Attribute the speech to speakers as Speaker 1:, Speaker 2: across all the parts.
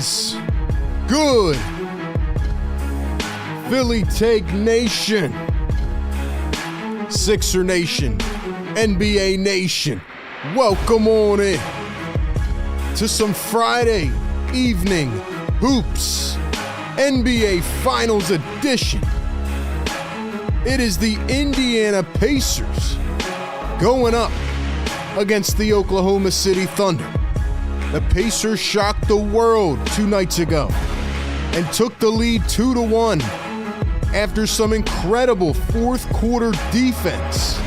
Speaker 1: is good? Philly Take Nation, Sixer Nation, NBA Nation, welcome on in to some Friday evening hoops, NBA Finals edition. It is the Indiana Pacers going up against the Oklahoma City Thunder. The Pacers shocked the world 2 nights ago and took the lead 2-1 after some incredible fourth quarter defense.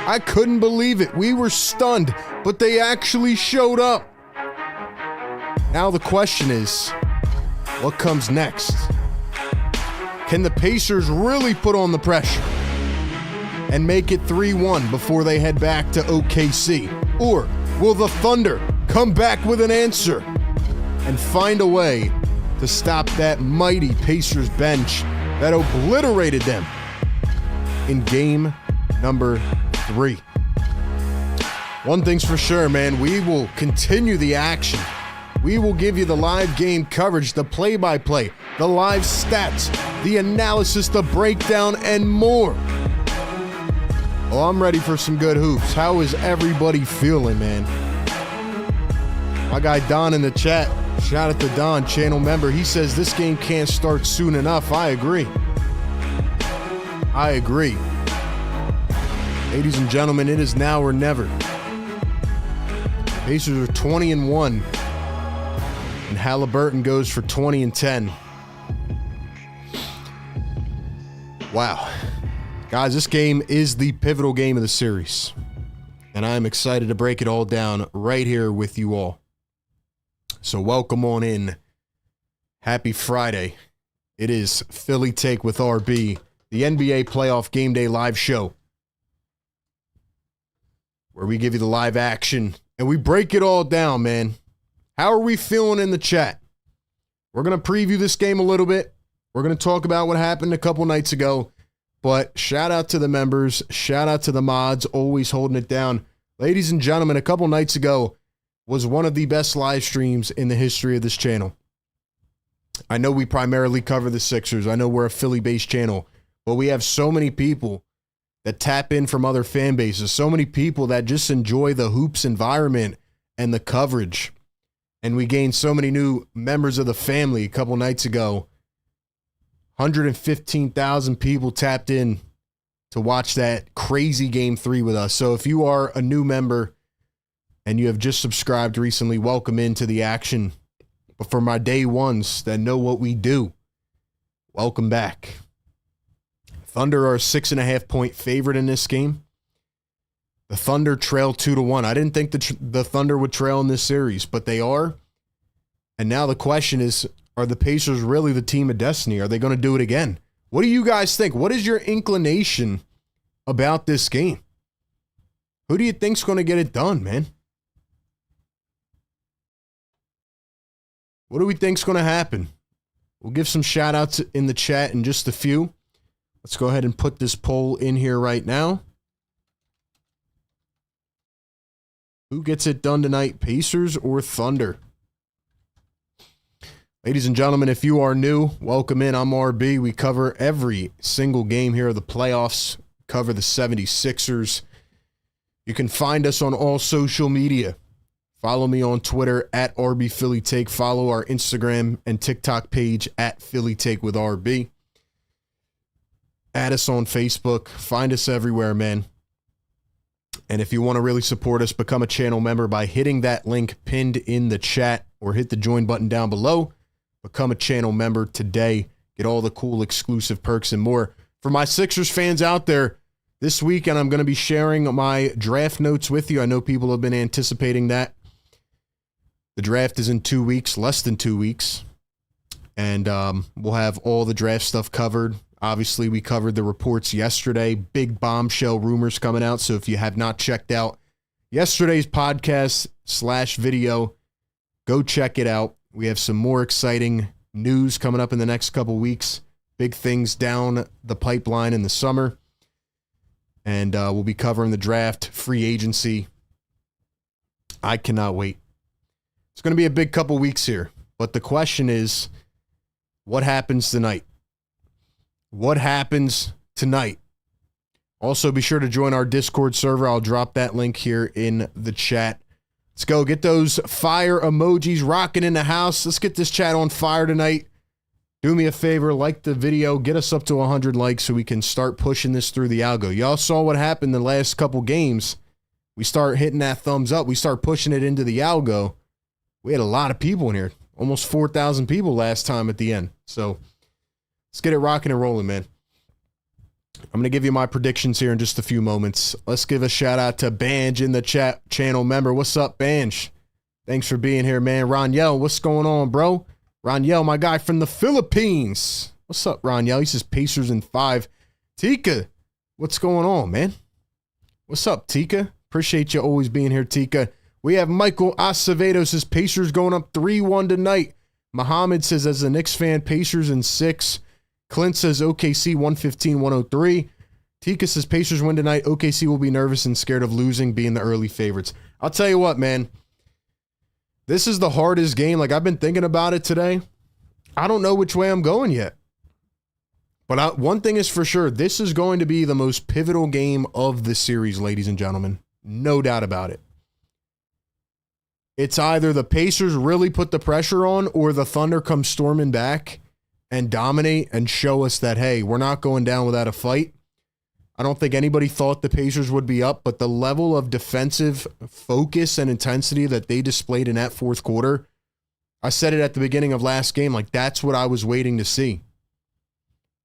Speaker 1: I couldn't believe it. We were stunned, but they actually showed up. Now the question is, what comes next? Can the Pacers really put on the pressure and make it 3-1 before they head back to OKC? Or will the Thunder come back with an answer and find a way to stop that mighty Pacers bench that obliterated them in game number 3? One thing's for sure, man, we will continue the action. We will give you the live game coverage, the play-by-play, the live stats, the analysis, the breakdown, and more. Oh, I'm ready for some good hoops. How is everybody feeling, man? My guy Don in the chat, shout out to Don, channel member. He says this game can't start soon enough. I agree. Ladies and gentlemen, it is now or never. Pacers are 20-1. And Halliburton goes for 20-10. Wow. Guys, this game is the pivotal game of the series. And I'm excited to break it all down right here with you all. So welcome on in. Happy Friday. It is Philly Take with RB, the NBA Playoff Game Day live show, where we give you the live action and we break it all down, man. How are we feeling in the chat? We're going to preview this game a little bit. We're going to talk about what happened a couple nights ago. But shout out to the members. Shout out to the mods, always holding it down. Ladies and gentlemen, a couple nights ago was one of the best live streams in the history of this channel. I know we primarily cover the Sixers. I know we're a Philly-based channel. But we have so many people that tap in from other fan bases. So many people that just enjoy the hoops environment and the coverage. And we gained so many new members of the family a couple nights ago. 115,000 people tapped in to watch that crazy Game 3 with us. So if you are a new member and you have just subscribed recently, welcome into the action. But for my day ones that know what we do, welcome back. Thunder are a 6.5-point favorite in this game. The Thunder trail 2-1. I didn't think the Thunder would trail in this series, but they are. And now the question is, are the Pacers really the team of destiny? Are they going to do it again? What do you guys think? What is your inclination about this game? Who do you think's going to get it done, man? What do we think's going to happen? We'll give some shout outs in the chat in just a few. Let's go ahead and put this poll in here right now. Who gets it done tonight, Pacers or Thunder? Ladies and gentlemen, if you are new, welcome in. I'm RB. We cover every single game here of the playoffs, cover the 76ers. You can find us on all social media. Follow me on Twitter at RBPhillyTake. Follow our Instagram and TikTok page at PhillyTake with RB. Add us on Facebook. Find us everywhere, man. And if you want to really support us, become a channel member by hitting that link pinned in the chat or hit the join button down below. Become a channel member today. Get all the cool exclusive perks and more. For my Sixers fans out there, this weekend I'm going to be sharing my draft notes with you. I know people have been anticipating that. The draft is in 2 weeks, less than 2 weeks. And we'll have all the draft stuff covered. Obviously, we covered the reports yesterday. Big bombshell rumors coming out. So if you have not checked out yesterday's podcast/video, go check it out. We have some more exciting news coming up in the next couple weeks. Big things down the pipeline in the summer. And we'll be covering the draft, free agency. I cannot wait. It's going to be a big couple weeks here. But the question is, what happens tonight? What happens tonight? Also, be sure to join our Discord server. I'll drop that link here in the chat. Let's go. Get those fire emojis rocking in the house. Let's get this chat on fire tonight. Do me a favor, like the video, get us up to 100 likes so we can start pushing this through the algo. Y'all saw what happened the last couple games. We start hitting that thumbs up. We start pushing it into the algo. We had a lot of people in here. Almost 4,000 people last time at the end. So let's get it rocking and rolling, man. I'm going to give you my predictions here in just a few moments. Let's give a shout out to Banj in the chat channel member. What's up, Banj? Thanks for being here, man. Ronyel, what's going on, bro? Ronyel, my guy from the Philippines. What's up, Ronyel? He says Pacers in 5. Tika, what's going on, man? What's up, Tika? Appreciate you always being here, Tika. We have Michael Acevedo says Pacers going up 3-1 tonight. Muhammad says, as a Knicks fan, Pacers in 6. Clint says OKC 115-103. Tika says Pacers win tonight. OKC will be nervous and scared of losing, being the early favorites. I'll tell you what, man. This is the hardest game. Like, I've been thinking about it today. I don't know which way I'm going yet. But one thing is for sure, this is going to be the most pivotal game of the series, ladies and gentlemen. No doubt about it. It's either the Pacers really put the pressure on or the Thunder come storming back and dominate and show us that, hey, we're not going down without a fight. I don't think anybody thought the Pacers would be up, but the level of defensive focus and intensity that they displayed in that fourth quarter, I said it at the beginning of last game, like that's what I was waiting to see.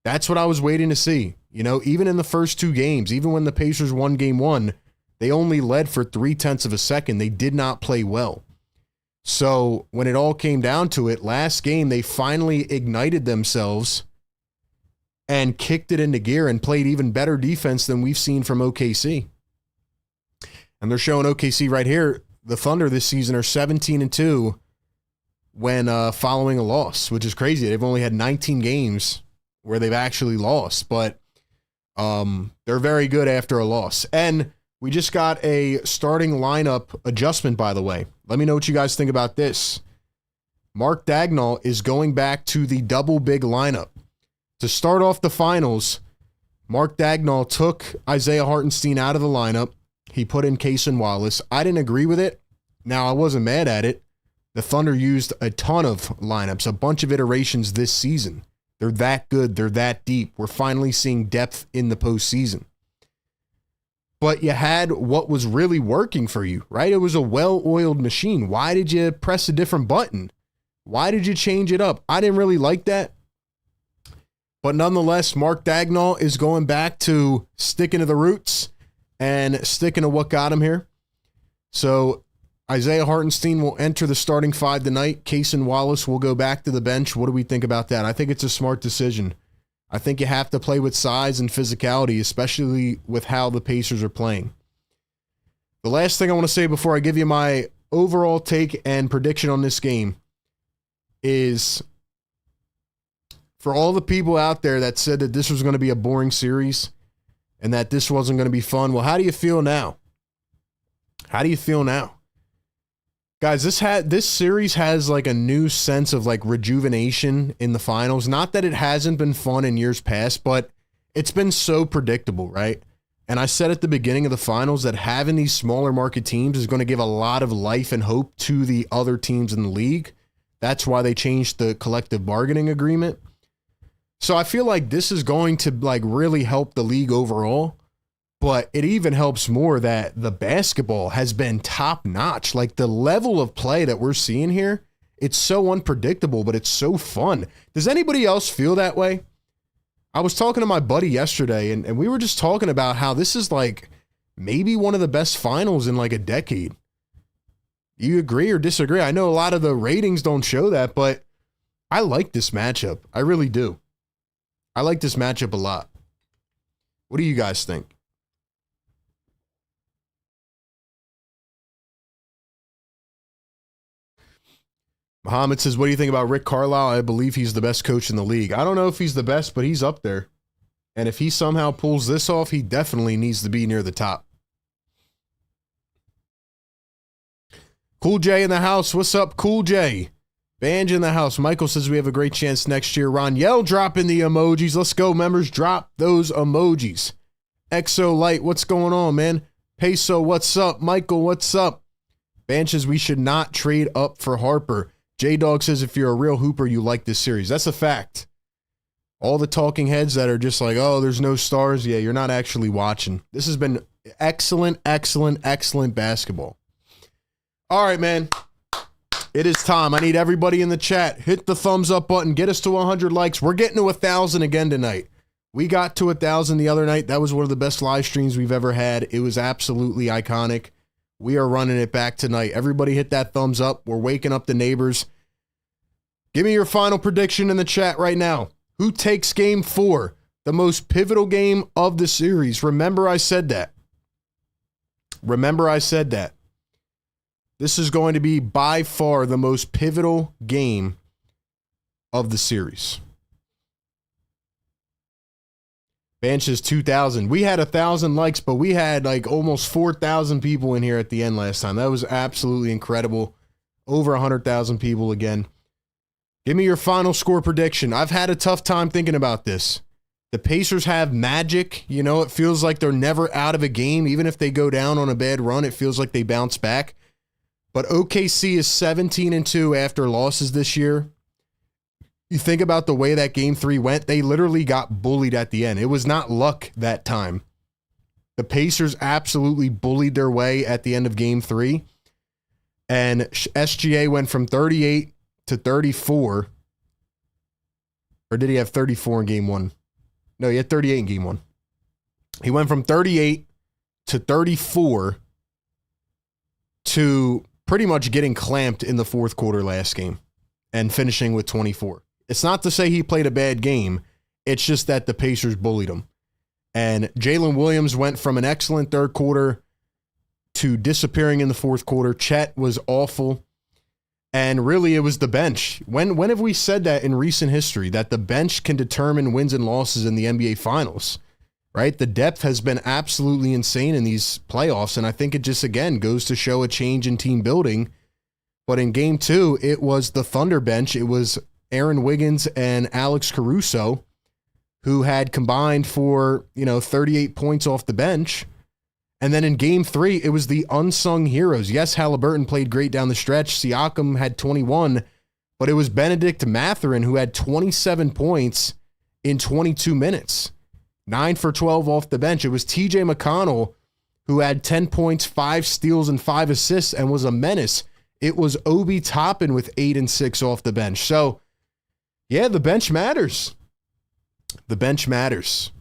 Speaker 1: That's what I was waiting to see. You know, even in the first 2 games, even when the Pacers won game 1, they only led for 0.3 of a second. They did not play well. So when it all came down to it, last game, they finally ignited themselves and kicked it into gear and played even better defense than we've seen from OKC. And they're showing OKC right here. The Thunder this season are 17-2 when following a loss, which is crazy. They've only had 19 games where they've actually lost, but they're very good after a loss. And we just got a starting lineup adjustment, by the way. Let me know what you guys think about this. Mark Daigneault is going back to the double big lineup. To start off the finals, Mark Daigneault took Isaiah Hartenstein out of the lineup. He put in Cason Wallace. I didn't agree with it. Now, I wasn't mad at it. The Thunder used a ton of lineups, a bunch of iterations this season. They're that good. They're that deep. We're finally seeing depth in the postseason. But you had what was really working for you, right? It was a well-oiled machine. Why did you press a different button? Why did you change it up? I didn't really like that. But nonetheless, Mark Daigneault is going back to sticking to the roots and sticking to what got him here. So Isaiah Hartenstein will enter the starting 5 tonight. Cason Wallace will go back to the bench. What do we think about that? I think it's a smart decision. I think you have to play with size and physicality, especially with how the Pacers are playing. The last thing I want to say before I give you my overall take and prediction on this game is, for all the people out there that said that this was going to be a boring series and that this wasn't going to be fun, well, how do you feel now? How do you feel now? Guys, this series has like a new sense of like rejuvenation in the finals. Not that it hasn't been fun in years past, but it's been so predictable, right? And I said at the beginning of the finals that having these smaller market teams is going to give a lot of life and hope to the other teams in the league. That's why they changed the collective bargaining agreement. So I feel like this is going to like really help the league overall. But it even helps more that the basketball has been top notch. Like the level of play that we're seeing here, it's so unpredictable, but it's so fun. Does anybody else feel that way? I was talking to my buddy yesterday and we were just talking about how this is like maybe one of the best finals in like a decade. Do you agree or disagree? I know a lot of the ratings don't show that, but I like this matchup. I really do. I like this matchup a lot. What do you guys think? Muhammad says, what do you think about Rick Carlisle? I believe he's the best coach in the league. I don't know if he's the best, but he's up there. And if he somehow pulls this off, he definitely needs to be near the top. Cool J in the house. What's up, Cool J? Banj in the house. Michael says we have a great chance next year. Ron Yell dropping the emojis. Let's go, members. Drop those emojis. Exo Light, what's going on, man? Peso, what's up? Michael, what's up? Banj says we should not trade up for Harper. J-Dog says if you're a real hooper, you like this series. That's a fact. All the talking heads that are just like, oh, there's no stars. Yeah, you're not actually watching. This has been excellent, excellent, excellent basketball. All right, man. It is time. I need everybody in the chat. Hit the thumbs up button. Get us to 100 likes. We're getting to 1,000 again tonight. We got to 1,000 the other night. That was one of the best live streams we've ever had. It was absolutely iconic. We are running it back tonight. Everybody hit that thumbs up. We're waking up the neighbors. Give me your final prediction in the chat right now. Who takes game 4? The most pivotal game of the series. Remember I said that. Remember I said that. This is going to be by far the most pivotal game of the series. Banches 2,000. We had 1,000 likes, but we had like almost 4,000 people in here at the end last time. That was absolutely incredible. Over 100,000 people again. Give me your final score prediction. I've had a tough time thinking about this. The Pacers have magic. You know, it feels like they're never out of a game. Even if they go down on a bad run, it feels like they bounce back. But OKC is 17-2 after losses this year. You think about the way that game 3 went, they literally got bullied at the end. It was not luck that time. The Pacers absolutely bullied their way at the end of game 3. And SGA went from 38 to 34. Or did he have 34 in game 1? No, he had 38 in game 1. He went from 38 to 34 to pretty much getting clamped in the fourth quarter last game and finishing with 24. It's not to say he played a bad game. It's just that the Pacers bullied him. And Jalen Williams went from an excellent third quarter to disappearing in the fourth quarter. Chet was awful. And really, it was the bench. When have we said that in recent history, that the bench can determine wins and losses in the NBA Finals? Right? The depth has been absolutely insane in these playoffs, and I think it just, again, goes to show a change in team building. But in game 2, it was the Thunder bench. It was Aaron Wiggins and Alex Caruso, who had combined for, 38 points off the bench. And then in game 3, it was the unsung heroes. Yes, Halliburton played great down the stretch. Siakam had 21, but it was Benedict Mathurin who had 27 points in 22 minutes. 9 for 12 off the bench. It was TJ McConnell who had 10 points, 5 steals, and 5 assists and was a menace. It was Obi Toppin with 8 and 6 off the bench. So, yeah, the bench matters. The bench matters.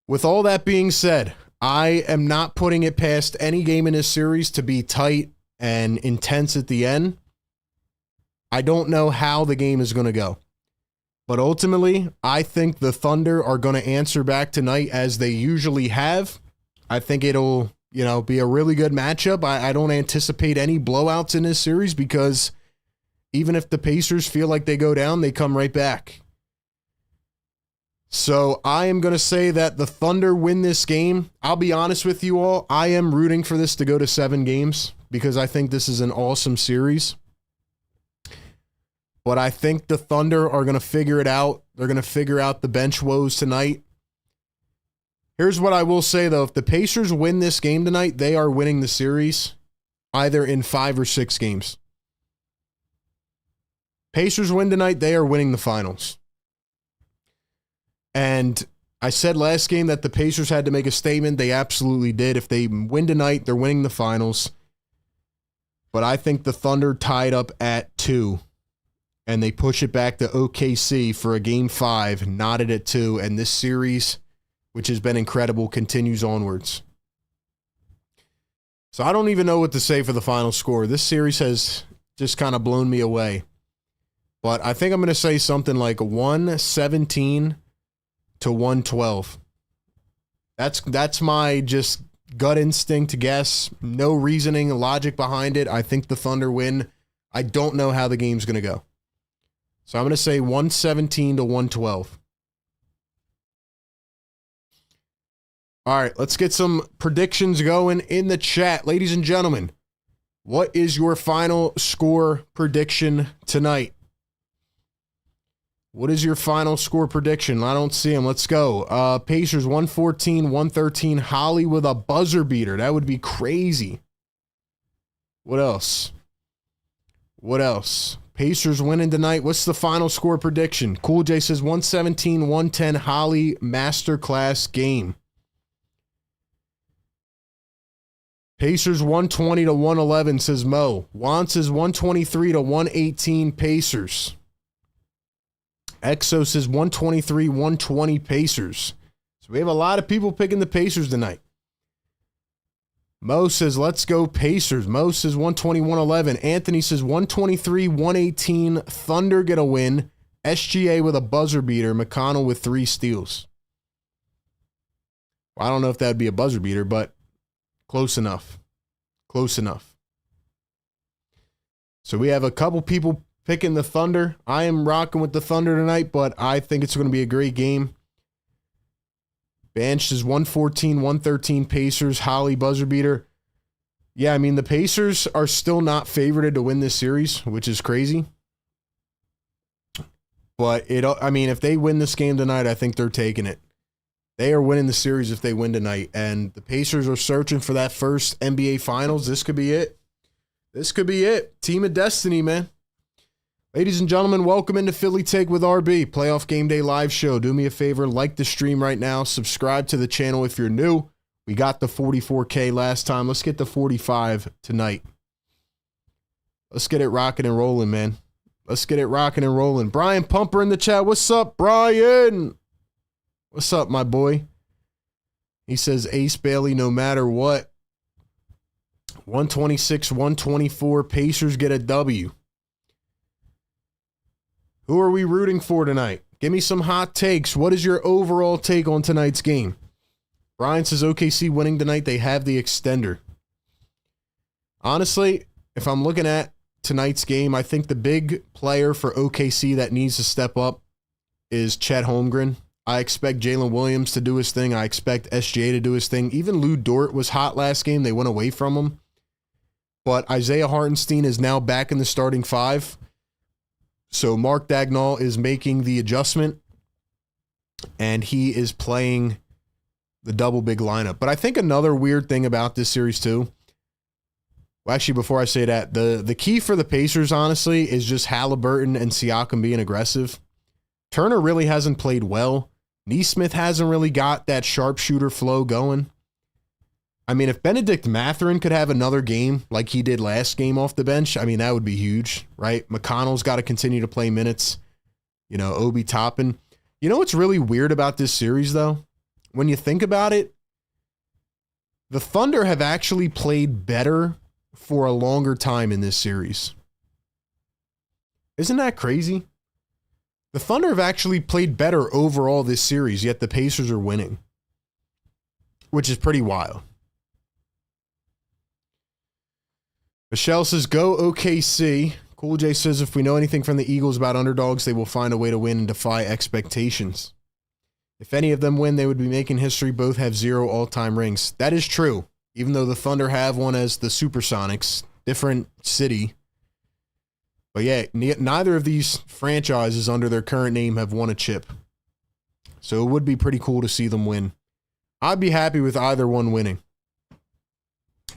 Speaker 1: With all that being said, I am not putting it past any game in this series to be tight and intense at the end. I don't know how the game is going to go. But ultimately, I think the Thunder are going to answer back tonight as they usually have. I think it'll, be a really good matchup. I don't anticipate any blowouts in this series because even if the Pacers feel like they go down, they come right back. So I am going to say that the Thunder win this game. I'll be honest with you all. I am rooting for this to go to 7 games because I think this is an awesome series. But I think the Thunder are going to figure it out. They're going to figure out the bench woes tonight. Here's what I will say, though. If the Pacers win this game tonight, they are winning the series either in 5 or 6 games. Pacers win tonight, they are winning the finals. And I said last game that the Pacers had to make a statement. They absolutely did. If they win tonight, they're winning the finals. But I think the Thunder tied up at 2. And they push it back to OKC for a game 5, knotted at 2. And this series, which has been incredible, continues onwards. So I don't even know what to say for the final score. This series has just kind of blown me away. But I think I'm going to say something like 117 to 112. That's my just gut instinct guess. No reasoning, logic behind it. I think the Thunder win. I don't know how the game's going to go. So I'm going to say 117 to 112. All right, let's get some predictions going in the chat. Ladies and gentlemen, What is your final score prediction tonight? What is your final score prediction? I don't see him. Let's go. Pacers 114, 113. Holly with a buzzer beater. That would be crazy. What else? What else? Pacers winning tonight. What's the final score prediction? Cool J says 117, 110. Holly masterclass game. Pacers 120 to 111, says Mo. Juan says 123 to 118 Pacers. Exo says 123, 120 Pacers. So we have a lot of people picking the Pacers tonight. Mo says, let's go Pacers. Mo says 120, 111. Anthony says 123, 118. Thunder get a win. SGA with a buzzer beater. McConnell with 3 steals. Well, I don't know if that would be a buzzer beater, but close enough. Close enough. So we have a couple people picking the Thunder. I am rocking with the Thunder tonight, but I think it's going to be a great game. Banch is 114, 113 Pacers. Holly buzzer beater. Yeah, I mean, the Pacers are still not favorited to win this series, which is crazy. But if they win this game tonight, I think they're taking it. They are winning the series if they win tonight. And the Pacers are searching for that first NBA Finals. This could be it. This could be it. Team of Destiny, man. Ladies and gentlemen, welcome into Philly Take with RB, Playoff Game Day live show. Do me a favor, like the stream right now. Subscribe to the channel if you're new. We got the 44K last time. Let's get the 45 tonight. Let's get it rocking and rolling, man. Let's get it rocking and rolling. Brian Pumper in the chat. What's up, Brian? What's up, my boy? He says Ace Bailey no matter what. 126, 124. Pacers get a W. Who are we rooting for tonight? Give me some hot takes. What is your overall take on tonight's game? Brian says OKC winning tonight. They have the extender. Honestly, if I'm looking at tonight's game, I think the big player for OKC that needs to step up is Chet Holmgren. I expect Jalen Williams to do his thing. I expect SGA to do his thing. Even Lou Dort was hot last game. They went away from him. But Isaiah Hartenstein is now back in the starting 5. So Mark Dagnall is making the adjustment, and he is playing the double big lineup. But I think another weird thing about this series too, well, actually, before I say that, the key for the Pacers, honestly, is just Halliburton and Siakam being aggressive. Turner really hasn't played well. Nesmith hasn't really got that sharpshooter flow going. I mean, if Benedict Mathurin could have another game like he did last game off the bench, I mean, that would be huge, right? McConnell's got to continue to play minutes. You know, Obi Toppin. You know what's really weird about this series, though? When you think about it, the Thunder have actually played better for a longer time in this series. Isn't that crazy? The Thunder have actually played better overall this series, yet the Pacers are winning, which is pretty wild. Michelle says, go OKC. Cool J says, if we know anything from the Eagles about underdogs, they will find a way to win and defy expectations. If any of them win, they would be making history. Both have 0 all-time rings. That is true, even though the Thunder have one as the Supersonics. Different city. But yeah, neither of these franchises under their current name have won a chip. So it would be pretty cool to see them win. I'd be happy with either one winning.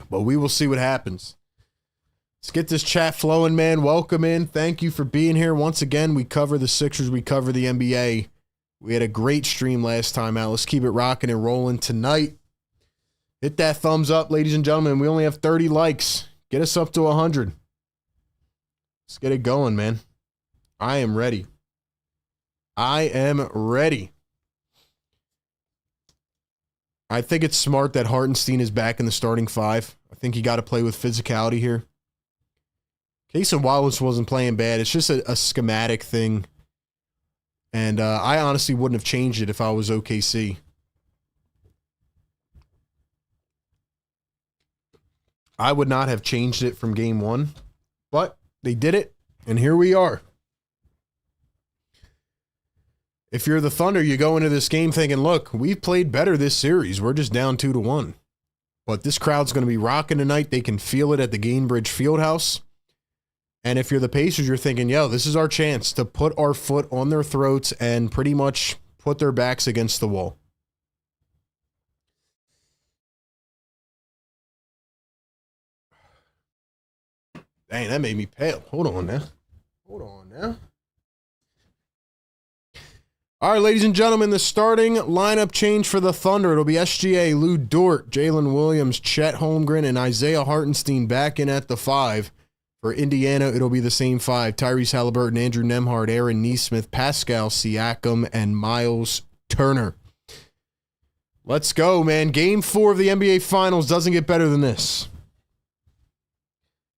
Speaker 1: But we will see what happens. Let's get this chat flowing, man. Welcome in. Thank you for being here. Once again, we cover the Sixers. We cover the NBA. We had a great stream last time out. Let's keep it rocking and rolling tonight. Hit that thumbs up, ladies and gentlemen. We only have 30 likes. Get us up to 100. Let's get it going, man. I am ready. I am ready. I think it's smart that Hartenstein is back in the starting 5. I think you got to play with physicality here. Case of Wallace wasn't playing bad. It's just a schematic thing. And I honestly wouldn't have changed it if I was OKC. I would not have changed it from game 1. But they did it, and here we are. If you're the Thunder, you go into this game thinking, look, we've played better this series. We're just down 2-1. But this crowd's going to be rocking tonight. They can feel it at the Gainbridge Fieldhouse. And if you're the Pacers, you're thinking, yo, this is our chance to put our foot on their throats and pretty much put their backs against the wall. Dang, that made me pale. Hold on now. Hold on now. All right, ladies and gentlemen, the starting lineup change for the Thunder. It'll be SGA, Lou Dort, Jalen Williams, Chet Holmgren, and Isaiah Hartenstein back in at the 5. For Indiana, it'll be the same 5. Tyrese Halliburton, Andrew Nembhard, Aaron Nesmith, Pascal Siakam, and Miles Turner. Let's go, man. Game 4 of the NBA Finals doesn't get better than this.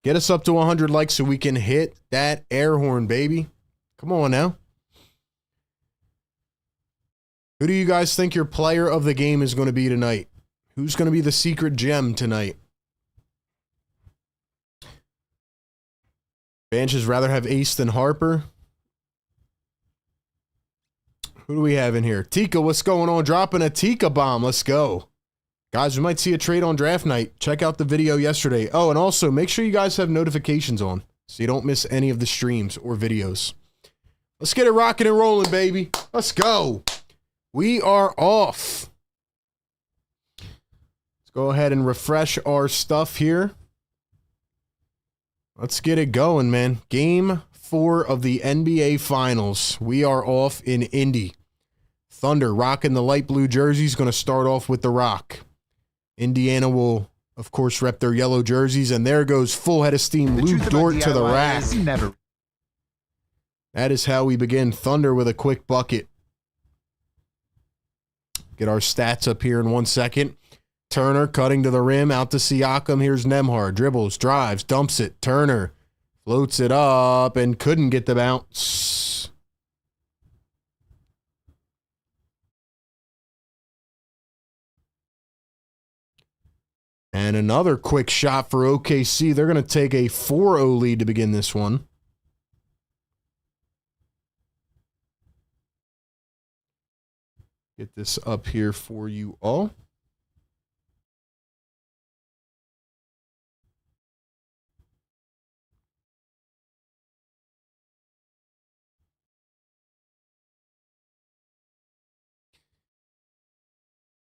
Speaker 1: Get us up to 100 likes so we can hit that air horn, baby. Come on now. Who do you guys think your player of the game is going to be tonight? Who's going to be the secret gem tonight? Benches rather have Ace than Harper. Who do we have in here? Tika, what's going on? Dropping a Tika bomb. Let's go. Guys, we might see a trade on draft night. Check out the video yesterday. Oh, and also make sure you guys have notifications on so you don't miss any of the streams or videos. Let's get it rocking and rolling, baby. Let's go. We are off. Let's go ahead and refresh our stuff here. Let's get it going, man. Game 4 of the NBA Finals. We are off in Indy. Thunder rocking the light blue jerseys. Going to start off with the Rock. Indiana will, of course, rep their yellow jerseys. And there goes full head of steam. Lou Dort to the rack. That is how we begin. Thunder with a quick bucket. Get our stats up here in 1 second. Turner cutting to the rim, out to Siakam. Here's Nembhard. Dribbles, drives, dumps it. Turner floats it up and couldn't get the bounce. And another quick shot for OKC. They're going to take a 4-0 lead to begin this one. Get this up here for you all.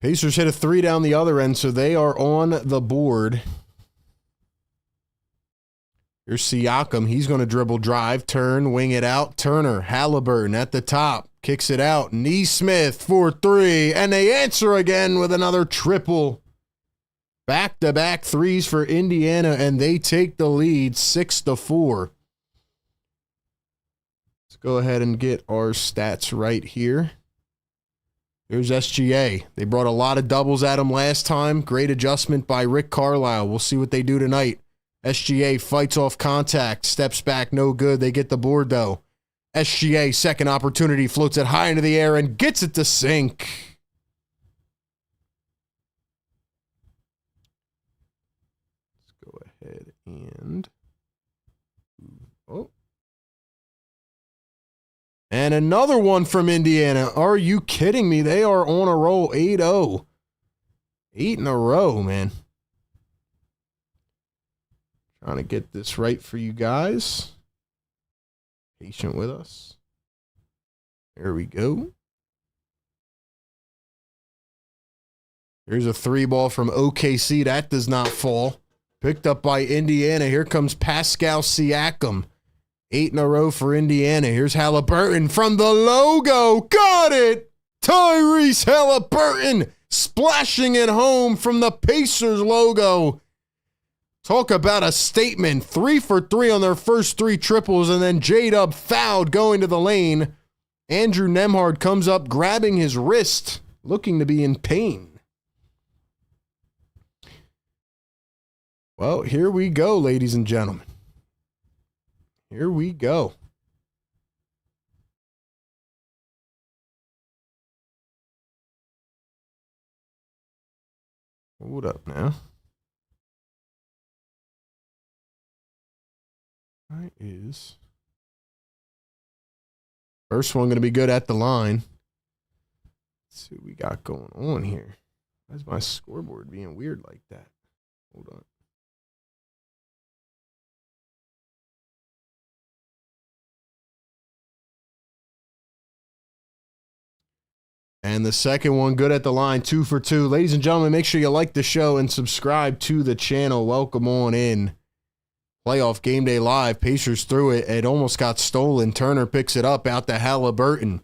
Speaker 1: Pacers hit a 3 down the other end, so they are on the board. Here's Siakam. He's going to dribble, drive, turn, wing it out. Turner, Halliburton at the top. Kicks it out. Nesmith for 3. And they answer again with another triple. Back-to-back threes for Indiana, and they take the lead 6-4. Let's go ahead and get our stats right here. Here's SGA. They brought a lot of doubles at him last time. Great adjustment by Rick Carlisle. We'll see what they do tonight. SGA fights off contact. Steps back. No good. They get the board, though. SGA, second opportunity. Floats it high into the air and gets it to sink. Let's go ahead and... Oh. And another one from Indiana. Are you kidding me? They are on a roll. 8-0. 8 in a row, man. Trying to get this right for you guys. Patient with us. There we go. Here's a 3-ball from OKC. That does not fall. Picked up by Indiana. Here comes Pascal Siakam. 8 in a row for Indiana. Here's Halliburton from the logo. Got it! Tyrese Halliburton splashing it home from the Pacers logo. Talk about a statement. 3 for 3 on their first 3 triples, and then J-Dub fouled going to the lane. Andrew Nembhard comes up grabbing his wrist, looking to be in pain. Well, here we go, ladies and gentlemen. Here we go. Hold up now. That is first one going to be good at the line. Let's see what we got going on here. Why is my scoreboard being weird like that? Hold on. And the second one, good at the line, 2 for 2. Ladies and gentlemen, make sure you like the show and subscribe to the channel. Welcome on in. Playoff Game Day Live. Pacers threw it. It almost got stolen. Turner picks it up out to Halliburton.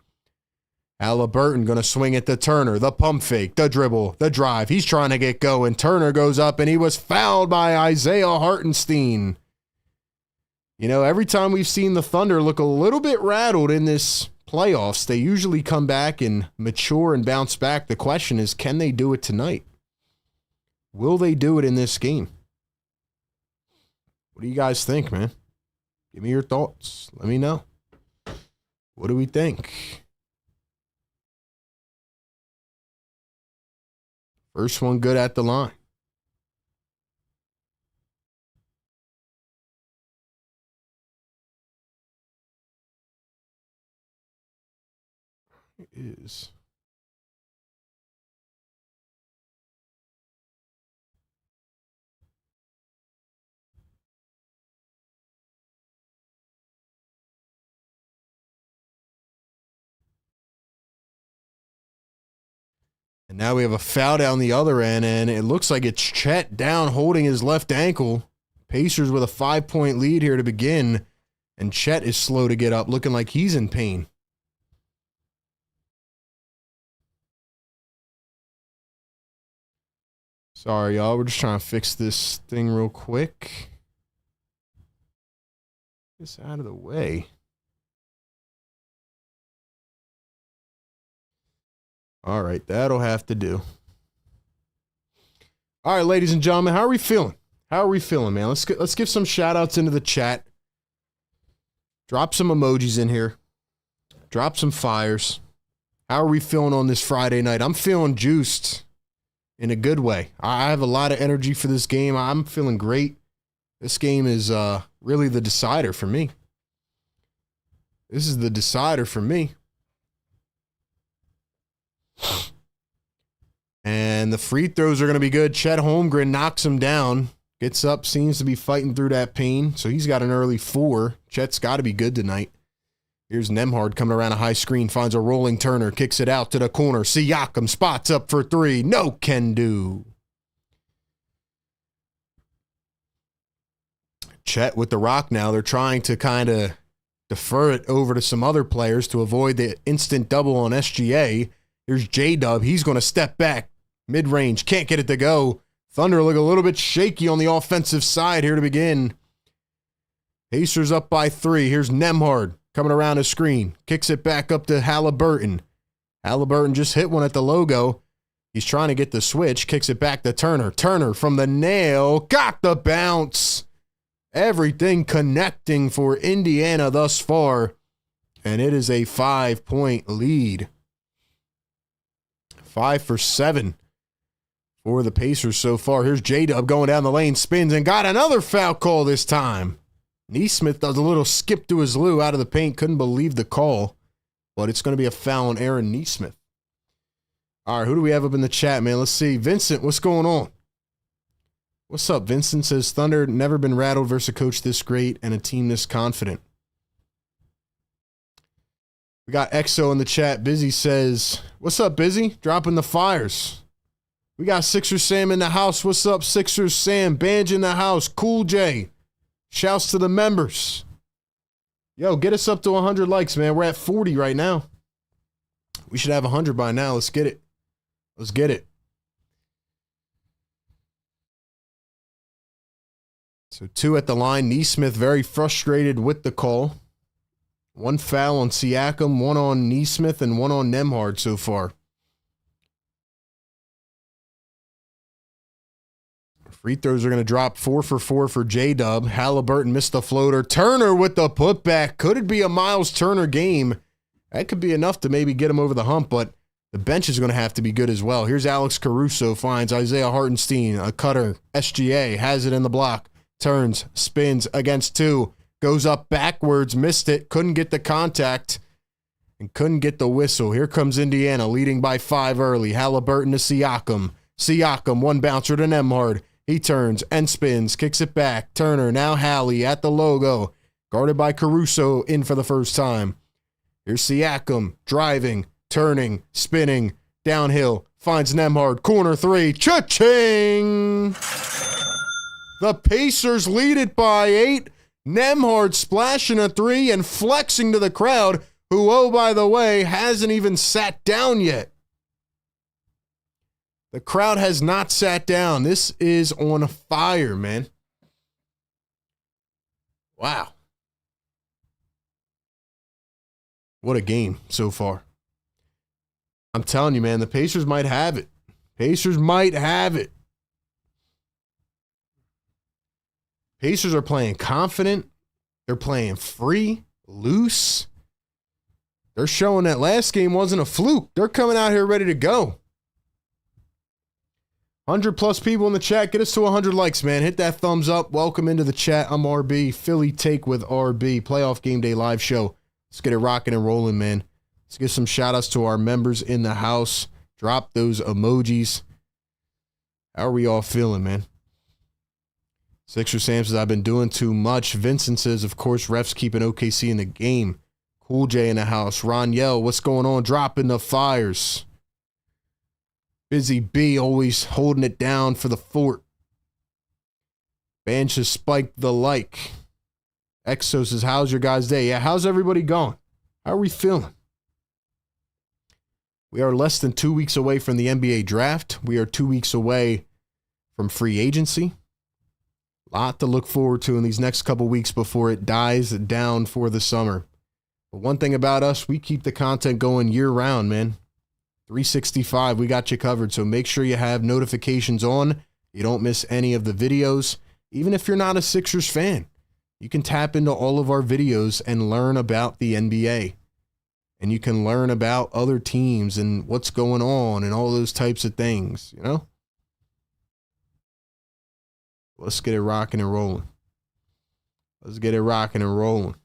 Speaker 1: Halliburton going to swing it to Turner. The pump fake, the dribble, the drive. He's trying to get going. Turner goes up, and he was fouled by Isaiah Hartenstein. You know, every time we've seen the Thunder look a little bit rattled in this playoffs, they usually come back and mature and bounce back. The question is, can they do it tonight? Will they do it in this game? What do you guys think, man? Give me your thoughts. Let me know. What do we think? First one good at the line. Is and now we have a foul down the other end, and it looks like it's Chet down holding his left ankle. Pacers with a 5-point lead here to begin, and Chet is slow to get up, looking like he's in pain. Sorry, y'all. We're just trying to fix this thing real quick. Get this out of the way. All right, that'll have to do. All right, ladies and gentlemen, how are we feeling? How are we feeling, man? Let's give some shout-outs into the chat. Drop some emojis in here. Drop some fires. How are we feeling on this Friday night? I'm feeling juiced. In a good way. I have a lot of energy for this game. I'm feeling great. This game is really the decider for me. This is the decider for me. And the free throws are going to be good. Chet Holmgren knocks him down. Gets up, seems to be fighting through that pain. So he's got an early 4. Chet's got to be good tonight. Here's Nembhard coming around a high screen, finds a rolling Turner, kicks it out to the corner. Siakam spots up for 3. No can do. Chet with the rock now. They're trying to kind of defer it over to some other players to avoid the instant double on SGA. Here's J-Dub. He's going to step back. Mid-range. Can't get it to go. Thunder look a little bit shaky on the offensive side here to begin. Pacers up by 3. Here's Nembhard. Coming around a screen. Kicks it back up to Halliburton. Halliburton just hit one at the logo. He's trying to get the switch. Kicks it back to Turner. Turner from the nail. Got the bounce. Everything connecting for Indiana thus far. And it is a 5-point lead. 5 for 7 for the Pacers so far. Here's J-Dub going down the lane. Spins and got another foul call this time. Neesmith does a little skip to his loo out of the paint. Couldn't believe the call. But it's going to be a foul on Aaron Neesmith. All right, who do we have up in the chat, man? Let's see. Vincent, what's going on? What's up, Vincent? Says, Thunder never been rattled versus a coach this great and a team this confident. We got Exo in the chat. Busy says, what's up, Busy? Dropping the fires. We got Sixers Sam in the house. What's up, Sixers Sam? Banj in the house. Cool J. Shouts to the members. Yo, get us up to 100 likes, man. We're at 40 right now. We should have 100 by now. Let's get it. Let's get it. So 2 at the line. Neesmith very frustrated with the call. 1 foul on Siakam, 1 on Neesmith, and 1 on Nembhard so far. Free throws are going to drop 4 for 4 for J-Dub. Halliburton missed the floater. Turner with the putback. Could it be a Miles Turner game? That could be enough to maybe get him over the hump, but the bench is going to have to be good as well. Here's Alex Caruso, finds Isaiah Hartenstein, a cutter. SGA has it in the block. Turns, spins against 2. Goes up backwards, missed it. Couldn't get the contact and couldn't get the whistle. Here comes Indiana leading by 5 early. Halliburton to Siakam. Siakam, one bouncer to Nembhard. He turns and spins, kicks it back. Turner, now Hallie at the logo. Guarded by Caruso, in for the first time. Here's Siakam, driving, turning, spinning, downhill. Finds Nembhard, corner three. Cha-ching! The Pacers lead it by 8. Nembhard splashing a 3 and flexing to the crowd, who, oh, by the way, hasn't even sat down yet. The crowd has not sat down. This is on fire, man. Wow. What a game so far. I'm telling you, man, the Pacers might have it. Pacers might have it. Pacers are playing confident. They're playing free, loose. They're showing that last game wasn't a fluke. They're coming out here ready to go. 100 plus people in the chat. Get us to 100 likes, man. Hit that thumbs up. Welcome into the chat. I'm RB. Philly Take with RB. Playoff Game Day live show. Let's get it rocking and rolling, man. Let's give some shout outs to our members in the house. Drop those emojis. How are we all feeling, man? Sixer Sam says, I've been doing too much. Vincent says, of course, refs keeping OKC in the game. Cool J in the house. Ron Yell, what's going on? Dropping the fires. Busy B always holding it down for the fort. Banch has spiked the like. Exo says, how's your guys' day? Yeah, how's everybody going? How are we feeling? We are less than 2 weeks away from the NBA draft. We are 2 weeks away from free agency. A lot to look forward to in these next couple weeks before it dies down for the summer. But one thing about us, we keep the content going year round, man. 365, we got you covered. So make sure you have notifications on. You don't miss any of the videos. Even if you're not a Sixers fan, you can tap into all of our videos and learn about the NBA. And you can learn about other teams and what's going on and all those types of things, you know? Let's get it rocking and rolling. Let's get it rocking and rolling.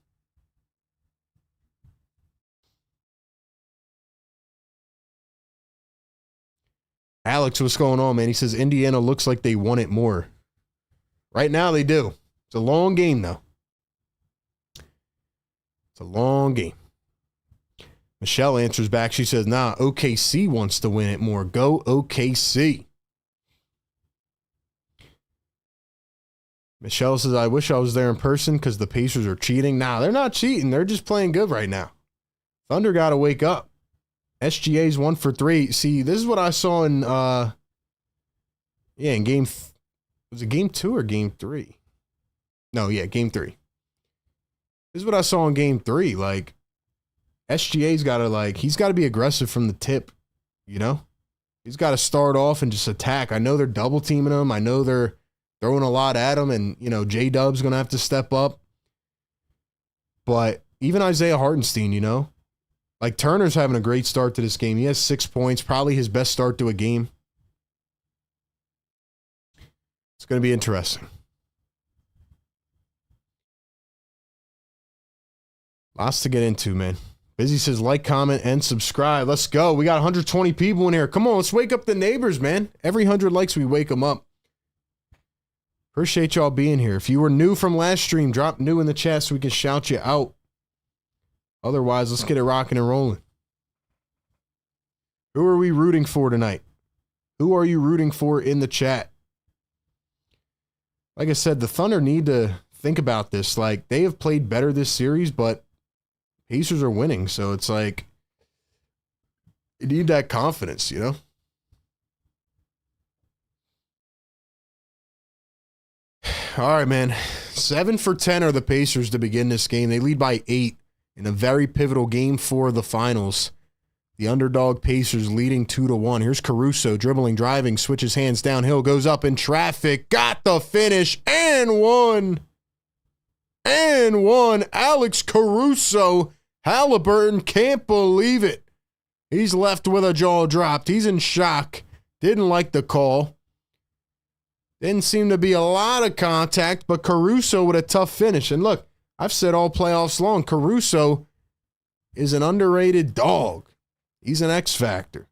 Speaker 1: Alex, what's going on, man? He says Indiana looks like they want it more. Right now they do. It's a long game, though. It's a long game. Michelle answers back. She says, nah, OKC wants to win it more. Go OKC. Michelle says, I wish I was there in person because the Pacers are cheating. Nah, they're not cheating. They're just playing good right now. Thunder got to wake up. SGA's 1 for 3. See, this is what I saw in, in game, was it game 2 or game 3? No, yeah, game 3. This is what I saw in game 3. Like, SGA's got to, he's got to be aggressive from the tip, you know? He's got to start off and just attack. I know they're double teaming him. I know they're throwing a lot at him, and, J-Dub's going to have to step up. But even Isaiah Hartenstein, Turner's having a great start to this game. He has 6 points, probably his best start to a game. It's going to be interesting. Lots to get into, man. Busy says, like, comment, and subscribe. Let's go. We got 120 people in here. Come on, let's wake up the neighbors, man. Every 100 likes, we wake them up. Appreciate y'all being here. If you were new from last stream, drop new in the chat so we can shout you out. Otherwise, let's get it rocking and rolling. Who are we rooting for tonight? Who are you rooting for in the chat? Like I said, the Thunder need to think about this. They have played better this series, but Pacers are winning. So it's you need that confidence, All right, man. 7 for 10 are the Pacers to begin this game. They lead by 8 in a very pivotal game for the finals. The underdog Pacers leading 2-1. Here's Caruso dribbling, driving, switches hands downhill, goes up in traffic, got the finish, and one. And one. Alex Caruso. Halliburton can't believe it. He's left with a jaw dropped. He's in shock. Didn't like the call. Didn't seem to be a lot of contact, but Caruso with a tough finish. And look, I've said all playoffs long, Caruso is an underrated dog. He's an X factor.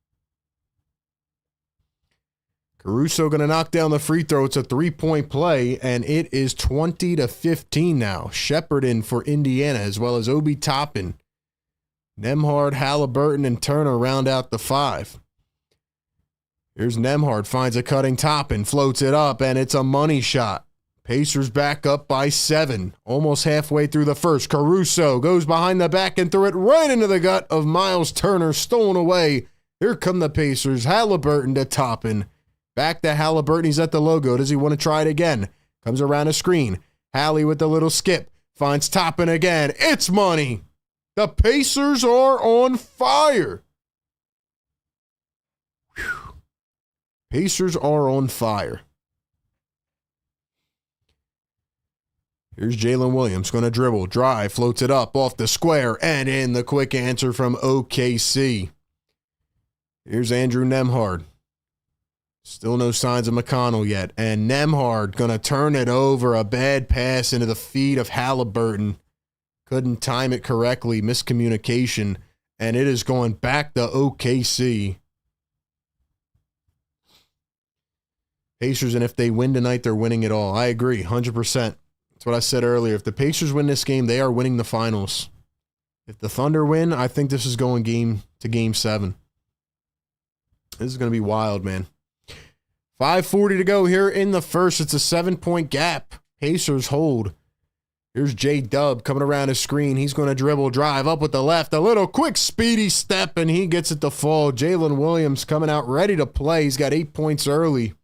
Speaker 1: Caruso going to knock down the free throw. It's a three-point play, and it is 20-15 now. Shepard in for Indiana, as well as Obi Toppin. Nembhard, Halliburton, and Turner round out the five. Here's Nembhard, finds a cutting Toppin, floats it up, and it's a money shot. Pacers back up by 7, almost halfway through the first. Caruso goes behind the back and threw it right into the gut of Miles Turner, stolen away. Here come the Pacers. Halliburton to Toppin. Back to Halliburton. He's at the logo. Does he want to try it again? Comes around a screen. Hallie with the little skip. Finds Toppin again. It's money. The Pacers are on fire. Whew. Pacers are on fire. Here's Jalen Williams. Going to dribble. Drive. Floats it up off the square. And in the quick answer from OKC. Here's Andrew Nembhard. Still no signs of McConnell yet. And Nembhard going to turn it over. A bad pass into the feet of Halliburton. Couldn't time it correctly. Miscommunication. And it is going back to OKC. Pacers, and if they win tonight, they're winning it all. I agree, 100%. That's what I said earlier. If the Pacers win this game, they are winning the finals. If the Thunder win, I think this is going game 7. This is going to be wild, man. 5:40 to go here in the first. It's a 7-point gap. Pacers hold. Here's J-Dub coming around his screen. He's going to dribble, drive up with the left. A little quick, speedy step, and he gets it to fall. Jalen Williams coming out ready to play. He's got 8 points early.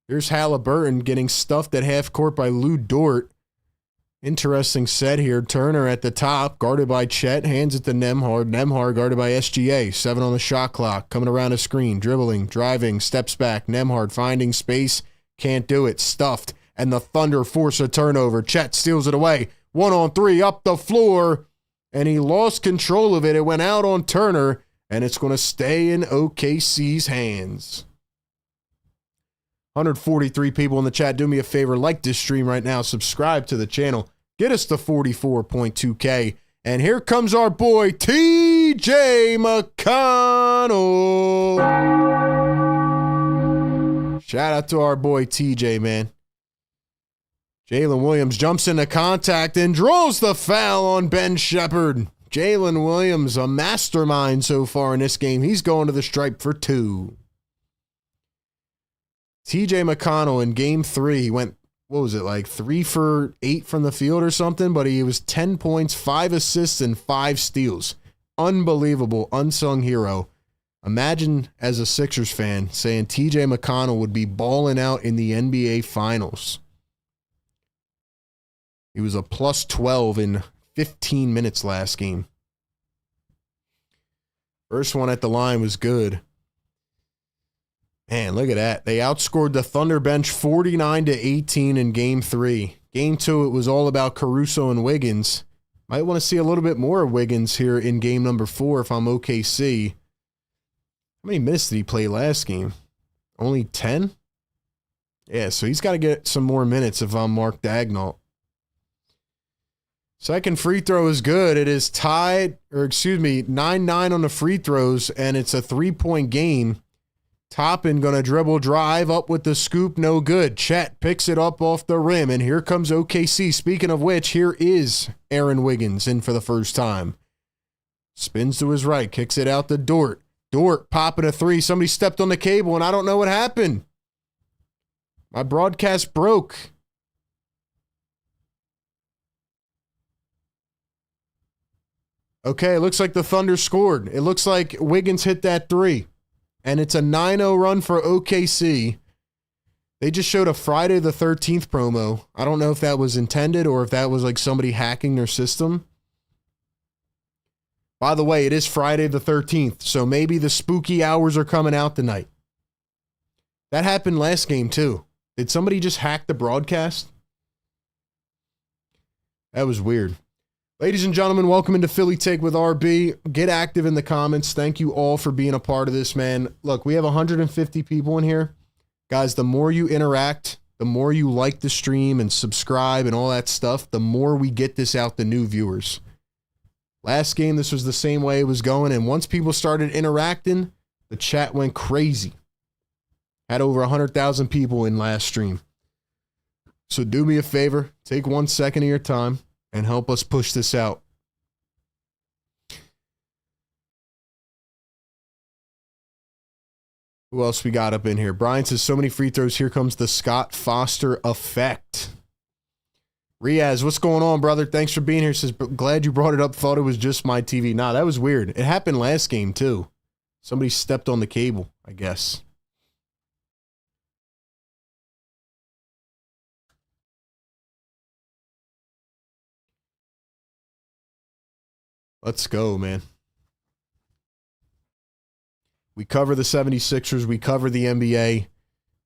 Speaker 1: Here's Halliburton getting stuffed at half court by Lou Dort. Interesting set here. Turner at the top, guarded by Chet. Hands it to Nembhard. Nembhard guarded by SGA. 7 on the shot clock. Coming around a screen. Dribbling, driving, steps back. Nembhard finding space. Can't do it. Stuffed. And the Thunder force a turnover. Chet steals it away. 1-on-3 up the floor. And he lost control of it. It went out on Turner. And it's going to stay in OKC's hands. 143 people in the chat. Do me a favor. Like this stream right now. Subscribe to the channel. Get us to 44.2K. And here comes our boy, TJ McConnell. Shout out to our boy, TJ, man. Jalen Williams jumps into contact and draws the foul on Ben Shepard. Jalen Williams, a mastermind so far in this game. He's going to the stripe for 2. TJ McConnell in game 3, he went, what was it, like 3 for 8 from the field or something, but he was 10 points, 5 assists, and 5 steals. Unbelievable, unsung hero. Imagine as a Sixers fan saying TJ McConnell would be balling out in the NBA Finals. He was a plus 12 in 15 minutes last game. First one at the line was good. Man, look at that. They outscored the Thunder bench 49-18 in game 3. Game 2, it was all about Caruso and Wiggins. Might want to see a little bit more of Wiggins here in game number 4 if I'm OKC. How many minutes did he play last game? Only 10? Yeah, so he's got to get some more minutes if I'm Mark Daigneault. Second free throw is good. It is tied, 9-9 on the free throws, and it's a 3-point game. Toppin going to dribble, drive, up with the scoop, no good. Chet picks it up off the rim, and here comes OKC. Speaking of which, here is Aaron Wiggins in for the first time. Spins to his right, kicks it out to Dort. Dort popping a 3. Somebody stepped on the cable, and I don't know what happened. My broadcast broke. Okay, it looks like the Thunder scored. It looks like Wiggins hit that 3. And it's a 9-0 run for OKC. They just showed a Friday the 13th promo. I don't know if that was intended or if that was like somebody hacking their system. By the way, it is Friday the 13th, so maybe the spooky hours are coming out tonight. That happened last game too. Did somebody just hack the broadcast? That was weird. Ladies and gentlemen, welcome into Philly Take with RB. Get active in the comments. Thank you all for being a part of this, man. Look, we have 150 people in here. Guys, the more you interact, the more you like the stream and subscribe and all that stuff, the more we get this out to new viewers. Last game, this was the same way it was going, and once people started interacting, the chat went crazy. Had over 100,000 people in last stream. So do me a favor, take 1 second of your time and help us push this out. Who else we got up in here? Brian says, so many free throws. Here comes the Scott Foster effect. Riaz, what's going on, brother? Thanks for being here. Says, glad you brought it up. Thought it was just my TV. Nah, that was weird. It happened last game, too. Somebody stepped on the cable, I guess. Let's go, man. We cover the 76ers. We cover the NBA.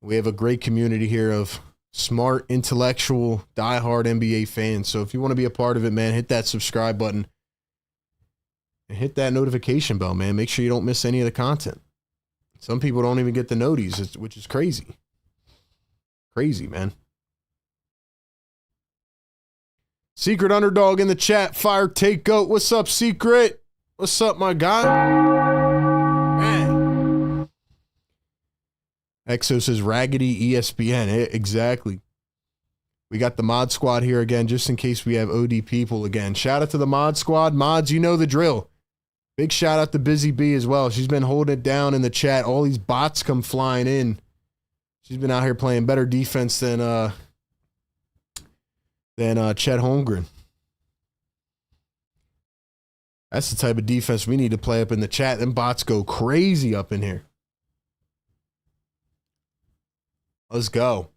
Speaker 1: We have a great community here of smart, intellectual, diehard NBA fans. So if you want to be a part of it, man, hit that subscribe button. And hit that notification bell, man. Make sure you don't miss any of the content. Some people don't even get the noties, which is crazy. Crazy, man. Secret Underdog in the chat. Fire Take Goat. What's up, Secret? What's up, my guy? Man. Exo says raggedy ESPN. Exactly. We got the mod squad here again, just in case we have OD people again. Shout out to the mod squad. Mods, you know the drill. Big shout out to Busy Bee as well. She's been holding it down in the chat. All these bots come flying in. She's been out here playing better defense than Chet Holmgren. That's the type of defense we need to play up in the chat. Them bots go crazy up in here. Let's go.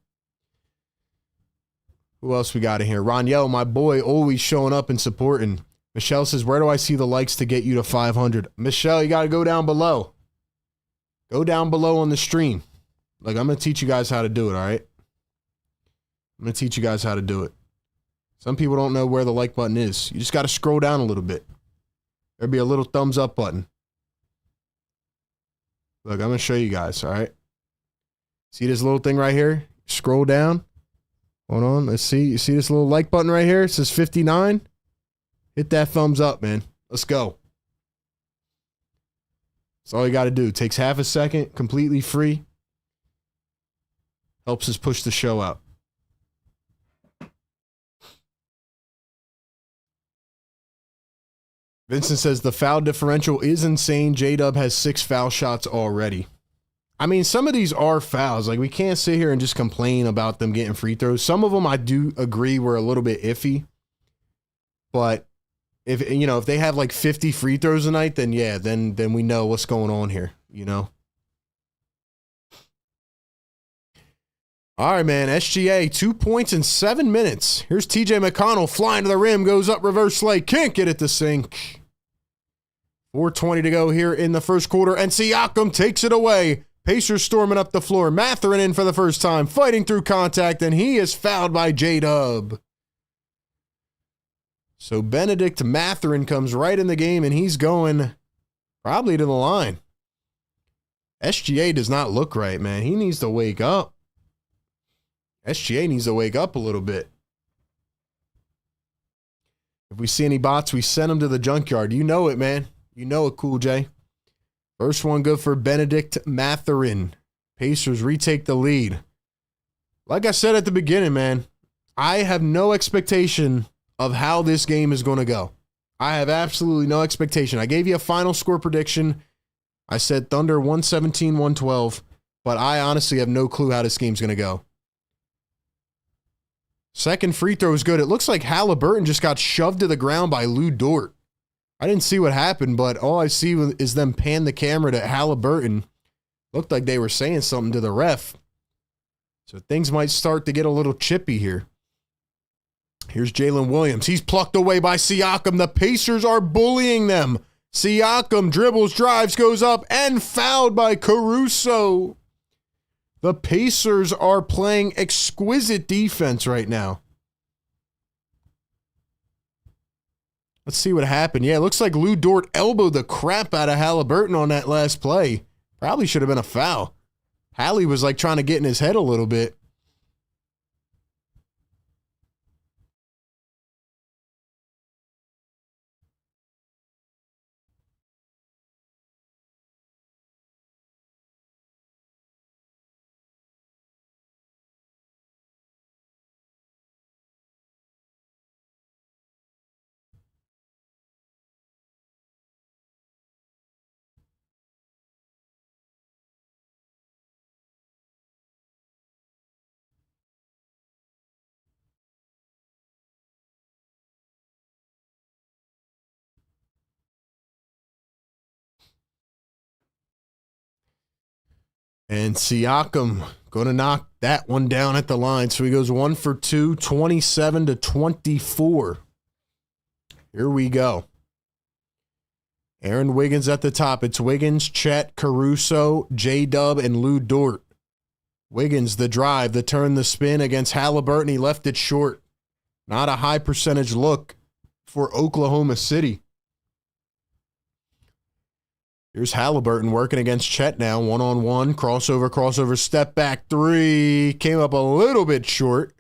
Speaker 1: Who else we got in here? Roniel, my boy, always showing up and supporting. Michelle says, where do I see the likes to get you to 500? Michelle, you got to go down below. Go down below on the stream. Like, I'm going to teach you guys how to do it, all right? I'm going to teach you guys how to do it. Some people don't know where the like button is. You just got to scroll down a little bit. There'll be a little thumbs up button. Look, I'm going to show you guys, all right? See this little thing right here? Scroll down. Hold on. Let's see. You see this little like button right here? It says 59. Hit that thumbs up, man. Let's go. That's all you got to do. It takes half a second. Completely free. Helps us push the show out. Vincent says the foul differential is insane. J-Dub has 6 foul shots already. I mean, some of these are fouls. Like, we can't sit here and just complain about them getting free throws. Some of them I do agree were a little bit iffy. But if they have like 50 free throws a night, then yeah, then we know what's going on here, you know? All right, man. SGA, 2 points in 7 minutes. Here's TJ McConnell flying to the rim, goes up reverse lay, can't get it to sink. 4:20 to go here in the first quarter, and Siakam takes it away. Pacers storming up the floor. Mathurin in for the first time, fighting through contact, and he is fouled by J-Dub. So Benedict Mathurin comes right in the game, and he's going probably to the line. SGA does not look right, man. He needs to wake up. SGA needs to wake up a little bit. If we see any bots, we send them to the junkyard. You know it, man. You know it, Cool J. First one good for Benedict Mathurin. Pacers retake the lead. Like I said at the beginning, man, I have no expectation of how this game is going to go. I have absolutely no expectation. I gave you a final score prediction. I said Thunder 117-112, but I honestly have no clue how this game's going to go. Second free throw is good. It looks like Halliburton just got shoved to the ground by Lou Dort. I didn't see what happened, but all I see is them pan the camera to Halliburton. Looked like they were saying something to the ref. So things might start to get a little chippy here. Here's Jalen Williams. He's plucked away by Siakam. The Pacers are bullying them. Siakam dribbles, drives, goes up, and fouled by Caruso. The Pacers are playing exquisite defense right now. Let's see what happened. Yeah, it looks like Lou Dort elbowed the crap out of Halliburton on that last play. Probably should have been a foul. Hallie was like trying to get in his head a little bit. And Siakam going to knock that one down at the line. So he goes 1 for 2, 27-24. Here we go. Aaron Wiggins at the top. It's Wiggins, Chet, Caruso, J-Dub, and Lou Dort. Wiggins, the drive, the turn, the spin against Halliburton. He left it short. Not a high percentage look for Oklahoma City. Here's Halliburton working against Chet now. One-on-one, crossover, step back three. Came up a little bit short.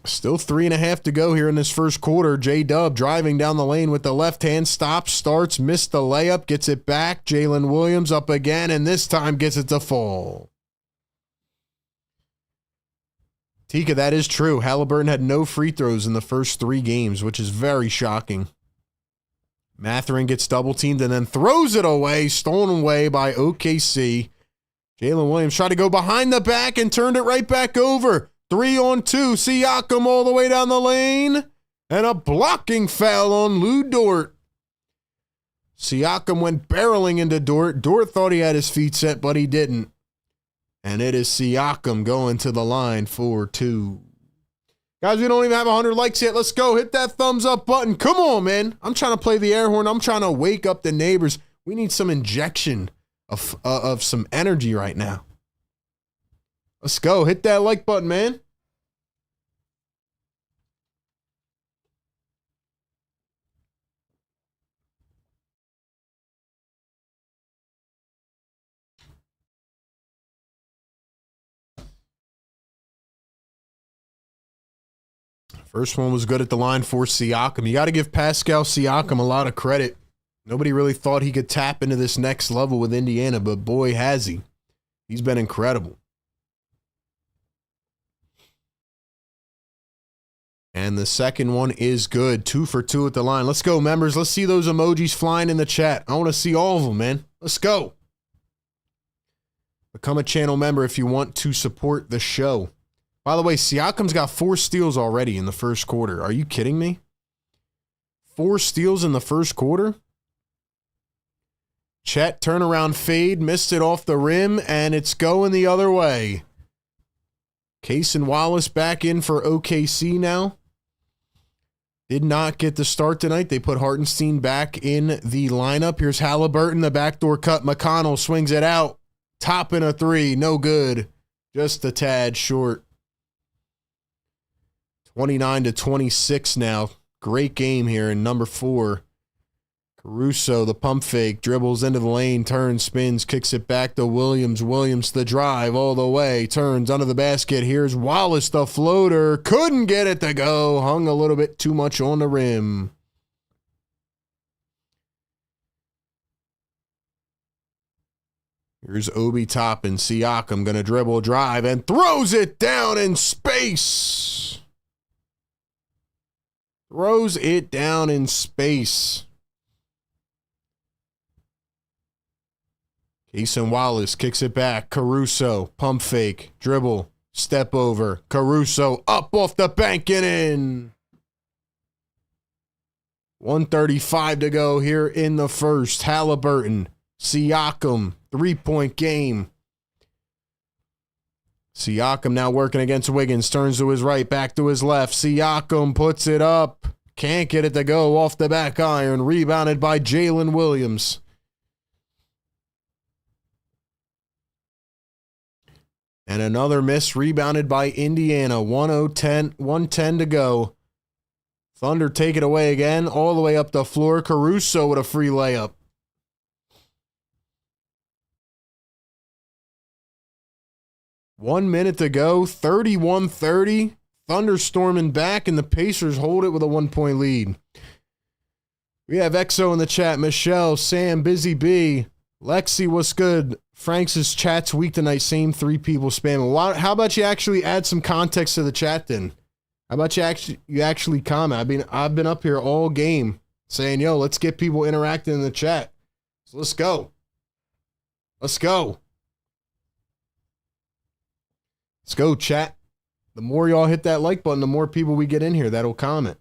Speaker 1: Still 3.5 to go here in this first quarter. J-Dub driving down the lane with the left hand. Stops, starts, missed the layup, gets it back. Jalen Williams up again, and this time gets it to fall. Tika, that is true. Halliburton had no free throws in the first 3 games, which is very shocking. Mathurin gets double teamed and then throws it away, stolen away by OKC. Jalen Williams tried to go behind the back and turned it right back over. 3-on-2. Siakam all the way down the lane. And a blocking foul on Lou Dort. Siakam went barreling into Dort. Dort thought he had his feet set, but he didn't. And it is Siakam going to the line for 2. Guys, we don't even have 100 likes yet. Let's go. Hit that thumbs up button. Come on, man. I'm trying to play the air horn. I'm trying to wake up the neighbors. We need some injection of some energy right now. Let's go. Hit that like button, man. First one was good at the line for Siakam. You got to give Pascal Siakam a lot of credit. Nobody really thought he could tap into this next level with Indiana, but boy, has he. He's been incredible. And the second one is good. 2 for 2 at the line. Let's go, members. Let's see those emojis flying in the chat. I want to see all of them, man. Let's go. Become a channel member if you want to support the show. By the way, Siakam's got 4 steals already in the first quarter. Are you kidding me? 4 steals in the first quarter? Chet, turnaround fade, missed it off the rim, and it's going the other way. Case and Wallace back in for OKC now. Did not get the start tonight. They put Hartenstein back in the lineup. Here's Halliburton, the backdoor cut. McConnell swings it out. Topping a 3, no good. Just a tad short. 29-26 now. Great game here in number 4. Caruso, the pump fake, dribbles into the lane, turns, spins, kicks it back to Williams. Williams, the drive all the way, turns under the basket. Here's Wallace, the floater. Couldn't get it to go. Hung a little bit too much on the rim. Here's Obi Toppin. Siakam going to dribble, drive, and throws it down in space. Throws it down in space. Cason Wallace kicks it back. Caruso, pump fake, dribble, step over. Caruso up off the bank and in. 1:35 to go here in the first. Halliburton, Siakam, 3-point game. Siakam now working against Wiggins. Turns to his right, back to his left. Siakam puts it up. Can't get it to go off the back iron. Rebounded by Jalen Williams. And another miss rebounded by Indiana. 110 to go. Thunder take it away again. All the way up the floor. Caruso with a free layup. One minute to go, 31-30. Thunder storming back, and the Pacers hold it with a 1-point lead. We have EXO in the chat. Michelle, Sam, Busy B, Lexi, what's good? Frank's chat's weak tonight. Same 3 people spamming. How about you actually add some context to the chat then? How about you actually comment? I've been up here all game saying, yo, let's get people interacting in the chat. So let's go. Let's go. Let's go, chat. The more y'all hit that like button, the more people we get in here that'll comment.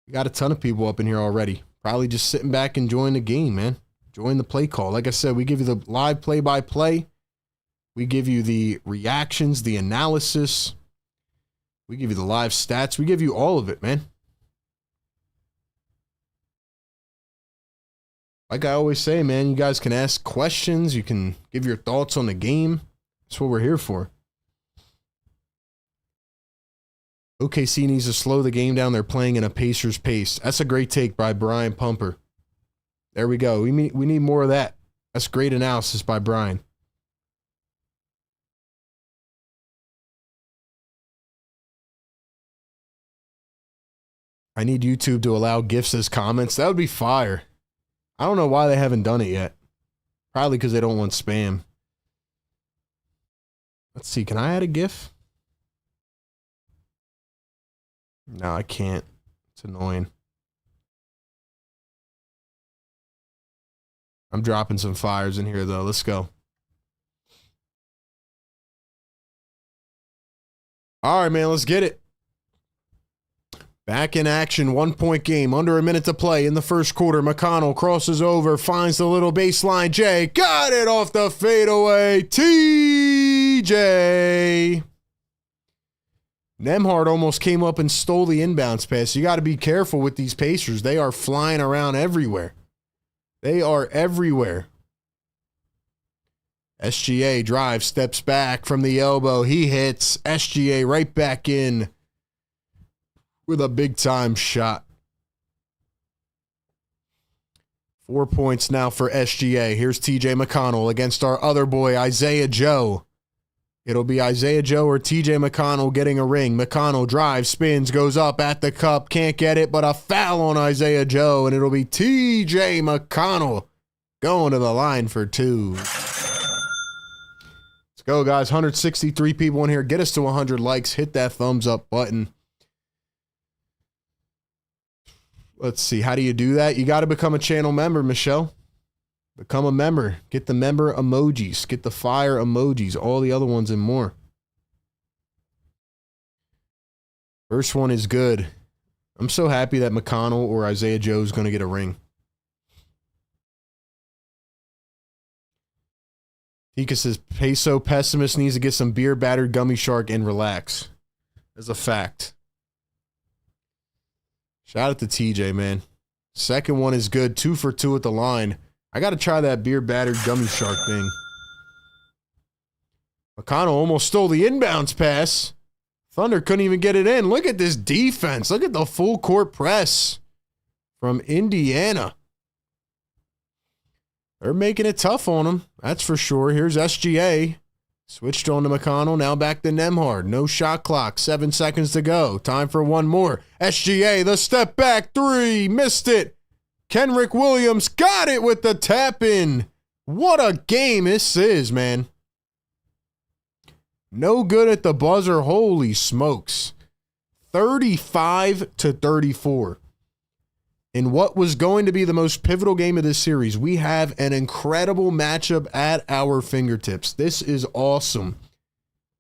Speaker 1: We got a ton of people up in here already. Probably just sitting back enjoying the game, man. Enjoying the play call. Like I said, we give you the live play-by-play. We give you the reactions, the analysis. We give you the live stats. We give you all of it, man. Like I always say, man, you guys can ask questions. You can give your thoughts on the game. That's what we're here for. OKC needs to slow the game down. They're playing in a Pacers pace. That's a great take by Brian Pumper. There we go. We need more of that. That's great analysis by Brian. I need YouTube to allow GIFs as comments. That would be fire. I don't know why they haven't done it yet. Probably because they don't want spam. Let's see. Can I add a GIF? No, I can't. It's annoying. I'm dropping some fires in here, though. Let's go. All right, man. Let's get it. Back in action, 1-point game, under a minute to play in the first quarter. McConnell crosses over, finds the little baseline. Jay got it off the fadeaway. TJ. Nembhard almost came up and stole the inbounds pass. You got to be careful with these Pacers. They are flying around everywhere. They are everywhere. SGA drives, steps back from the elbow. He hits. SGA right back in with a big-time shot. 4 points now for SGA. Here's TJ McConnell against our other boy, Isaiah Joe. It'll be Isaiah Joe or TJ McConnell getting a ring. McConnell drives, spins, goes up at the cup. Can't get it, but a foul on Isaiah Joe, and it'll be TJ McConnell going to the line for two. Let's go, guys. 163 people in here. Get us to 100 likes. Hit that thumbs up button. Let's see. How do you do that? You got to become a channel member, Michelle. Become a member. Get the member emojis. Get the fire emojis. All the other ones and more. First one is good. I'm so happy that McConnell or Isaiah Joe is going to get a ring. Tika says, Peso pessimist needs to get some beer-battered gummy shark and relax. That's a fact. Shout out to TJ, man. Second one is good. 2 for 2 at the line. I got to try that beer-battered gummy shark thing. McConnell almost stole the inbounds pass. Thunder couldn't even get it in. Look at this defense. Look at the full court press from Indiana. They're making it tough on him. That's for sure. Here's SGA. Switched on to McConnell. Now back to Nembhard. No shot clock. 7 seconds to go. Time for one more. SGA, the step back three. Missed it. Kenrick Williams got it with the tap in. What a game this is, man. No good at the buzzer. Holy smokes. 35-34. In what was going to be the most pivotal game of this series, we have an incredible matchup at our fingertips. This is awesome.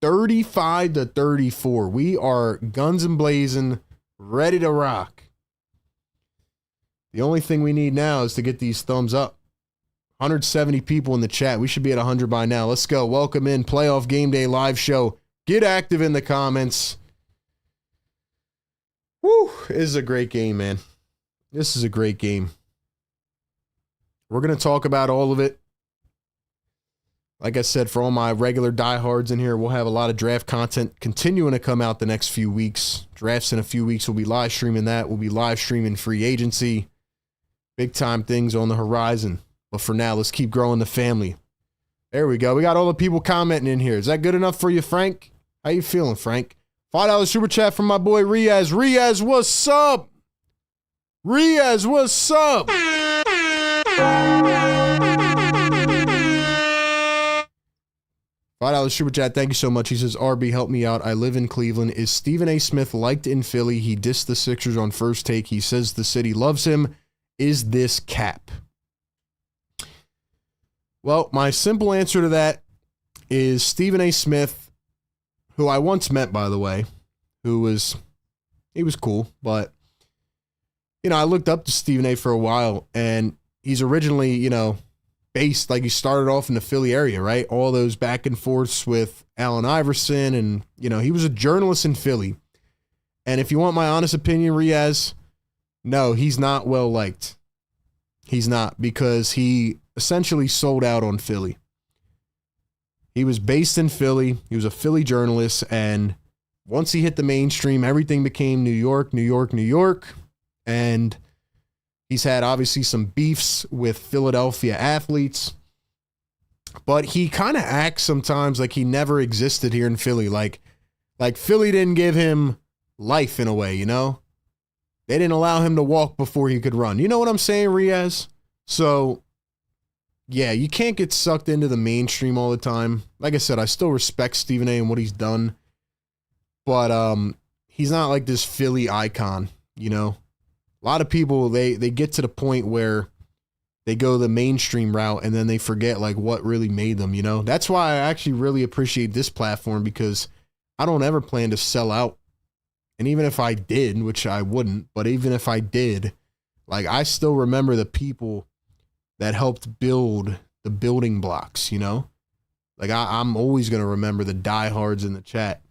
Speaker 1: 35-34. We are guns and blazing, ready to rock. The only thing we need now is to get these thumbs up. 170 people in the chat. We should be at 100 by now. Let's go. Welcome in. Playoff Game Day live show. Get active in the comments. Woo. This is a great game, man. This is a great game. We're going to talk about all of it. Like I said, for all my regular diehards in here, we'll have a lot of draft content continuing to come out the next few weeks. Drafts in a few weeks. We'll be live streaming that. We'll be live streaming free agency. Big time things on the horizon. But for now, let's keep growing the family. There we go. We got all the people commenting in here. Is that good enough for you, Frank? How you feeling, Frank? $5 super chat from my boy Riaz. Riaz, what's up? Riaz, what's up? $5 super chat. Thank you so much. He says, RB, help me out. I live in Cleveland. Is Stephen A. Smith liked in Philly? He dissed the Sixers on First Take. He says the city loves him. Is this cap? Well, my simple answer to that is Stephen A. Smith, who I once met, by the way, he was cool, but I looked up to Stephen A for a while, and he's originally, based, like he started off in the Philly area, right? All those back and forths with Allen Iverson, and, he was a journalist in Philly. And if you want my honest opinion, Riaz, no, he's not well liked. He's not, because he essentially sold out on Philly. He was based in Philly. He was a Philly journalist, and once he hit the mainstream, everything became New York, New York, New York. And he's had obviously some beefs with Philadelphia athletes, but he kind of acts sometimes like he never existed here in Philly. Like Philly didn't give him life in a way, They didn't allow him to walk before he could run. You know what I'm saying, Riaz? So, yeah, you can't get sucked into the mainstream all the time. Like I said, I still respect Stephen A and what he's done, but he's not like this Philly icon, A lot of people, they get to the point where they go the mainstream route and then they forget like what really made them, That's why I actually really appreciate this platform, because I don't ever plan to sell out. And even if I did, which I wouldn't, but even if I did, like I still remember the people that helped build the building blocks, Like I'm always going to remember the diehards in the chat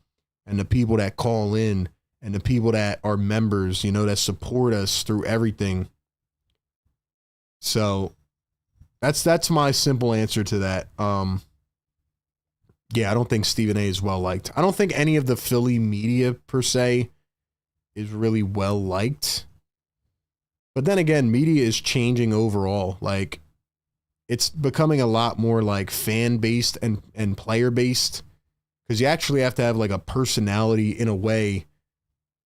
Speaker 1: and the people that call in and the people that are members, that support us through everything. So that's my simple answer to that. Yeah, I don't think Stephen A is well liked. I don't think any of the Philly media per se is really well liked. But then again, media is changing overall. Like it's becoming a lot more like fan based and player based, because you actually have to have like a personality in a way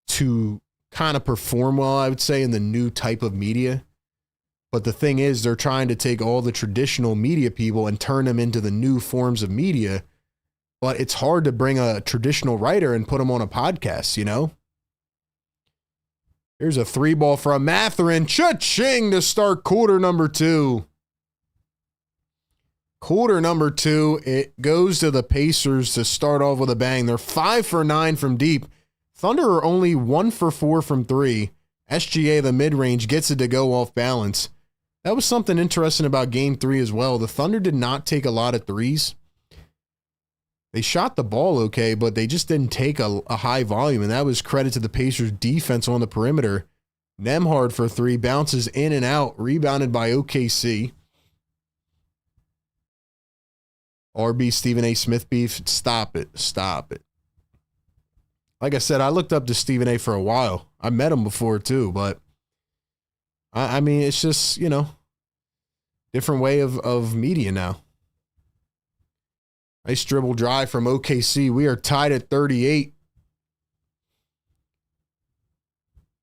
Speaker 1: to kind of perform well, I would say, in the new type of media. But the thing is, they're trying to take all the traditional media people and turn them into the new forms of media. But it's hard to bring a traditional writer and put them on a podcast, Here's a 3-ball from Mathurin. Cha-ching to start quarter number 2. Quarter number 2, it goes to the Pacers to start off with a bang. They're 5 for 9 from deep. Thunder are only 1 for 4 from 3. SGA, the mid-range, gets it to go off balance. That was something interesting about Game 3 as well. The Thunder did not take a lot of threes. They shot the ball okay, but they just didn't take a high volume, and that was credit to the Pacers' defense on the perimeter. Nembhard for 3, bounces in and out, rebounded by OKC. RB Stephen A. Smith beef, stop it. Like I said, I looked up to Stephen A. for a while. I met him before too, but I mean, it's just, different way of media now. Nice dribble drive from OKC. We are tied at 38.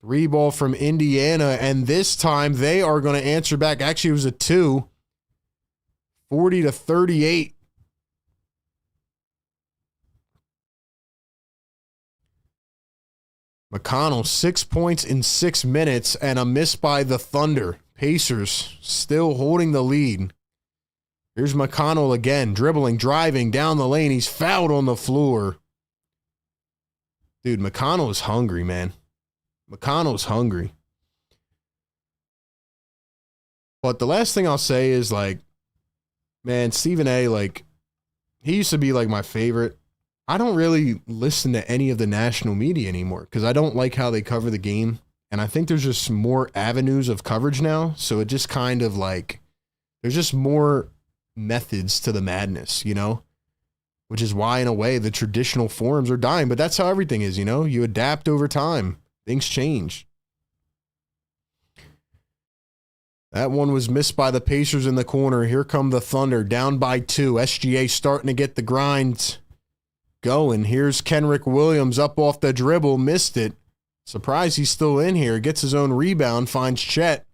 Speaker 1: 3-ball from Indiana, and this time they are going to answer back. Actually, it was a 2. 40-38. McConnell, 6 points in 6 minutes, and a miss by the Thunder. Pacers still holding the lead. Here's McConnell again, dribbling, driving down the lane. He's fouled on the floor. Dude, McConnell is hungry, man. McConnell's hungry. But the last thing I'll say is, like, man, Stephen A., like, he used to be, like, my favorite. I don't really listen to any of the national media anymore because I don't like how they cover the game. And I think there's just more avenues of coverage now. So it just kind of, like, there's just more methods to the madness, which is why in a way the traditional forums are dying, but that's how everything is, you adapt over time, things change. That one was missed by the Pacers in the corner. Here come the Thunder down by 2. SGA starting to get the grind going. Here's Kenrick Williams up off the dribble, missed it. Surprised he's still in here, gets his own rebound, finds Chet,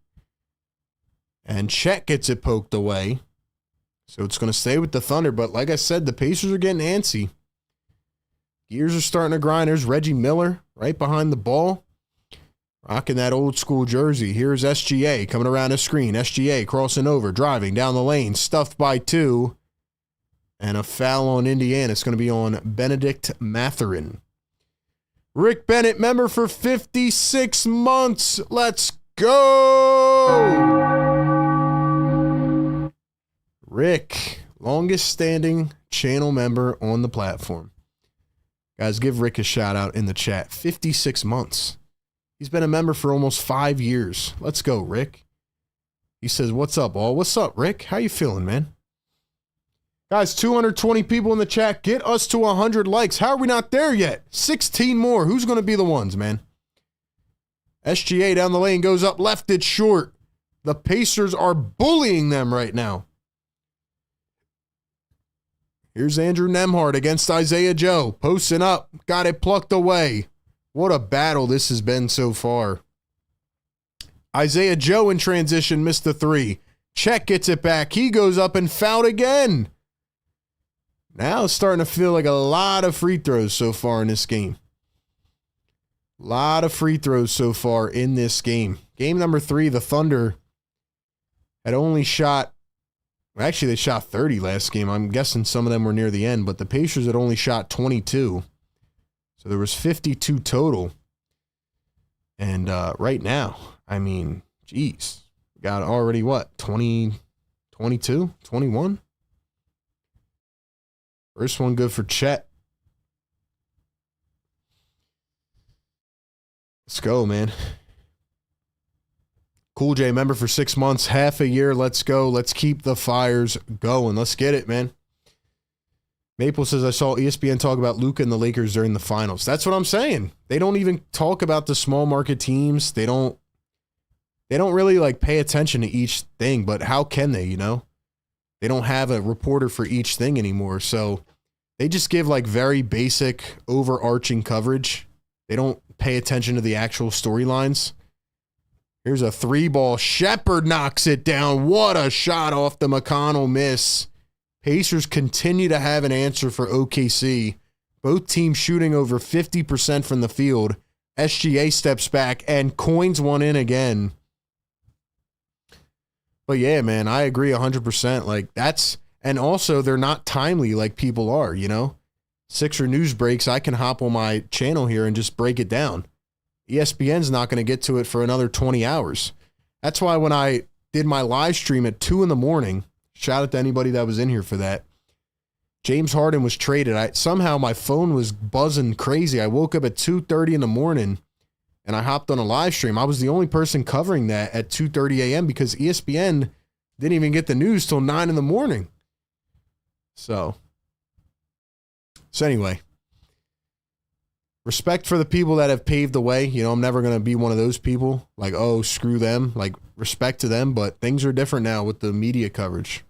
Speaker 1: and Chet gets it poked away. So it's going to stay with the Thunder. But like I said, the Pacers are getting antsy. Gears are starting to grind. There's Reggie Miller right behind the ball, rocking that old school jersey. Here's SGA coming around the screen. SGA crossing over, driving down the lane, stuffed by 2. And a foul on Indiana. It's going to be on Benedict Mathurin. Rick Bennett, member for 56 months. Let's go. Rick, longest standing channel member on the platform. Guys, give Rick a shout out in the chat. 56 months. He's been a member for almost 5 years. Let's go, Rick. He says, what's up, all? What's up, Rick? How you feeling, man? Guys, 220 people in the chat. Get us to 100 likes. How are we not there yet? 16 more. Who's going to be the ones, man? SGA down the lane goes up left. It's short. The Pacers are bullying them right now. Here's Andrew Nembhard against Isaiah Joe. Posting up. Got it plucked away. What a battle this has been so far. Isaiah Joe in transition missed the three. Chet gets it back. He goes up and fouled again. Now it's starting to feel like a lot of free throws so far in this game. A lot of free throws so far in this game. Game number 3, the Thunder had only shot, well, actually they shot 30 last game. I'm guessing some of them were near the end, but the Pacers had only shot 22. So there was 52 total. And right now, I mean, geez, got already what, 20, 22, 21? First one good for Chet. Let's go, man. Cool J, member for 6 months, half a year. Let's go. Let's keep the fires going. Let's get it, man. Maple says, I saw ESPN talk about Luka and the Lakers during the finals. That's what I'm saying. They don't even talk about the small market teams. They don't really like pay attention to each thing, but how can they, you know? They don't have a reporter for each thing anymore. So they just give like very basic overarching coverage. They don't pay attention to the actual storylines. Here's a 3-ball. Shepherd knocks it down. What a shot off the McConnell miss. Pacers continue to have an answer for OKC. Both teams shooting over 50% from the field. SGA steps back and coins one in again. But yeah, man, I agree 100%. Like that's, and also they're not timely like people are, you know? Sixer news breaks, I can hop on my channel here and just break it down. ESPN's not going to get to it for another 20 hours. That's why when I did my live stream at 2 in the morning, shout out to anybody that was in here for that. James Harden was traded. Somehow my phone was buzzing crazy. I woke up at 2:30 in the morning and I hopped on a live stream. I was the only person covering that at 2:30 a.m. because ESPN didn't even get the news till 9 in the morning. So anyway, respect for the people that have paved the way. You know, I'm never going to be one of those people like, oh, screw them. Like, respect to them, but things are different now with the media coverage.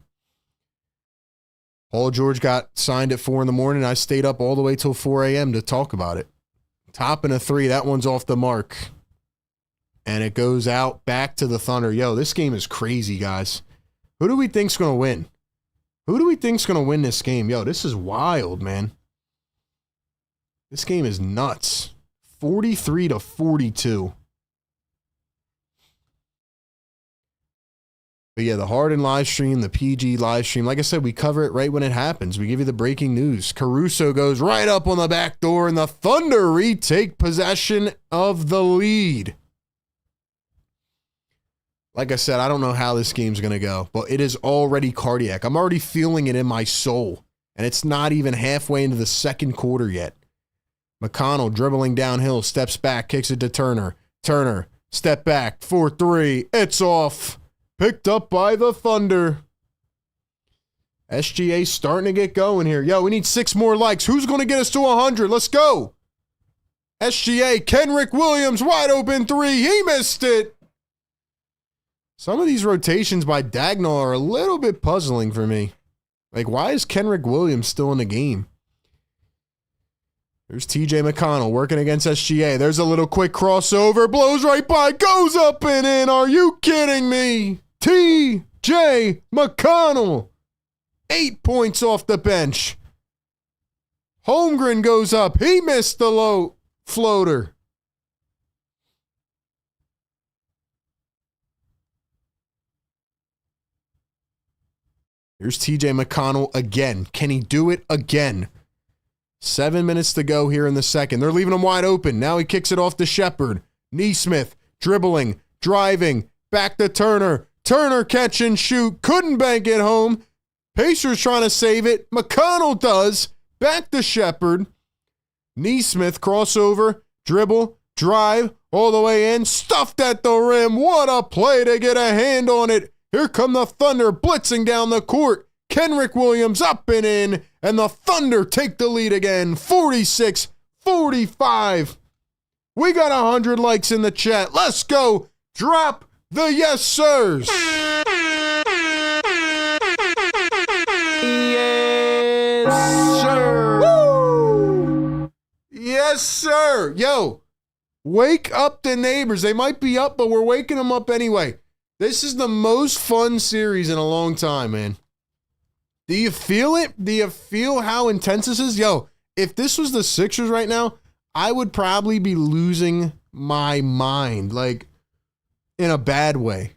Speaker 1: Paul George got signed at 4 in the morning. I stayed up all the way till 4 a.m. to talk about it. Topping a 3. That one's off the mark. And it goes out back to the Thunder. Yo, this game is crazy, guys. Who do we think's going to win? Who do we think's going to win this game? Yo, this is wild, man. This game is nuts. 43-42. But yeah, the Harden live stream, the PG live stream. Like I said, we cover it right when it happens. We give you the breaking news. Caruso goes right up on the back door, and the Thunder retake possession of the lead. Like I said, I don't know how this game's going to go, but it is already cardiac. I'm already feeling it in my soul, and it's not even halfway into the second quarter yet. McConnell dribbling downhill, steps back, kicks it to Turner. Turner, step back, 4-3. It's off. Picked up by the Thunder. SGA starting to get going here. Yo, we need 6 more likes. Who's going to get us to 100? Let's go. SGA, Kenrick Williams, wide open 3. He missed it. Some of these rotations by Dagnall are a little bit puzzling for me. Like, why is Kenrick Williams still in the game? There's TJ McConnell working against SGA. There's a little quick crossover. Blows right by. Goes up and in. Are you kidding me? TJ McConnell. 8 points off the bench. Holmgren goes up. He missed the low floater. Here's TJ McConnell again. Can he do it again? 7 minutes to go here in the second. They're leaving him wide open. Now he kicks it off to Shepherd. Neesmith dribbling. driving, back to Turner. Turner catch and shoot, couldn't bank it home. Pacers trying to save it. McConnell does. Back to Shepherd. Neesmith crossover, dribble, drive, all the way in, stuffed at the rim. What a play to get a hand on it. Here come the Thunder blitzing down the court. Kenrick Williams up and in, and the Thunder take the lead again, 46-45. We got 100 likes in the chat. Let's go. Drop the yes, sirs. Yes, sir. Woo! Yes, sir. Yo, wake up the neighbors. They might be up, but we're waking them up anyway. This is the most fun series in a long time, man. Do you feel it? Do you feel how intense this is? Yo, if this was the Sixers right now, I would probably be losing my mind, like, in a bad way.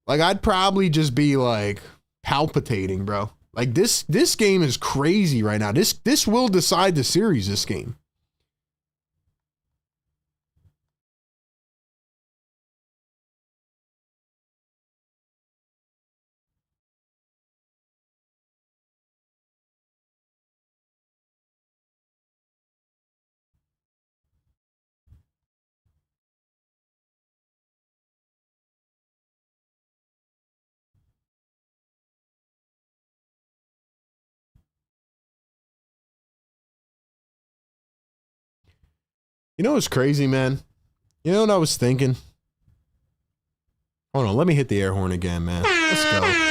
Speaker 1: Like, I'd probably just be, like, palpitating, bro. Like, this game is crazy right now. This will decide the series, this game. You know what's crazy, man? You know what I was thinking? Hold on, let me hit the air horn again, man. Let's go.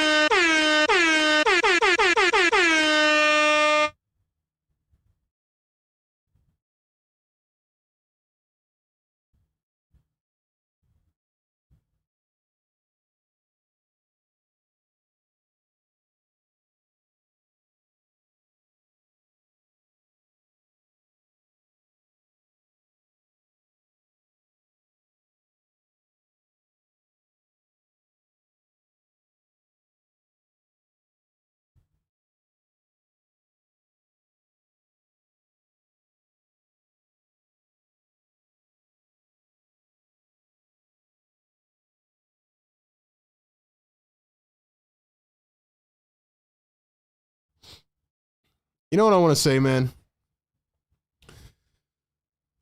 Speaker 1: You know what I want to say, man?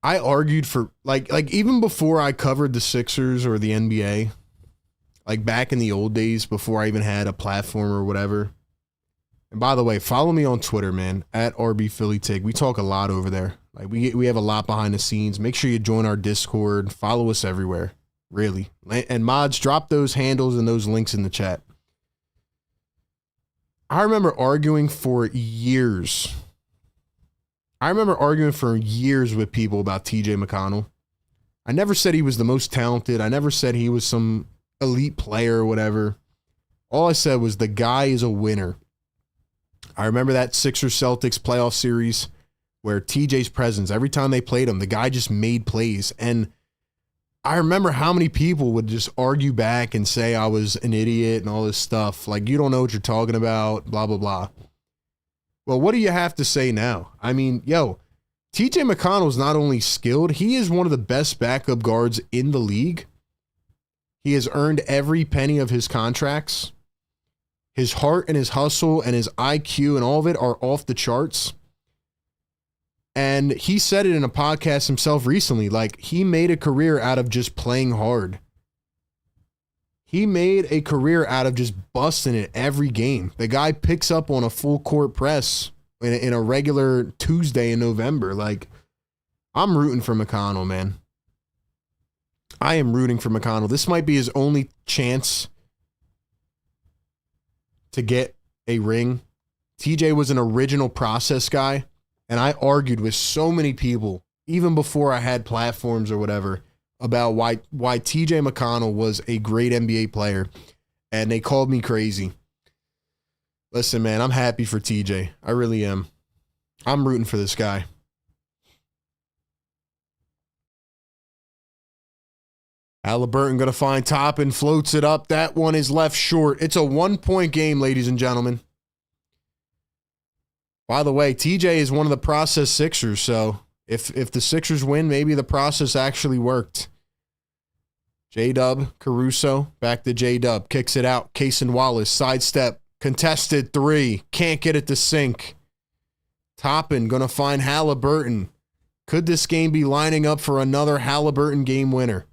Speaker 1: I argued for, like even before I covered the Sixers or the NBA, like back in the old days before I even had a platform or whatever. And by the way, follow me on Twitter, man, at RBPhillyTig. We talk a lot over there. Like we have a lot behind the scenes. Make sure you join our Discord. Follow us everywhere, really. And mods, drop those handles and those links in the chat. I remember arguing for years. With people about TJ McConnell. I never said he was the most talented. I never said he was some elite player or whatever. All I said was the guy is a winner. I remember that Sixers Celtics playoff series where TJ's presence, every time they played him, the guy just made plays. And I remember how many people would just argue back and say I was an idiot and all this stuff. Like, you don't know what you're talking about, blah, blah, blah. Well, what do you have to say now? I mean, yo, TJ McConnell is not only skilled, he is one of the best backup guards in the league. He has earned every penny of his contracts. His heart and his hustle and his IQ and all of it are off the charts. And he said it in a podcast himself recently, like he made a career out of just playing hard. He made a career out of just busting it every game. The guy picks up on a full court press in a regular Tuesday in November. Like, I'm rooting for McConnell, man. I am rooting for McConnell. This might be his only chance to get a ring. TJ was an original process guy, and I argued with so many people, even before I had platforms or whatever, about why TJ McConnell was a great NBA player, and they called me crazy. Listen, man, I'm happy for TJ. I really am. I'm rooting for this guy. Halliburton going to find Toppin, floats it up. That one is left short. It's a 1-point game, ladies and gentlemen. By the way, TJ is one of the process Sixers, so if the Sixers win, maybe the process actually worked. J-Dub, Caruso, back to J-Dub. Kicks it out. Cason Wallace, sidestep. Contested three. Can't get it to sink. Toppin going to find Halliburton. Could this game be lining up for another Halliburton game winner?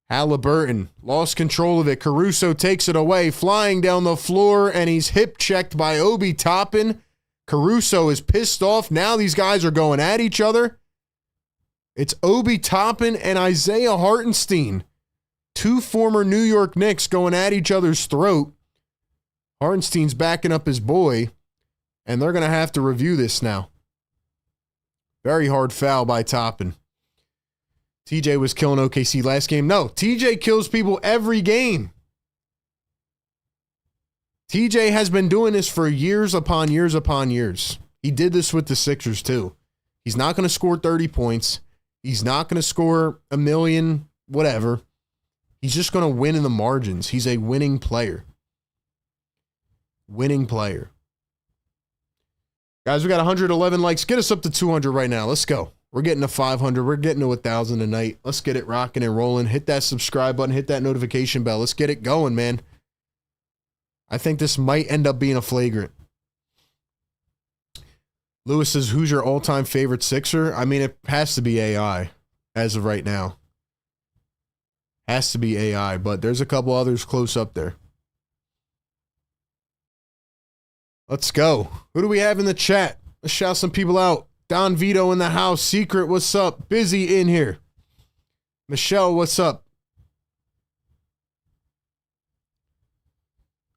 Speaker 1: Halliburton lost control of it. Caruso takes it away, flying down the floor, and he's hip checked by Obi Toppin. Caruso is pissed off. Now these guys are going at each other. It's Obi Toppin and Isaiah Hartenstein, two former New York Knicks going at each other's throat. Hartenstein's backing up his boy, and they're going to have to review this now. Very hard foul by Toppin. TJ was killing OKC last game. No, TJ kills people every game. TJ has been doing this for years upon years upon years. He did this with the Sixers too. He's not going to score 30 points. He's not going to score a million, whatever. He's just going to win in the margins. He's a winning player. Winning player. Guys, we got 111 likes. Get us up to 200 right now. Let's go. We're getting to 500. We're getting to 1,000 tonight. Let's get it rocking and rolling. Hit that subscribe button. Hit that notification bell. Let's get it going, man. I think this might end up being a flagrant. Lewis says, who's your all-time favorite Sixer? I mean, it has to be AI as of right now. Has to be AI, but there's a couple others close up there. Let's go. Who do we have in the chat? Let's shout some people out. Don Vito in the house. Secret, what's up? Busy in here. Michelle, what's up?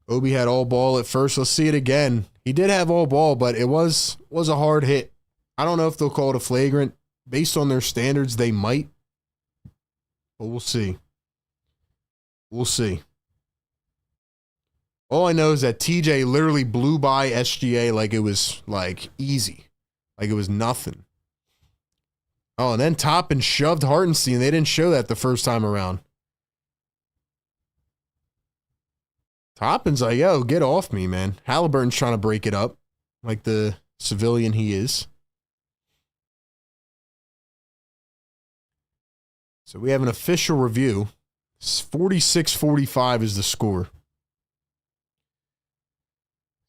Speaker 1: Obi had all ball at first. Let's see it again. He did have all ball, but it was a hard hit. I don't know if they'll call it a flagrant. Based on their standards, they might. But we'll see. We'll see. All I know is that TJ literally blew by SGA like it was, like, easy. Like it was nothing. Oh, and then Toppin shoved Hartenstein. They didn't show that the first time around. Toppin's like, yo, get off me, man. Halliburton's trying to break it up like the civilian he is. So we have an official review. 46-45 is the score.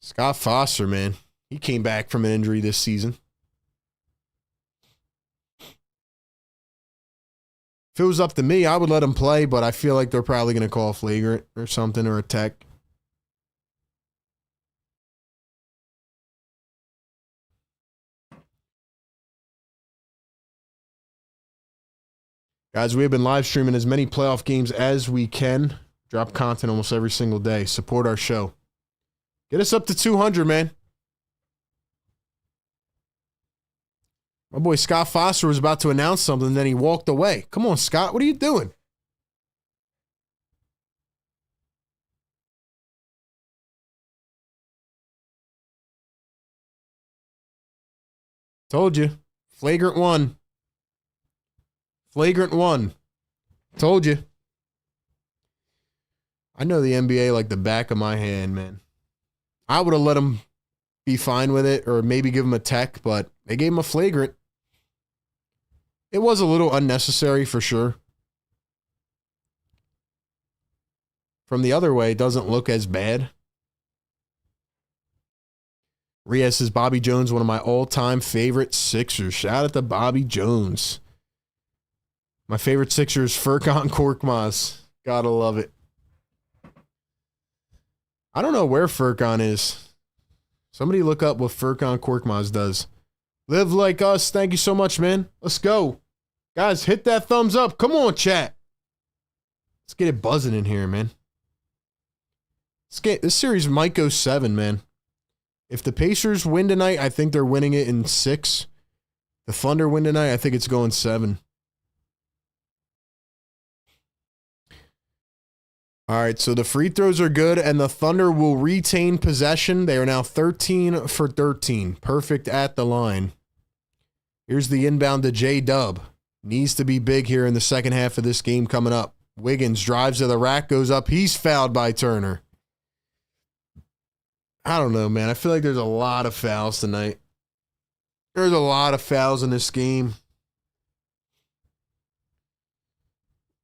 Speaker 1: Scott Foster, man. He came back from an injury this season. If it was up to me, I would let him play, but I feel like they're probably going to call a flagrant or something or a tech. Guys, we have been live streaming as many playoff games as we can. Drop content almost every single day. Support our show. Get us up to 200, man. My boy Scott Foster was about to announce something, and then he walked away. Come on, Scott. What are you doing? Told you. Flagrant one. Flagrant one. Told you. I know the NBA like the back of my hand, man. I would have let him be fine with it or maybe give him a tech, but they gave him a flagrant. It was a little unnecessary for sure. From the other way, it doesn't look as bad. Riaz says, Bobby Jones, one of my all-time favorite Sixers. Shout out to Bobby Jones. My favorite Sixer is Furkan Korkmaz. Gotta love it. I don't know where Furkan is. Somebody look up what Furkan Korkmaz does. Live like us. Thank you so much, man. Let's go. Guys, hit that thumbs up. Come on, chat. Let's get it buzzing in here, man. This series might go 7, man. If the Pacers win tonight, I think they're winning it in 6. The Thunder win tonight, I think it's going 7. All right, so the free throws are good, and the Thunder will retain possession. They are now 13 for 13. Perfect at the line. Here's the inbound to J-Dub. Needs to be big here in the second half of this game coming up. Wiggins drives to the rack, goes up. He's fouled by Turner. I don't know, man. I feel like there's a lot of fouls tonight. There's a lot of fouls in this game.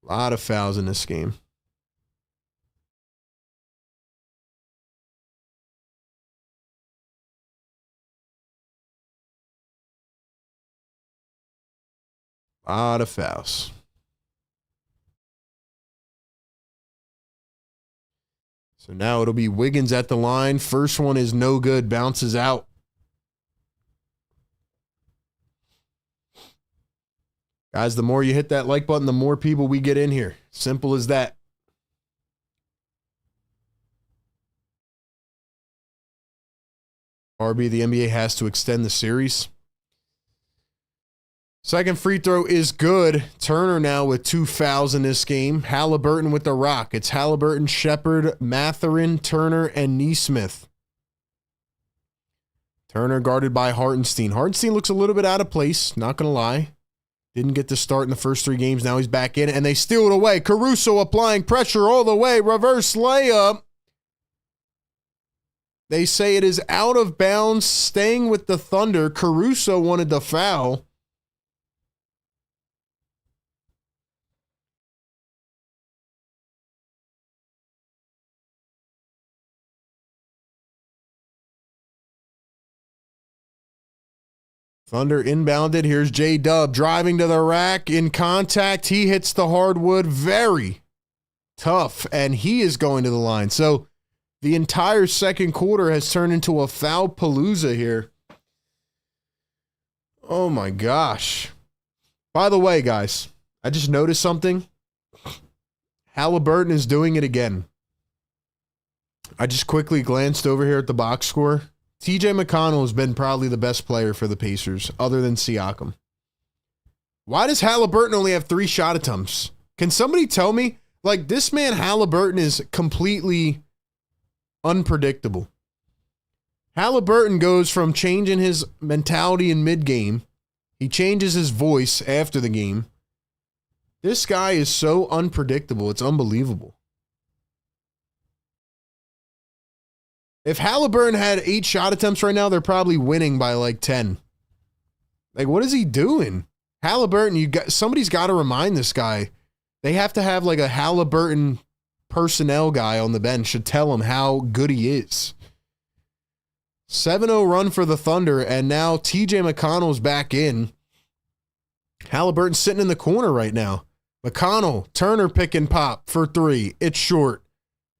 Speaker 1: A lot of fouls in this game. A lot of fouls. So now it'll be Wiggins at the line. First one is no good. Bounces out. Guys, the more you hit that like button, the more people we get in here. Simple as that. RB, the NBA has to extend the series. Second free throw is good. Turner now with 2 fouls in this game. Halliburton with the rock. It's Halliburton, Shepherd, Mathurin, Turner, and Nesmith. Turner guarded by Hartenstein. Hartenstein looks a little bit out of place, not going to lie. Didn't get to start in the first 3 games. Now he's back in, and they steal it away. Caruso applying pressure all the way. Reverse layup. They say it is out of bounds, staying with the Thunder. Caruso wanted the foul. Thunder inbounded. Here's J-Dub driving to the rack. In contact, he hits the hardwood. Very tough, and he is going to the line. So the entire second quarter has turned into a foul palooza here. Oh, my gosh. By the way, guys, I just noticed something. Halliburton is doing it again. I just quickly glanced over here at the box score. TJ McConnell has been probably the best player for the Pacers, other than Siakam. Why does Halliburton only have 3 shot attempts? Can somebody tell me? Like, this man Halliburton is completely unpredictable. Halliburton goes from changing his mentality in mid-game. He changes his voice after the game. This guy is so unpredictable. It's unbelievable. If Halliburton had 8 shot attempts right now, they're probably winning by like 10. Like, what is he doing? Halliburton, somebody's got to remind this guy. They have to have like a Halliburton personnel guy on the bench to tell him how good he is. 7-0 run for the Thunder, and now TJ McConnell's back in. Halliburton's sitting in the corner right now. McConnell, Turner pick and pop for 3. It's short.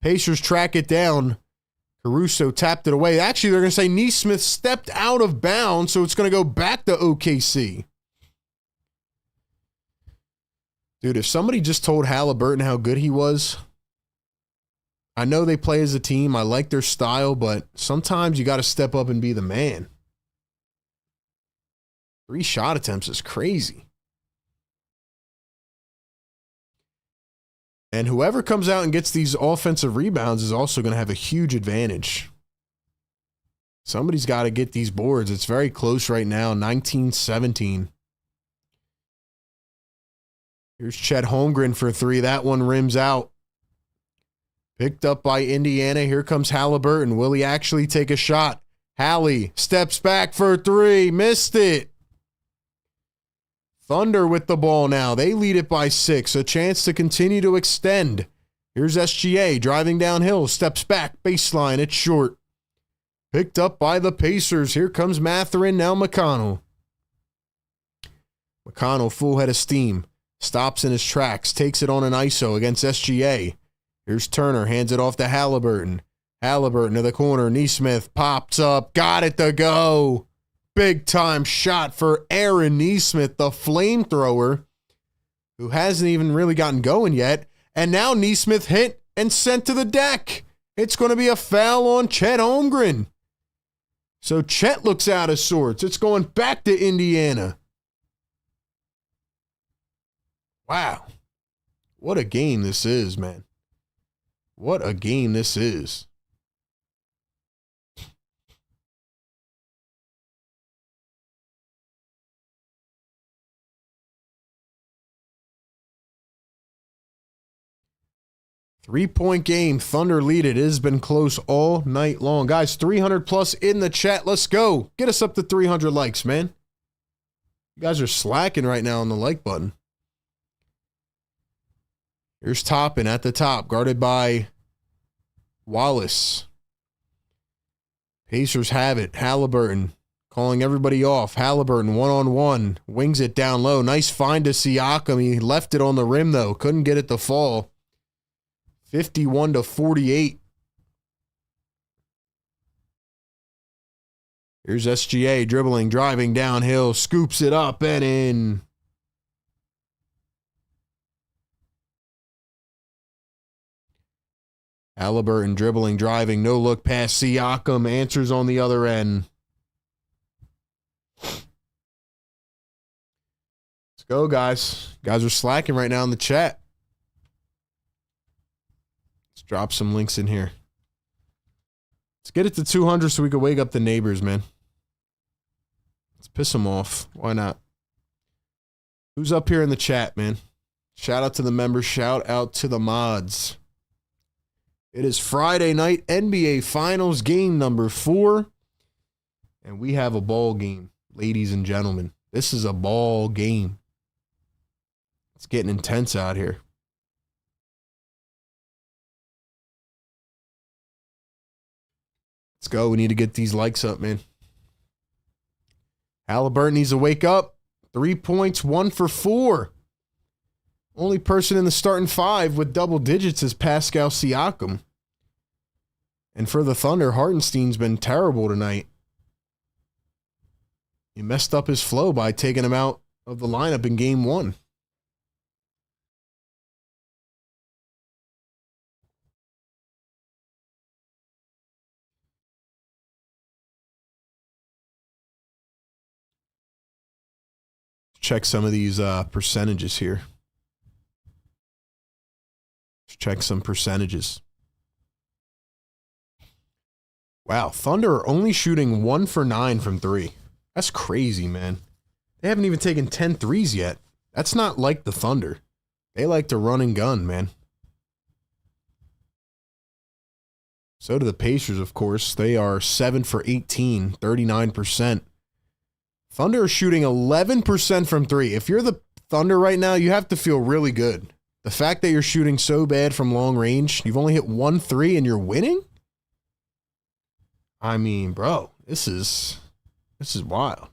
Speaker 1: Pacers track it down. Caruso tapped it away. Actually, they're going to say Nesmith stepped out of bounds, so it's going to go back to OKC. Dude, if somebody just told Halliburton how good he was, I know they play as a team. I like their style, but sometimes you got to step up and be the man. 3 shot attempts is crazy. And whoever comes out and gets these offensive rebounds is also going to have a huge advantage. Somebody's got to get these boards. It's very close right now, 19-17. Here's Chet Holmgren for 3. That one rims out. Picked up by Indiana. Here comes Halliburton. Will he actually take a shot? Hallie steps back for 3. Missed it. Thunder with the ball now. They lead it by 6. A chance to continue to extend. Here's SGA driving downhill. Steps back. Baseline. It's short. Picked up by the Pacers. Here comes Mathurin. Now McConnell. McConnell full head of steam. Stops in his tracks. Takes it on an ISO against SGA. Here's Turner. Hands it off to Halliburton. Halliburton to the corner. Nesmith pops up. Got it to go. Big time shot for Aaron Nesmith, the flamethrower, who hasn't even really gotten going yet. And now Nesmith hit and sent to the deck. It's going to be a foul on Chet Holmgren. So Chet looks out of sorts. It's going back to Indiana. Wow. What a game this is, man. What a game this is. Three-point game. Thunder lead it. It has been close all night long. Guys, 300 plus in the chat. Let's go. Get us up to 300 likes, man. You guys are slacking right now on the like button. Here's Toppin at the top, guarded by Wallace. Pacers have it. Halliburton calling everybody off. Halliburton one-on-one. Wings it down low. Nice find to Siakam. He left it on the rim, though. Couldn't get it to fall. 51-48. Here's SGA dribbling, driving downhill. Scoops it up and in. Halliburton dribbling, driving, no look past Siakam. Answers on the other end. Let's go, guys. You guys are slacking right now in the chat. Let's drop some links in here. Let's get it to 200 so we can wake up the neighbors, man. Let's piss them off. Why not? Who's up here in the chat, man? Shout out to the members. Shout out to the mods. It is Friday night NBA Finals game number 4. And we have a ball game, ladies and gentlemen. This is a ball game. It's getting intense out here. Let's go. We need to get these likes up, man. Halliburton needs to wake up. 3 points, 1 for 4. Only person in the starting 5 with double digits is Pascal Siakam. And for the Thunder, Hartenstein's been terrible tonight. He messed up his flow by taking him out of the lineup in game 1. Check some of these percentages here. Let's check some percentages. Wow, Thunder are only shooting 1 for 9 from 3. That's crazy, man. They haven't even taken 10 threes yet. That's not like the Thunder. They like to run and gun, man. So do the Pacers, of course. They are 7 for 18, 39%. Thunder are shooting 11% from 3. If you're the Thunder right now, you have to feel really good. The fact that you're shooting so bad from long range, you've only hit 1 3 and you're winning? I mean, bro, this is wild.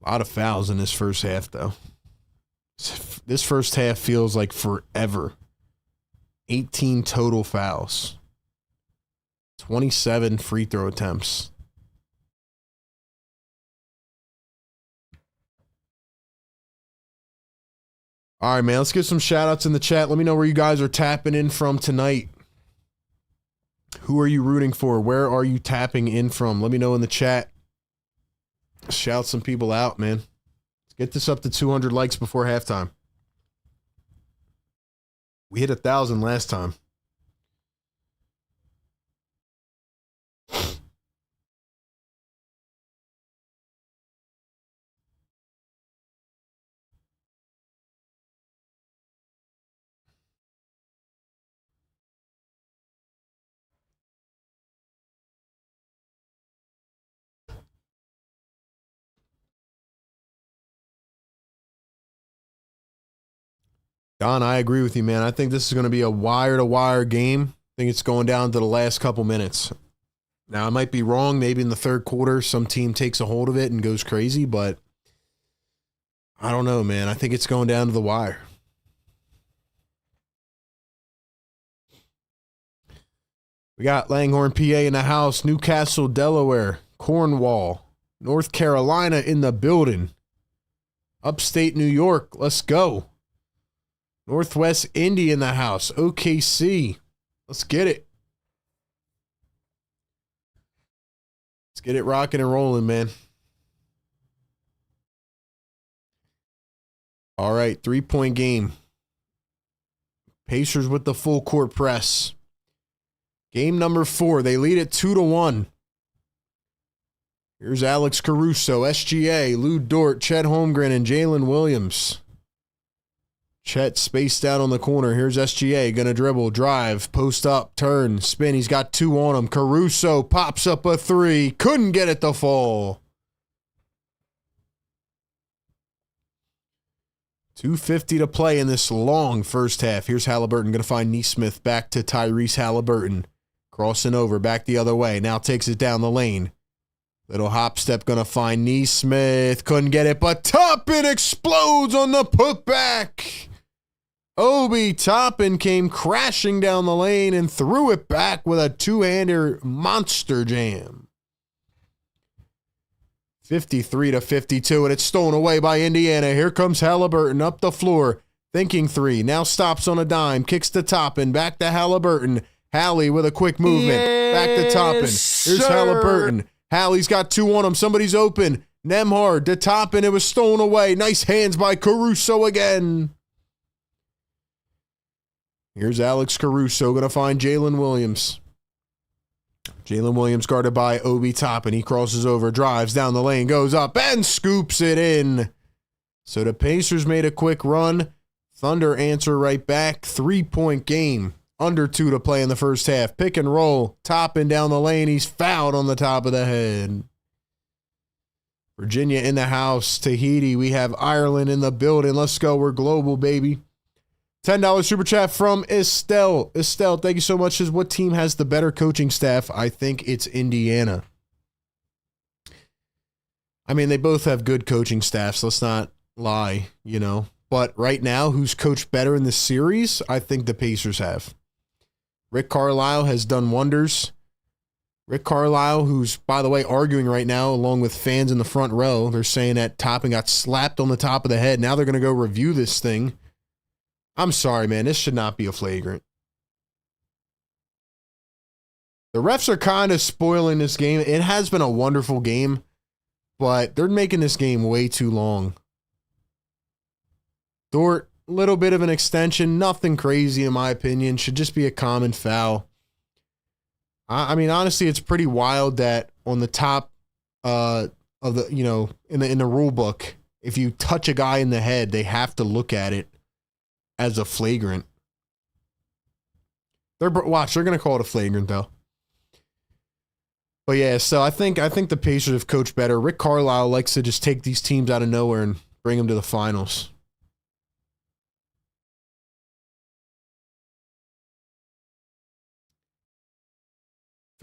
Speaker 1: A lot of fouls in this first half, though. This first half feels like forever. 18 total fouls. 27 free throw attempts. All right, man, let's get some shout outs in the chat. Let me know where you guys are tapping in from tonight. Who are you rooting for? Where are you tapping in from? Let me know in the chat. Shout some people out, man. Let's get this up to 200 likes before halftime. We hit 1,000 last time. Don, I agree with you, man. I think this is going to be a wire-to-wire game. I think it's going down to the last couple minutes. Now, I might be wrong. Maybe in the third quarter, some team takes a hold of it and goes crazy, but I don't know, man. I think it's going down to the wire. We got Langhorne, PA in the house, Newcastle, Delaware, Cornwall, North Carolina in the building, upstate New York. Let's go. Northwest Indy in the house. OKC. Let's get it. Let's get it rocking and rolling, man. All right, 3-point game. Pacers with the full court press. Game number 4. They lead it 2-1. Here's Alex Caruso, SGA, Lou Dort, Chet Holmgren, and Jalen Williams. Chet spaced out on the corner. Here's SGA. Gonna dribble, drive, post up, turn, spin. He's got 2 on him. Caruso pops up a 3. Couldn't get it to fall. 2:50 to play in this long first half. Here's Halliburton. Gonna find Nesmith. Back to Tyrese Halliburton. Crossing over. Back the other way. Now takes it down the lane. Little hop step. Gonna find Nesmith. Couldn't get it, but Toppin explodes on the putback. Obi Toppin came crashing down the lane and threw it back with a 2-hander monster jam. 53-52, and it's stolen away by Indiana. Here comes Halliburton up the floor, thinking 3. Now stops on a dime, kicks to Toppin, back to Halliburton. Hallie with a quick movement, back to Toppin. Here's Halliburton. Hallie's got 2 on him. Somebody's open. Nembhard to Toppin. It was stolen away. Nice hands by Caruso again. Here's Alex Caruso going to find Jalen Williams. Jalen Williams guarded by Obi Toppin. He crosses over, drives down the lane, goes up, and scoops it in. So the Pacers made a quick run. Thunder answer right back. 3-point game. Under 2 to play in the first half. Pick and roll. Toppin down the lane. He's fouled on the top of the head. Virginia in the house. Tahiti. We have Ireland in the building. Let's go. We're global, baby. $10 super chat from Estelle. Estelle, thank you so much. Says, what team has the better coaching staff? I think it's Indiana. I mean, they both have good coaching staffs. Let's not lie, you know. But right now, who's coached better in this series? I think the Pacers have. Rick Carlisle has done wonders. Rick Carlisle, who's, by the way, arguing right now along with fans in the front row. They're saying that Toppin got slapped on the top of the head. Now they're going to go review this thing. I'm sorry, man. This should not be a flagrant. The refs are kind of spoiling this game. It has been a wonderful game, but they're making this game way too long. Dort, little bit of an extension. Nothing crazy, in my opinion. Should just be a common foul. I mean, honestly, it's pretty wild that on the top of the, you know, in the rule book, if you touch a guy in the head, they have to look at it as a flagrant. They're going to call it a flagrant though. But yeah, so I think the Pacers have coached better. Rick Carlisle likes to just take these teams out of nowhere and bring them to the finals.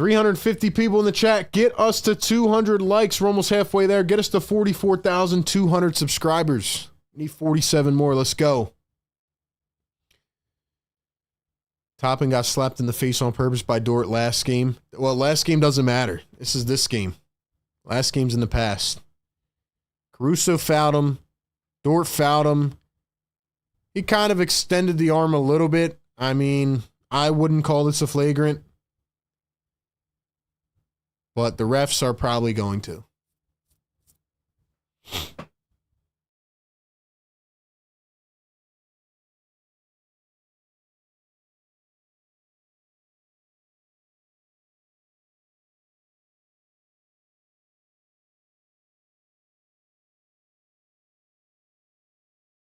Speaker 1: $350 people in the chat. Get us to 200 likes. We're almost halfway there. Get us to 44,200 subscribers. Need 47 more. Let's go. Toppin got slapped in the face on purpose by Dort last game. Well, last game doesn't matter. This is this game. Last game's in the past. Caruso fouled him. Dort fouled him. He kind of extended the arm a little bit. I mean, I wouldn't call this a flagrant. But the refs are probably going to.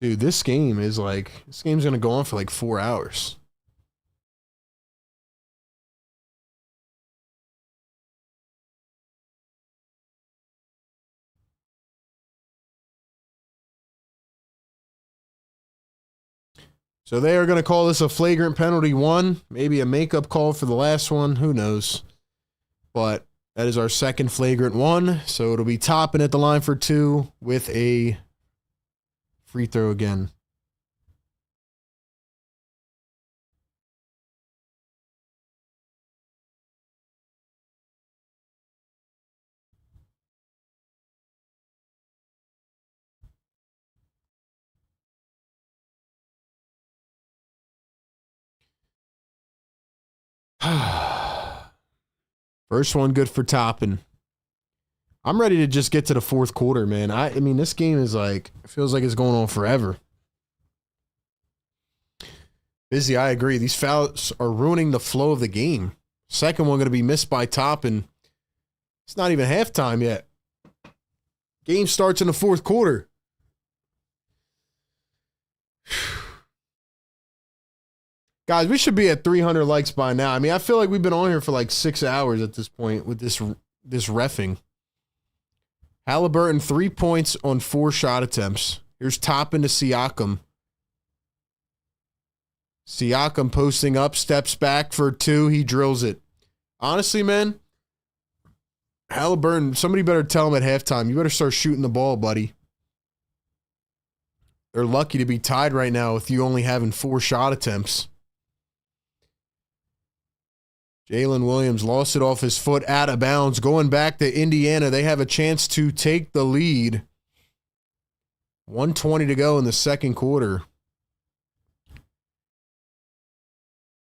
Speaker 1: Dude, this game's going to go on for like 4 hours. So they are going to call this a flagrant penalty 1, maybe a makeup call for the last one. Who knows? But that is our second flagrant 1. So it'll be Toppin at the line for 2 with a free throw again. First one good for Toppin. I'm ready to just get to the fourth quarter, man. I mean, this game is like, it feels like it's going on forever. Busy, I agree. These fouls are ruining the flow of the game. Second one going to be missed by Toppin. It's not even halftime yet. Game starts in the fourth quarter. Guys, we should be at 300 likes by now. I mean, I feel like we've been on here for like 6 hours at this point with this reffing. Halliburton, 3 points on 4 shot attempts. Here's Toppin to Siakam. Siakam posting up, steps back for 2. He drills it. Honestly, man, Halliburton, somebody better tell him at halftime, you better start shooting the ball, buddy. They're lucky to be tied right now with you only having 4 shot attempts. Jalen Williams lost it off his foot, out of bounds. Going back to Indiana, they have a chance to take the lead. 1:20 to go in the second quarter.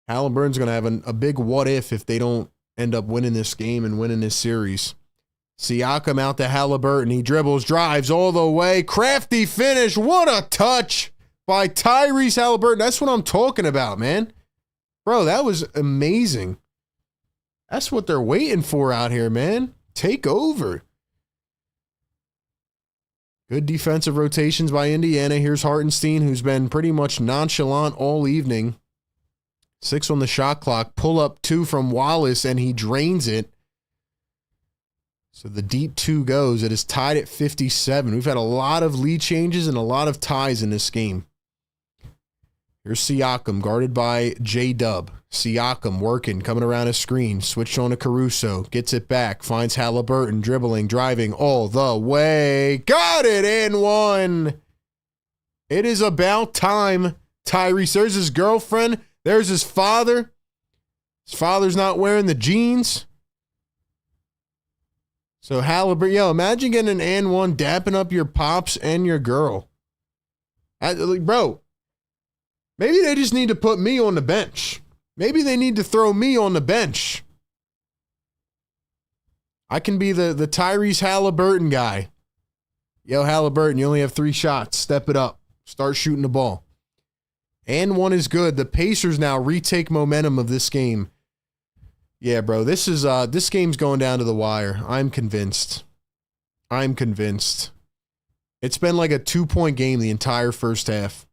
Speaker 1: Halliburton's going to have a big what if they don't end up winning this game and winning this series. Siakam out to Halliburton. He dribbles, drives all the way. Crafty finish. What a touch by Tyrese Halliburton. That's what I'm talking about, man. Bro, that was amazing. That's what they're waiting for out here, man. Take over. Good defensive rotations by Indiana. Here's Hartenstein, who's been pretty much nonchalant all evening. 6 on the shot clock. Pull up 2 from Wallace, and he drains it. So the deep 2 goes. It is tied at 57. We've had a lot of lead changes and a lot of ties in this game. Here's Siakam, guarded by J-Dub. Siakam working, coming around a screen. Switched on to Caruso. Gets it back. Finds Halliburton, dribbling, driving all the way. Got it in 1. It is about time, Tyrese. There's his girlfriend. There's his father. His father's not wearing the jeans. So Halliburton, yo, imagine getting an and 1, dapping up your pops and your girl. Bro, maybe they just need to put me on the bench. Maybe they need to throw me on the bench. I can be the Tyrese Halliburton guy. Yo, Halliburton, you only have 3 shots. Step it up. Start shooting the ball. And 1 is good. The Pacers now retake momentum of this game. Yeah, bro, this game's going down to the wire. I'm convinced. It's been like a 2-point game the entire first half.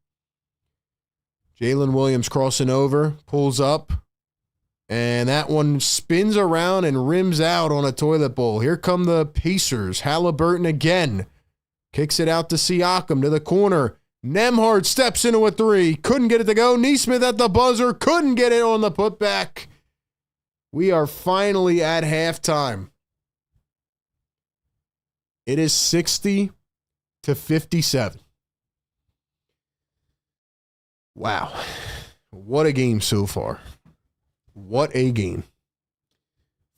Speaker 1: Jalen Williams crossing over, pulls up, and that one spins around and rims out on a toilet bowl. Here come the Pacers. Halliburton again. Kicks it out to Siakam to the corner. Nembhard steps into a 3. Couldn't get it to go. Nesmith at the buzzer. Couldn't get it on the putback. We are finally at halftime. It is 60-57. Wow. What a game so far. What a game.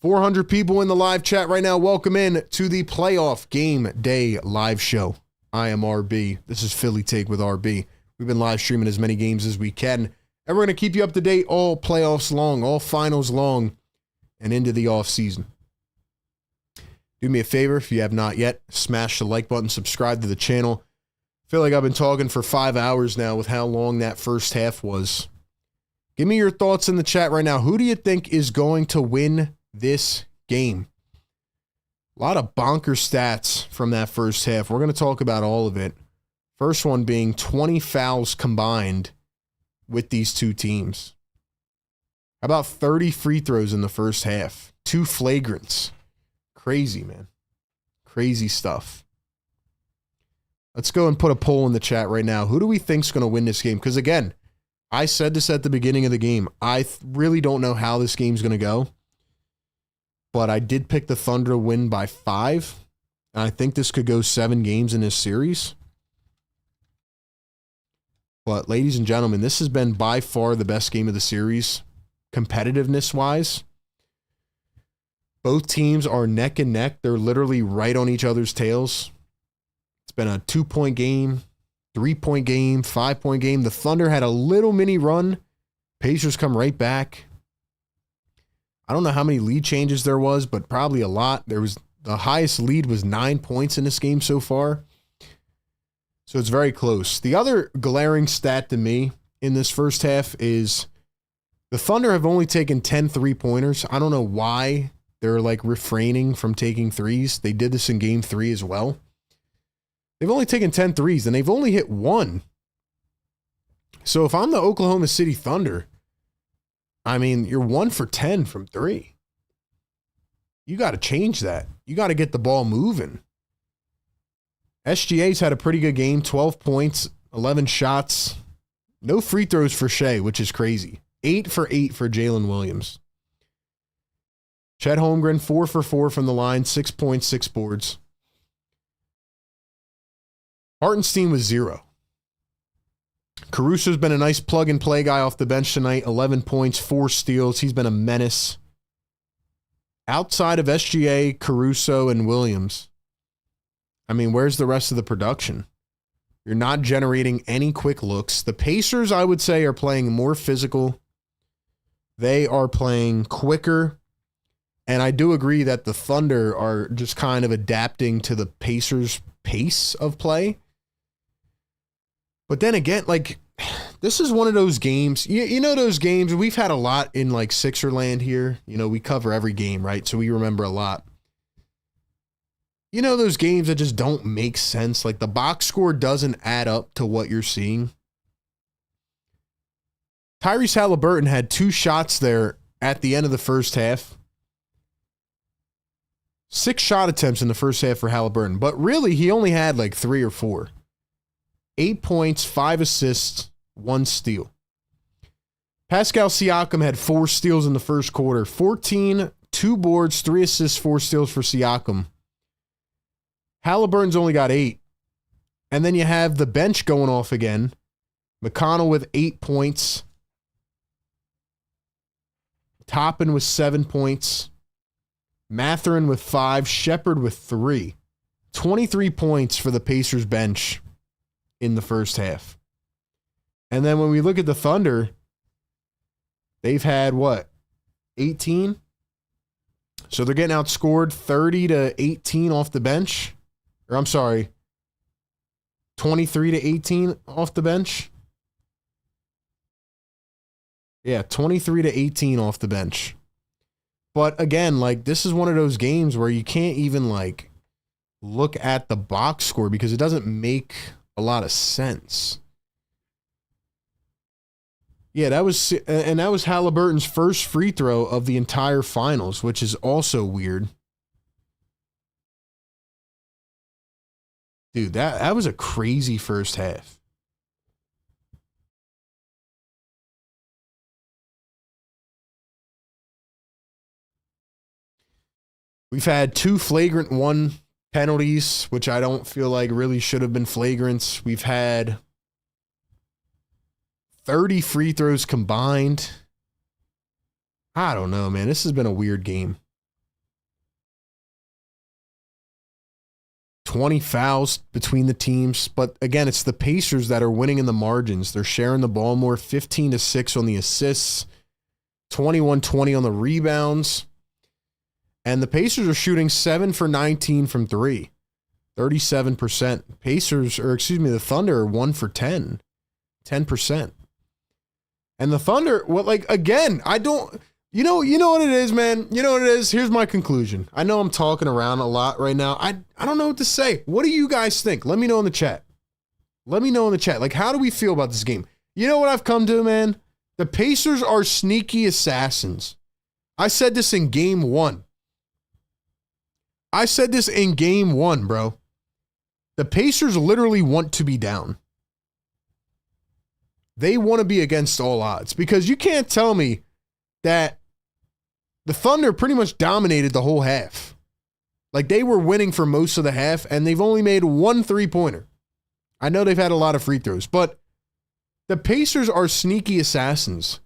Speaker 1: 400 people in the live chat right now. Welcome in to the playoff game day live show. I am RB. This is Philly Take with RB. We've been live streaming as many games as we can. And we're going to keep you up to date all playoffs long, all finals long, and into the off season. Do me a favor, if you have not yet, smash the like button, subscribe to the channel. I feel like I've been talking for 5 hours now with how long that first half was. Give me your thoughts in the chat right now. Who do you think is going to win this game? A lot of bonker stats from that first half. We're going to talk about all of it. First one being 20 fouls combined with these two teams. How about 30 free throws in the first half? 2 flagrants. Crazy, man. Crazy stuff. Let's go and put a poll in the chat right now. Who do we think is going to win this game? Because again, I said this at the beginning of the game. I really don't know how this game's going to go. But I did pick the Thunder to win by 5. And I think this could go 7 games in this series. But ladies and gentlemen, this has been by far the best game of the series, competitiveness-wise. Both teams are neck and neck. They're literally right on each other's tails. It's been a 2-point game, 3-point game, 5-point game. The Thunder had a little mini run. Pacers come right back. I don't know how many lead changes there was, but probably a lot. The highest lead was 9 points in this game so far. So it's very close. The other glaring stat to me in this first half is the Thunder have only taken 10 3-pointers. I don't know why they're like refraining from taking threes. They did this in game 3 as well. They've only taken 10 threes and they've only hit 1. So if I'm the Oklahoma City Thunder, I mean, you're 1 for 10 from 3. You got to change that. You got to get the ball moving. SGA's had a pretty good game, 12 points, 11 shots. No free throws for Shea, which is crazy. 8 for 8 for Jalen Williams. Chet Holmgren, 4 for 4 from the line, 6 points, 6 boards. Hartenstein was 0. Caruso's been a nice plug-and-play guy off the bench tonight, 11 points, 4 steals. He's been a menace. Outside of SGA, Caruso, and Williams, I mean, where's the rest of the production? You're not generating any quick looks. The Pacers, I would say, are playing more physical. They are playing quicker. And I do agree that the Thunder are just kind of adapting to the Pacers' pace of play. But then again, like, this is one of those games. You know those games? We've had a lot in, like, Sixerland here. You know, we cover every game, right? So we remember a lot. You know those games that just don't make sense? Like, the box score doesn't add up to what you're seeing. Tyrese Haliburton had 2 shots there at the end of the first half. 6 shot attempts in the first half for Haliburton. But really, he only had like 3 or 4. 8 points, 5 assists, 1 steal. Pascal Siakam had 4 steals in the first quarter. 14, 2 boards, 3 assists, 4 steals for Siakam. Halliburton's only got 8. And then you have the bench going off again. McConnell with 8 points. Toppin with 7 points. Mathurin with 5. Shepherd with 3. 23 points for the Pacers bench in the first half. And then when we look at the Thunder, they've had what? 18? So they're getting outscored 30-18 off the bench. Or I'm sorry, 23-18 off the bench. Yeah, 23-18 off the bench. But again, like, this is one of those games where you can't even, like, look at the box score because it doesn't make a lot of sense. Yeah, that was Halliburton's first free throw of the entire finals, which is also weird. Dude, that was a crazy first half. We've had 2 flagrant 1 penalties, which I don't feel like really should have been flagrants. We've had 30 free throws combined. I don't know, man. This has been a weird game. 20 fouls between the teams. But again, it's the Pacers that are winning in the margins. They're sharing the ball more, 15-6 on the assists, 21-20 on the rebounds. And the Pacers are shooting 7 for 19 from 3, 37%. The Thunder are 1 for 10, 10%. And the Thunder, well, like, again, I don't, you know what it is, man? You know what it is? Here's my conclusion. I know I'm talking around a lot right now. I don't know what to say. What do you guys think? Let me know in the chat. Let me know in the chat. Like, how do we feel about this game? You know what I've come to, man? The Pacers are sneaky assassins. I said this in game 1. Bro. The Pacers literally want to be down. They want to be against all odds because you can't tell me that the Thunder pretty much dominated the whole half. Like, they were winning for most of the half, and they've only made 1 3-pointer. I know they've had a lot of free throws, but the Pacers are sneaky assassins.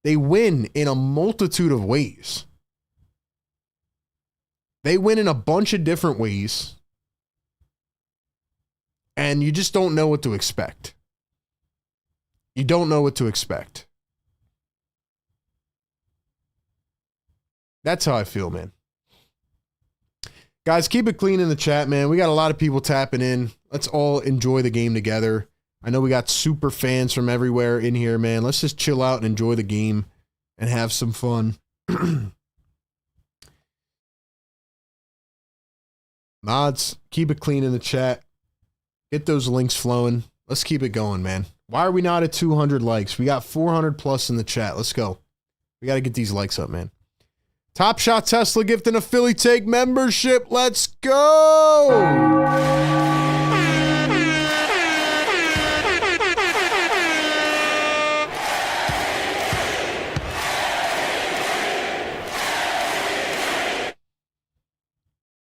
Speaker 1: They win in a multitude of ways. They win in a bunch of different ways, and you just don't know what to expect. You don't know what to expect. That's how I feel, man. Guys, keep it clean in the chat, man. We got a lot of people tapping in. Let's all enjoy the game together. I know we got super fans from everywhere in here, man. Let's just chill out and enjoy the game and have some fun. Mods, keep it clean in the chat. Get those links flowing. Let's keep it going, man. Why are we not at 200 likes? We got 400 plus in the chat. Let's go. We got to get these likes up, man. Top Shot Tesla gifting a Philly Take membership. Let's go.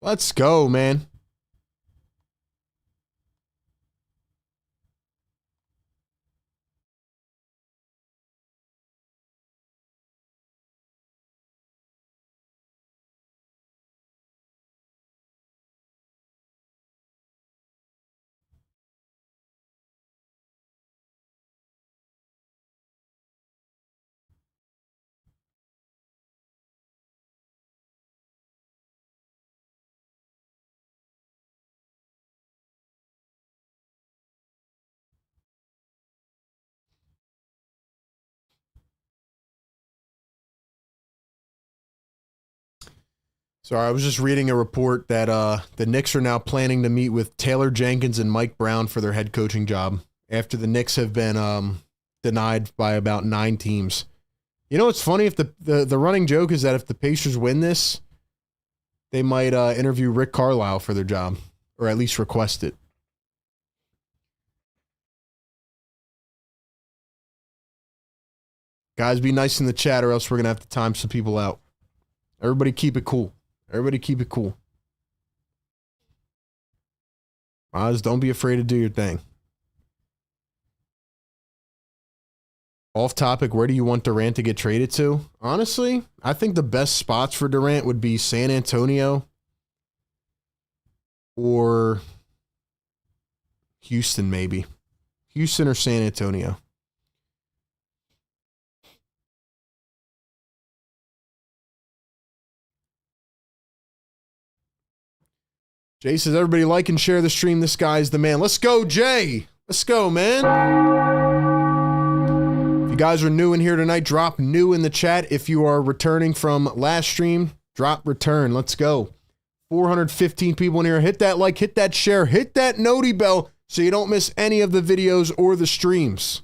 Speaker 1: Let's go, man. Sorry, I was just reading a report that the Knicks are now planning to meet with Taylor Jenkins and Mike Brown for their head coaching job after the Knicks have been denied by about 9 teams. You know what's funny? If the running joke is that if the Pacers win this, they might interview Rick Carlisle for their job, or at least request it. Guys, be nice in the chat or else we're going to have to time some people out. Everybody keep it cool. Everybody keep it cool. Oz, don't be afraid to do your thing. Off topic, where do you want Durant to get traded to? Honestly, I think the best spots for Durant would be San Antonio or Houston, maybe. Houston or San Antonio. Jay says, everybody like and share the stream. This guy's the man. Let's go, Jay. Let's go, man. If you guys are new in here tonight, drop new in the chat. If you are returning from last stream, drop return. Let's go. 415 people in here. Hit that like, hit that share, hit that noti bell so you don't miss any of the videos or the streams.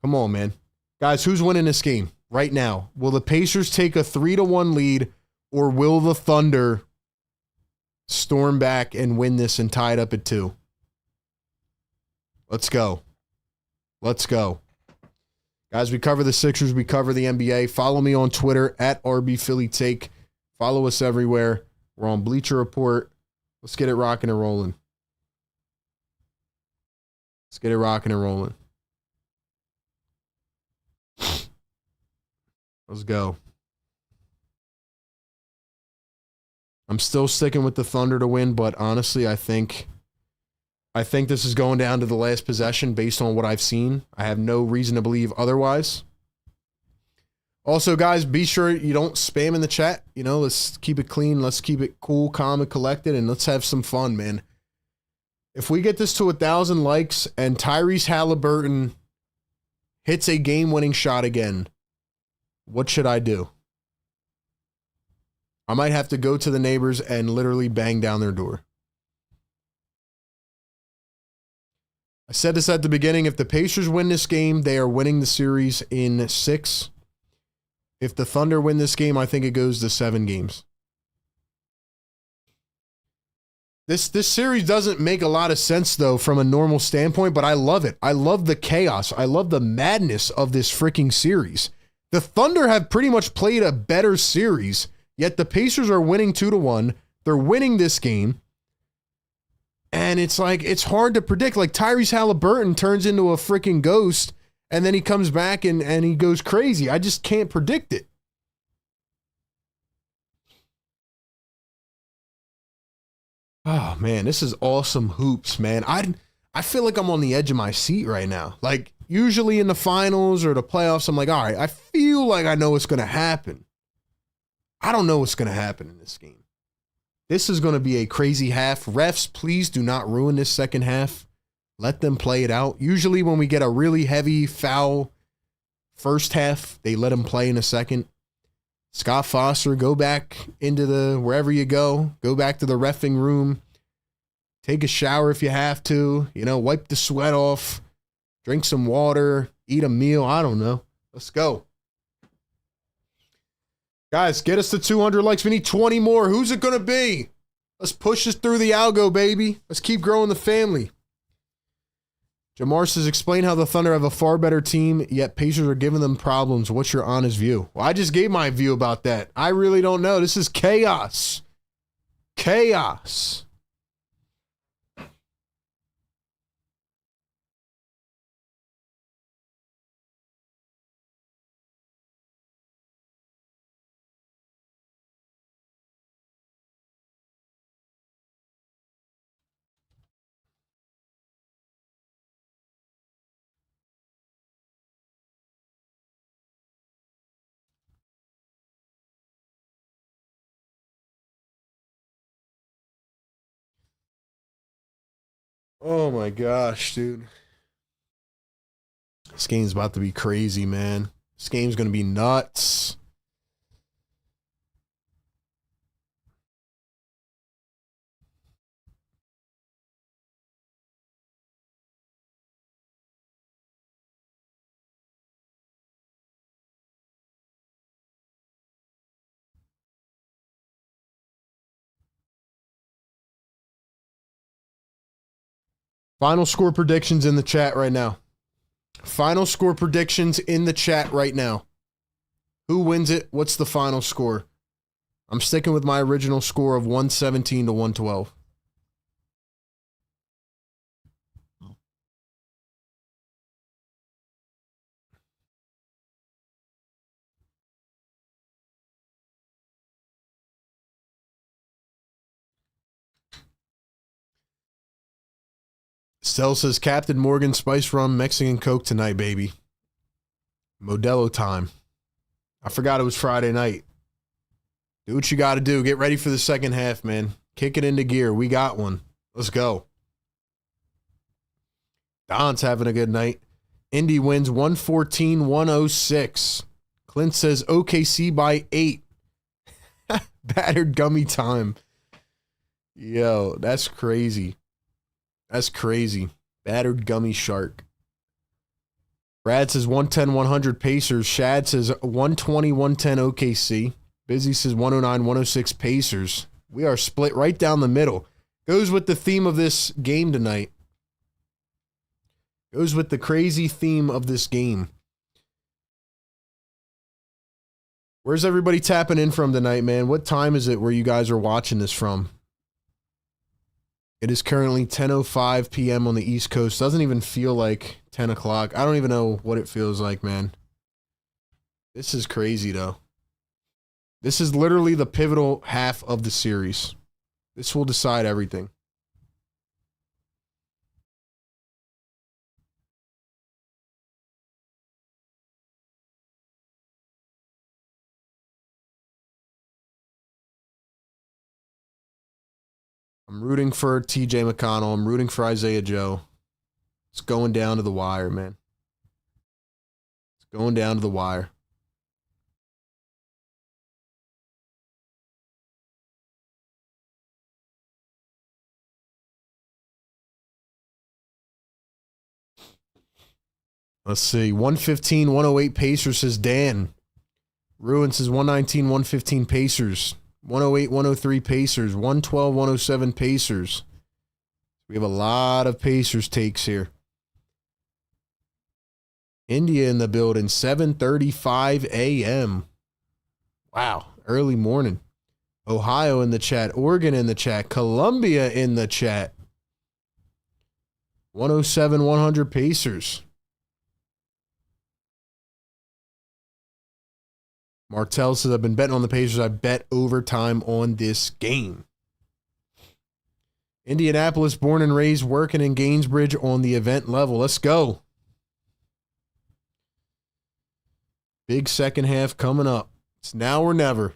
Speaker 1: Come on, man. Guys, who's winning this game right now? Will the Pacers take a 3-1 lead, or will the Thunder storm back and win this and tie it up at 2? Let's go. Let's go. Guys, we cover the Sixers. We cover the NBA. Follow me on Twitter at RBPhillyTake. Follow us everywhere. We're on Bleacher Report. Let's get it rocking and rolling. Let's get it rocking and rolling. Let's go. I'm still sticking with the Thunder to win, but honestly, I think this is going down to the last possession based on what I've seen. I have no reason to believe otherwise. Also, guys, be sure you don't spam in the chat. You know, let's keep it clean. Let's keep it cool, calm, and collected, and let's have some fun, man. If we get this to 1,000 likes and Tyrese Halliburton hits a game-winning shot again, what should I do? I might have to go to the neighbors and literally bang down their door. I said this at the beginning. If the Pacers win this game, they are winning the series in 6. If the Thunder win this game, I think it goes to 7 games. This series doesn't make a lot of sense, though, from a normal standpoint, but I love it. I love the chaos. I love the madness of this freaking series. The Thunder have pretty much played a better series, yet the Pacers are winning 2-1. They're winning this game. And it's like, it's hard to predict. Like, Tyrese Halliburton turns into a freaking ghost, and then he comes back and he goes crazy. I just can't predict it. Oh, man, this is awesome hoops, man. I feel like I'm on the edge of my seat right now. Like, usually in the finals or the playoffs, I'm like, all right, I feel like I know what's going to happen. I don't know what's going to happen in this game. This is going to be a crazy half. Refs, please do not ruin this second half. Let them play it out. Usually when we get a really heavy foul first half, they let them play in a second. Scott Foster, go back into the, wherever you go back to the reffing room. Take a shower if you have to. You know, wipe the sweat off. Drink some water. Eat a meal. I don't know. Let's go. Guys, get us to 200 likes. We need 20 more. Who's it going to be? Let's push this through the algo, baby. Let's keep growing the family. Jamar says, explain how the Thunder have a far better team, yet Pacers are giving them problems. What's your honest view? Well, I just gave my view about that. I really don't know. This is chaos. Chaos. Oh my gosh, dude. This game's about to be crazy, man. This game's going to be nuts. Final score predictions in the chat right now. Final score predictions in the chat right now. Who wins it? What's the final score? I'm sticking with my original score of 117 to 112. Stell says, Captain Morgan, Spice Rum, Mexican Coke tonight, baby. Modelo time. I forgot it was Friday night. Do what you got to do. Get ready for the second half, man. Kick it into gear. We got one. Let's go. Don's having a good night. Indy wins 114-106. Clint says OKC by 8. Battered gummy time. Yo, that's crazy. That's crazy. Battered gummy shark. Brad says 110-100 Pacers. Shad says 120-110 OKC. Busy says 109-106 Pacers. We are split right down the middle. Goes with the theme of this game tonight. Goes with the crazy theme of this game. Where's everybody tapping in from tonight, man? What time is it where you guys are watching this from? It is currently 10:05 p.m. on the East Coast. Doesn't even feel like 10 o'clock. I don't even know what it feels like, man. This is crazy, though. This is literally the pivotal half of the series. This will decide everything. I'm rooting for TJ McConnell. I'm rooting for Isaiah Joe. It's going down to the wire, man. It's going down to the wire. Let's see. 115-108 Pacers says Dan. Ruin says 119-115 Pacers. 108-103 Pacers. 112-107 Pacers. We have a lot of Pacers takes here. India in the building. 7:35 a.m. Wow. Early morning. Ohio in the chat. Oregon in the chat. Columbia in the chat. 107-100 Pacers. Martell says, I've been betting on the Pacers. I bet overtime on this game. Indianapolis, born and raised, working in Gainesbridge on the event level. Let's go. Big second half coming up. It's now or never.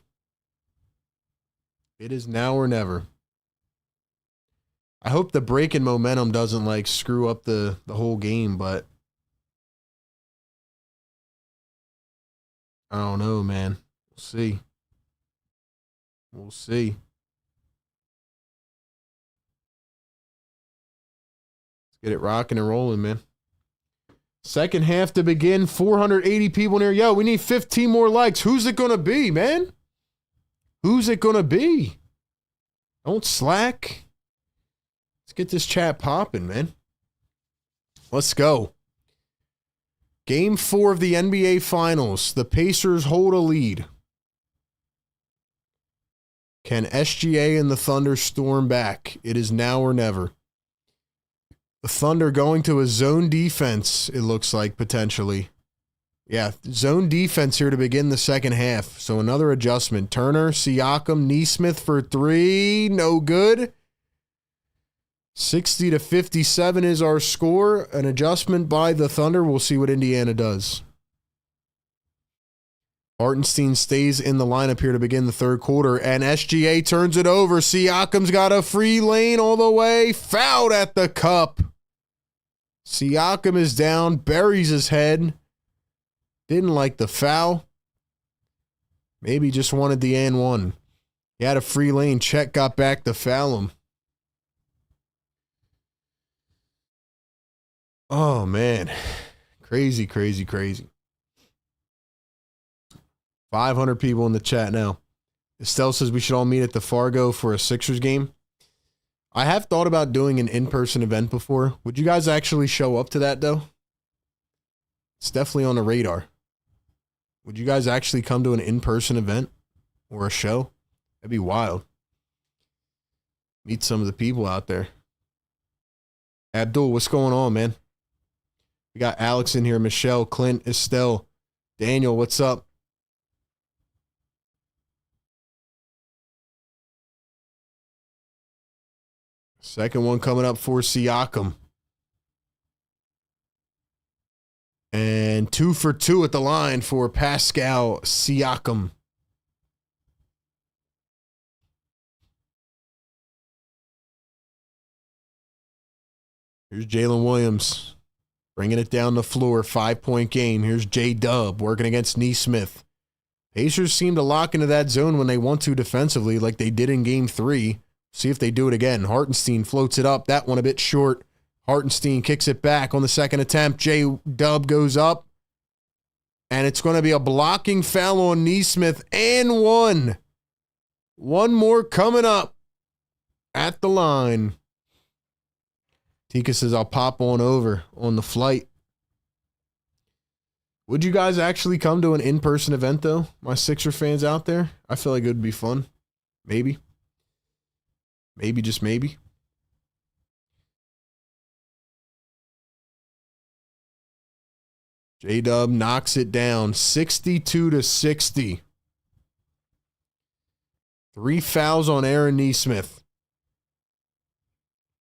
Speaker 1: It is now or never. I hope the break in momentum doesn't like screw up the whole game, but I don't know, man. We'll see. We'll see. Get it rocking and rolling, man. Second half to begin. 480 people in here. Yo, we need 15 more likes. Who's it going to be, man? Who's it going to be? Don't slack. Let's get this chat popping, man. Let's go. Game 4 of the NBA Finals. The Pacers hold a lead. Can SGA and the Thunder storm back? It is now or never. The Thunder going to a zone defense, it looks like, potentially. Yeah, zone defense here to begin the second half. So another adjustment. Turner, Siakam, Nesmith for 3. No good. 60-57 is our score. An adjustment by the Thunder. We'll see what Indiana does. Hartenstein stays in the lineup here to begin the third quarter, and SGA turns it over. Siakam's got a free lane all the way. Fouled at the cup. Siakam is down, buries his head. Didn't like the foul. Maybe just wanted the and one. He had a free lane. Chet got back to foul him. Oh, man. Crazy, crazy, crazy. 500 people in the chat now. Estelle says we should all meet at the Fargo for a Sixers game. I have thought about doing an in-person event before. Would you guys actually show up to that, though? It's definitely on the radar. Would you guys actually come to an in-person event or a show? That'd be wild. Meet some of the people out there. Abdul, what's going on, man? We got Alex in here, Michelle, Clint, Estelle, Daniel, what's up? Second one coming up for Siakam. And 2 for 2 at the line for Pascal Siakam. Here's Jalen Williams bringing it down the floor. 5-point game. Here's J-Dub working against Nesmith. Pacers seem to lock into that zone when they want to defensively like they did in game 3. See if they do it again. Hartenstein floats it up. That one a bit short. Hartenstein kicks it back on the second attempt. J-Dub goes up. And it's going to be a blocking foul on Nesmith and one. One more coming up at the line. Tika says, I'll pop on over on the flight. Would you guys actually come to an in-person event, though? My Sixer fans out there? I feel like it would be fun. Maybe. Maybe, just maybe. J-Dub knocks it down. 62-60. 3 fouls on Aaron Nesmith.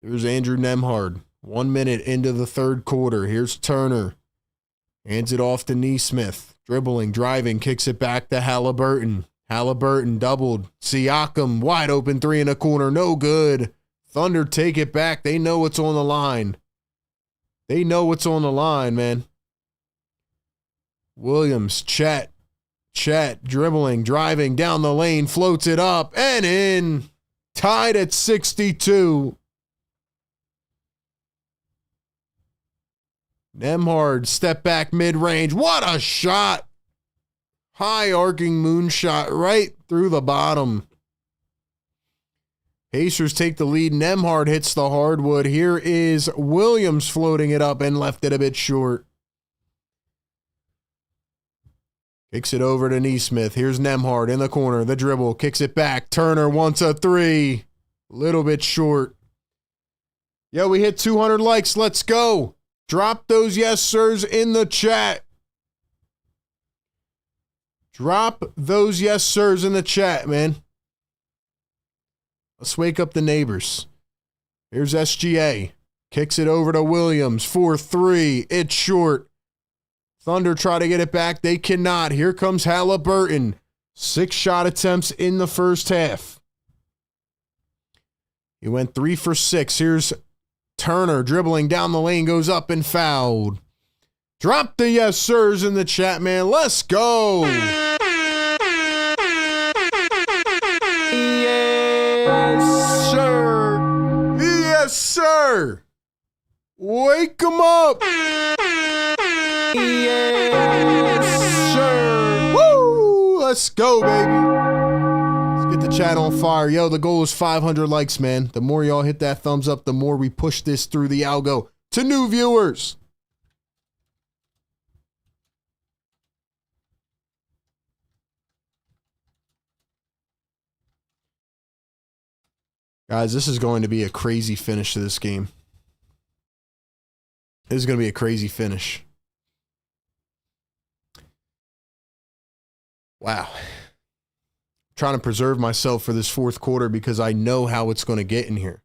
Speaker 1: Here's Andrew Nembhard. 1 minute into the third quarter. Here's Turner. Hands it off to Nesmith. Dribbling, driving, kicks it back to Halliburton. Halliburton doubled. Siakam, wide open 3 in the corner. No good. Thunder take it back. They know what's on the line. They know what's on the line, man. Williams, Chet, dribbling, driving down the lane, floats it up and in. Tied at 62. Nembhard, step back mid-range. What a shot. High arcing moonshot right through the bottom. Pacers take the lead. Nembhard hits the hardwood. Here is Williams floating it up and left it a bit short. Kicks it over to Nesmith. Here's Nembhard in the corner. The dribble. Kicks it back. Turner wants a 3. Little bit short. Yo, we hit 200 likes. Let's go. Drop those yes sirs in the chat. Drop those yes sirs in the chat, man. Let's wake up the neighbors. Here's SGA. Kicks it over to Williams. 4-3. It's short. Thunder try to get it back. They cannot. Here comes Halliburton. 6 shot attempts in the first half. He went 3 for 6. Here's Turner dribbling down the lane. Goes up and fouled. Drop the yes sirs in the chat, man. Let's go. Yes, sir. Yes, sir. Wake 'em up! Yes, sir! Woo! Let's go, baby! Let's get the channel on fire. Yo, the goal is 500 likes, man. The more y'all hit that thumbs up, the more we push this through the algo to new viewers. Guys, this is going to be a crazy finish to this game. This is going to be a crazy finish. Wow. I'm trying to preserve myself for this fourth quarter because I know how it's going to get in here.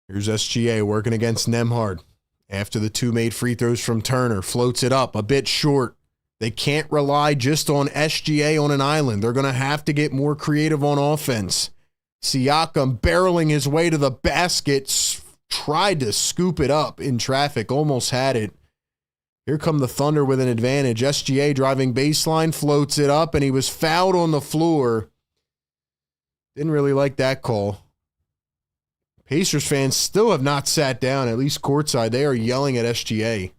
Speaker 1: Here's SGA working against Nembhard. After the two made free throws from Turner, floats it up a bit short. They can't rely just on SGA on an island. They're going to have to get more creative on offense. Siakam barreling his way to the basket, tried to scoop it up in traffic, almost had it. Here come the Thunder with an advantage. SGA driving baseline, floats it up, and he was fouled on the floor. Didn't really like that call. Pacers fans still have not sat down, at least courtside. They are yelling at SGA.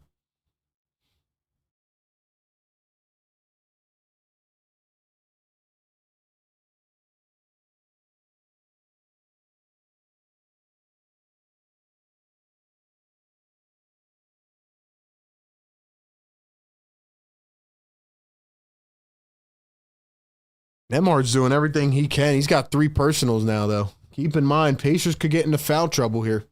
Speaker 1: Nembhard's doing everything he can. He's got 3 personals now, though. Keep in mind, Pacers could get into foul trouble here.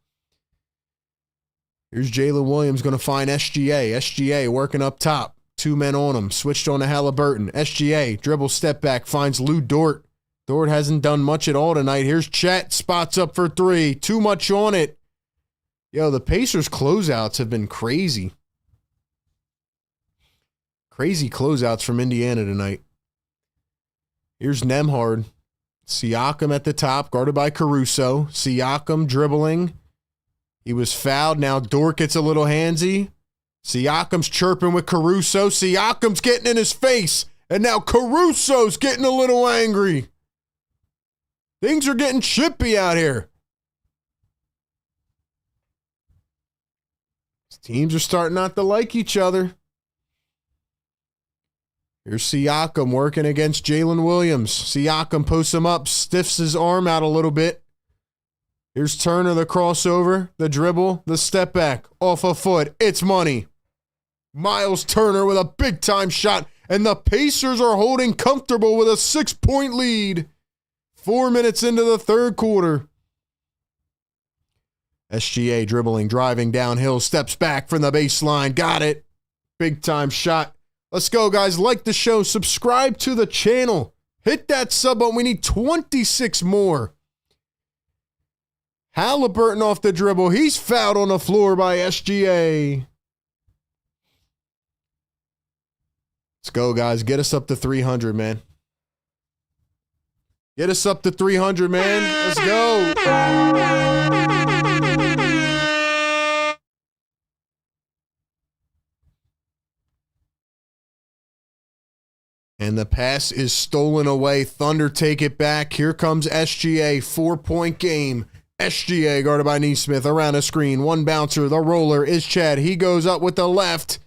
Speaker 1: Here's Jalen Williams going to find SGA. SGA working up top. 2 men on him. Switched on to Halliburton. SGA, dribble, step back, finds Lou Dort. Dort hasn't done much at all tonight. Here's Chet, spots up for 3. Too much on it. Yo, the Pacers closeouts have been crazy. Crazy closeouts from Indiana tonight. Here's Nembhard. Siakam at the top, guarded by Caruso. Siakam dribbling. He was fouled. Now Dort gets a little handsy. Siakam's chirping with Caruso. Siakam's getting in his face. And now Caruso's getting a little angry. Things are getting chippy out here. These teams are starting not to like each other. Here's Siakam working against Jalen Williams. Siakam posts him up, stiffs his arm out a little bit. Here's Turner, the crossover, the dribble, the step back, off a foot. It's money. Miles Turner with a big-time shot, and the Pacers are holding comfortable with a 6-point lead. 4 minutes into the third quarter. SGA dribbling, driving downhill, steps back from the baseline. Got it. Big-time shot. Let's go, guys. Like the show. Subscribe to the channel. Hit that sub button. We need 26 more. Halliburton off the dribble. He's fouled on the floor by SGA. Let's go, guys. Get us up to 300, man. Get us up to 300, man. Let's go. And the pass is stolen away. Thunder take it back. Here comes SGA. 4-point game. SGA guarded by Nesmith around a screen. One bouncer. The roller is Chad. He goes up with the left.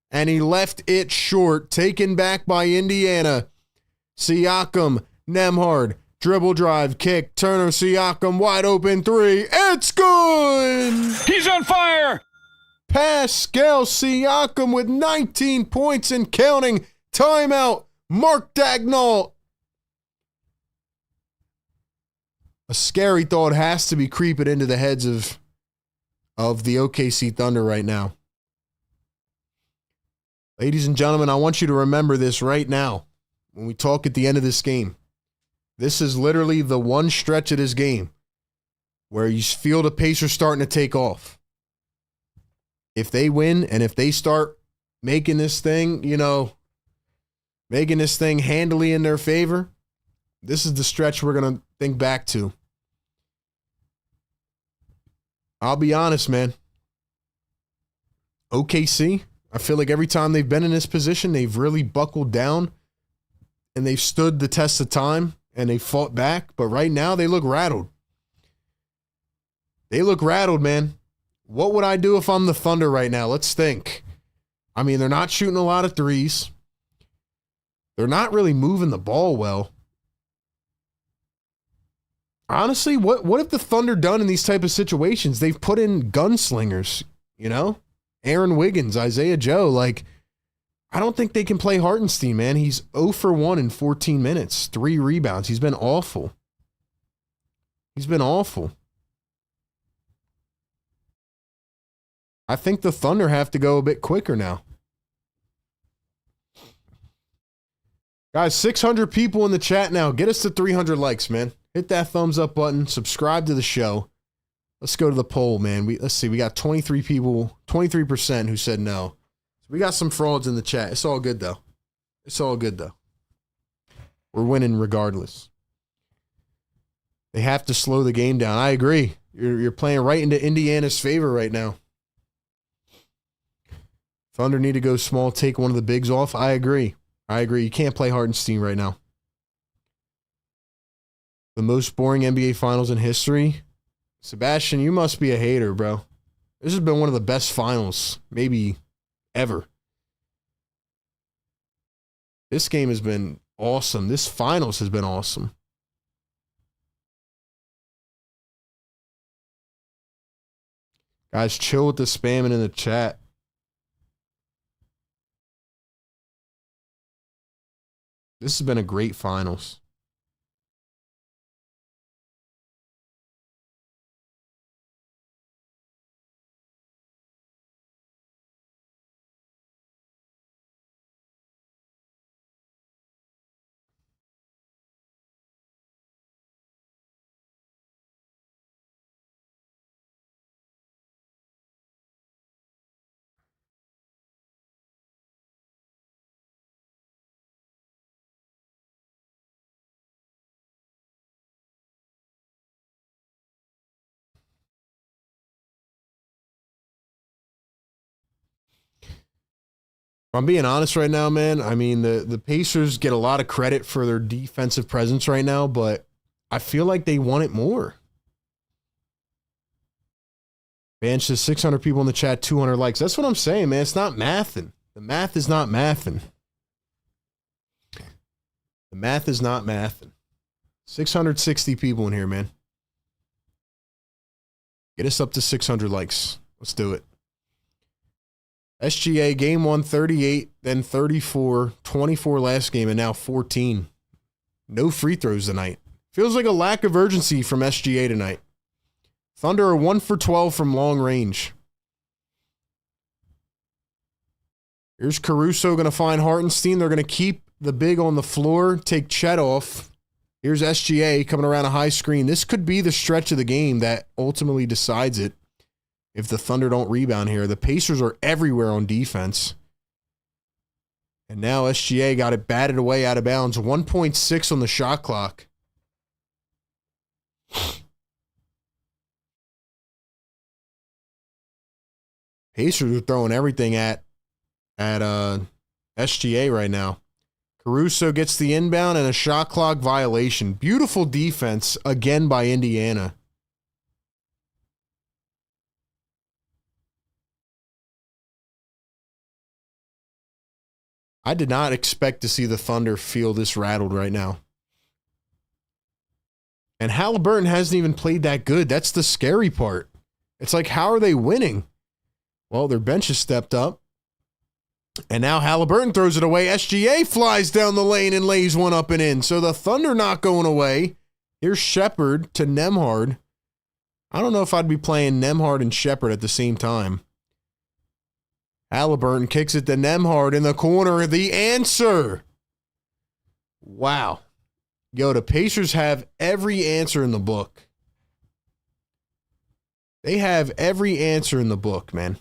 Speaker 1: And he left it short. Taken back by Indiana. Siakam. Nembhard. Dribble drive. Kick. Turner. Siakam. Wide open 3. It's good!
Speaker 2: He's on fire!
Speaker 1: Pascal Siakam with 19 points and counting. Timeout. Mark Dagnall. A scary thought has to be creeping into the heads of the OKC Thunder right now. Ladies and gentlemen, I want you to remember this right now when we talk at the end of this game. This is literally the one stretch of this game where you feel the Pacers starting to take off. If they win and if they start making this thing, making this thing handily in their favor, this is the stretch we're going to think back to. I'll be honest, man. OKC, I feel like every time they've been in this position, they've really buckled down and they've stood the test of time and they fought back, but right now they look rattled. They look rattled, man. What would I do if I'm the Thunder right now? Let's think. I mean, they're not shooting a lot of threes. They're not really moving the ball well. Honestly, what have the Thunder done in these type of situations? They've put in gunslingers, you know? Aaron Wiggins, Isaiah Joe. Like, I don't think they can play Hartenstein, man. He's 0 for 1 in 14 minutes. 3 rebounds. He's been awful. He's been awful. I think the Thunder have to go a bit quicker now. Guys, 600 people in the chat now. Get us to 300 likes, man. Hit that thumbs up button. Subscribe to the show. Let's go to the poll, man. Let's see. We got 23 people, 23% who said no. So we got some frauds in the chat. It's all good, though. It's all good, though. We're winning regardless. They have to slow the game down. I agree. You're playing right into Indiana's favor right now. Thunder need to go small, take one of the bigs off. I agree. I agree. You can't play Hartenstein right now. The most boring NBA Finals in history. Sebastian, you must be a hater, bro. This has been one of the best finals, maybe ever. This game has been awesome. This finals has been awesome. Guys, chill with the spamming in the chat. This has been a great finals. I'm being honest right now, man. I mean, the Pacers get a lot of credit for their defensive presence right now, but I feel like they want it more. Man, says 600 people in the chat, 200 likes. That's what I'm saying, man. It's not mathing. The math is not mathing. The math is not mathing. 660 people in here, man. Get us up to 600 likes. Let's do it. SGA, game 1, 38, then 34, 24 last game, and now 14. No free throws tonight. Feels like a lack of urgency from SGA tonight. Thunder are 1 for 12 from long range. Here's Caruso going to find Hartenstein. They're going to keep the big on the floor, take Chet off. Here's SGA coming around a high screen. This could be the stretch of the game that ultimately decides it. If the Thunder don't rebound here, the Pacers are everywhere on defense. And now SGA got it batted away out of bounds. 1.6 on the shot clock. Pacers are throwing everything at SGA right now. Caruso gets the inbound and a shot clock violation. Beautiful defense again by Indiana. I did not expect to see the Thunder feel this rattled right now. And Halliburton hasn't even played that good. That's the scary part. It's like, how are they winning? Well, their bench has stepped up. And now Halliburton throws it away. SGA flies down the lane and lays one up and in. So the Thunder not going away. Here's Shepherd to Nembhard. I don't know if I'd be playing Nembhard and Shepherd at the same time. Halliburton kicks it to Nembhard in the corner. The answer. Wow. Yo, the Pacers have every answer in the book. They have every answer in the book, man.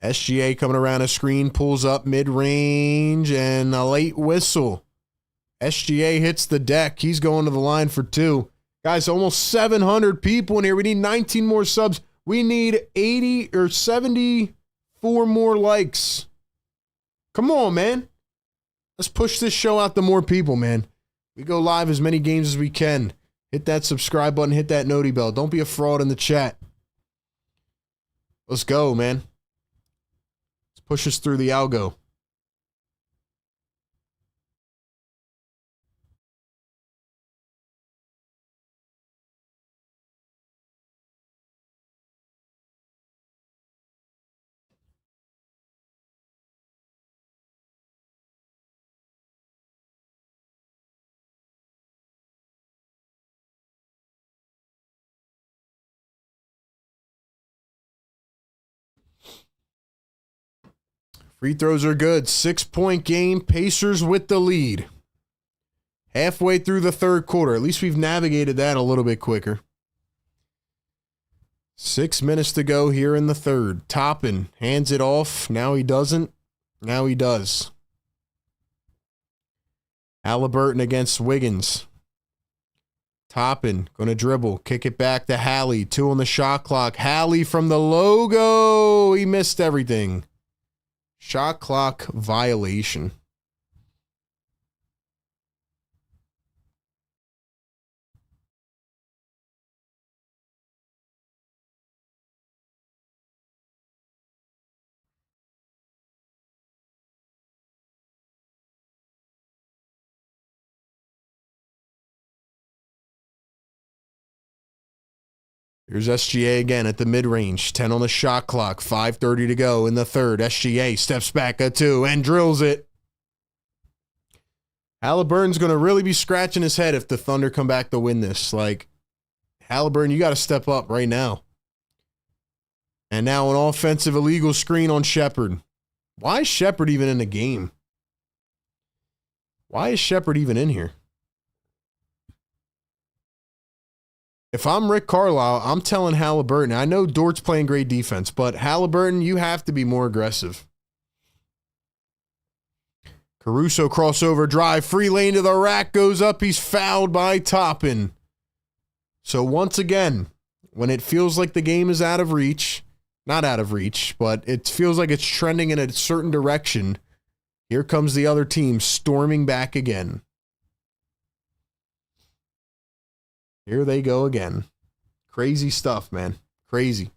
Speaker 1: SGA coming around a screen, pulls up mid-range, and a late whistle. SGA hits the deck. He's going to the line for 2. Guys, almost 700 people in here. We need 19 more subs. We need 80 or 74 more likes. Come on, man. Let's push this show out to more people, man. We go live as many games as we can. Hit that subscribe button, hit that noti bell. Don't be a fraud in the chat. Let's go, man. Let's push us through the algo. Free throws are good. 6-point game. Pacers with the lead. Halfway through the third quarter. At least we've navigated that a little bit quicker. 6 minutes to go here in the third. Toppin hands it off. Now he doesn't. Now he does. Halliburton against Wiggins. Toppin going to dribble. Kick it back to Hallie. 2 on the shot clock. Hallie from the logo. He missed everything. Shot clock violation. Here's SGA again at the mid-range. 10 on the shot clock. 5:30 to go in the third. SGA steps back a 2 and drills it. Halliburton's going to really be scratching his head if the Thunder come back to win this. Like, Halliburton, you got to step up right now. And now an offensive illegal screen on Shepherd. Why is Shepherd even in the game? Why is Shepherd even in here? If I'm Rick Carlisle, I'm telling Halliburton, I know Dort's playing great defense, but Halliburton, you have to be more aggressive. Caruso crossover drive, free lane to the rack, goes up, he's fouled by Toppin. So once again, when it feels like the game is out of reach, not out of reach, but it feels like it's trending in a certain direction, here comes the other team storming back again. Here they go again. Crazy stuff, man. Crazy.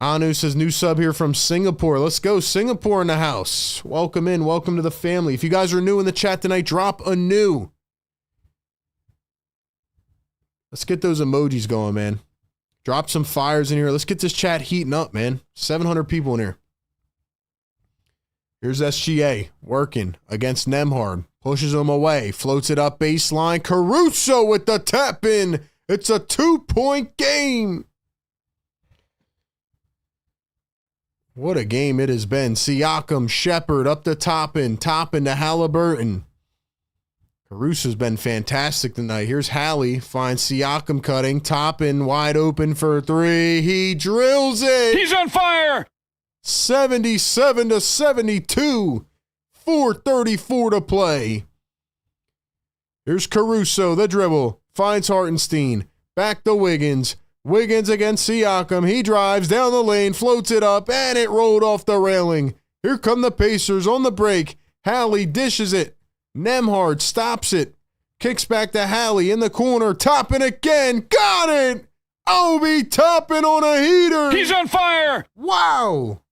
Speaker 1: Anu says, new sub here from Singapore. Let's go. Singapore in the house. Welcome in. Welcome to the family. If you guys are new in the chat tonight, drop a new. Let's get those emojis going, man. Drop some fires in here. Let's get this chat heating up, man. 700 people in here. Here's SGA working against Nembhard. Pushes him away. Floats it up baseline. Caruso with the tap in. It's a 2-point game. What a game it has been. Siakam, Shepherd up the Toppin to Halliburton. Caruso's been fantastic tonight. Here's Hallie. Finds Siakam cutting. Toppin wide open for 3. He drills it.
Speaker 2: He's on fire.
Speaker 1: 77-72. 4:34 to play. Here's Caruso, the dribble. Finds Hartenstein. Back to Wiggins. Wiggins against Siakam. He drives down the lane, floats it up, and it rolled off the railing. Here come the Pacers on the break. Hallie dishes it. Nembhard stops it. Kicks back to Hallie in the corner. Toppin again. Got it! Obi Toppin on a heater.
Speaker 2: He's on fire.
Speaker 1: Wow.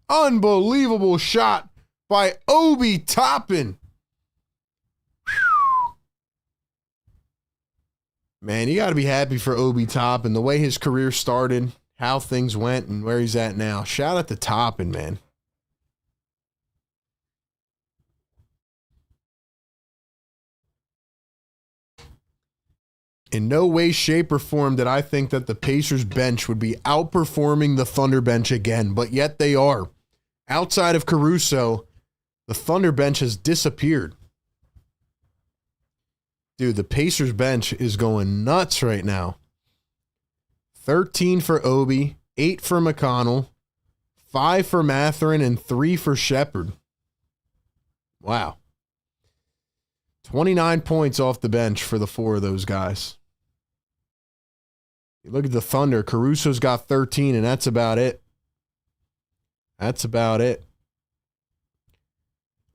Speaker 1: Unbelievable shot by Obi Toppin. Man, you got to be happy for Obi Toppin. The way his career started, how things went, and where he's at now. Shout out to Toppin, man. In no way, shape, or form did I think that the Pacers bench would be outperforming the Thunder bench again, but yet they are. Outside of Caruso, the Thunder bench has disappeared. Dude, the Pacers bench is going nuts right now. 13 for Obi, 8 for McConnell, 5 for Mathurin, and 3 for Shepherd. Wow. 29 points off the bench for the 4 of those guys. You look at the Thunder, Caruso's got 13, and that's about it. That's about it.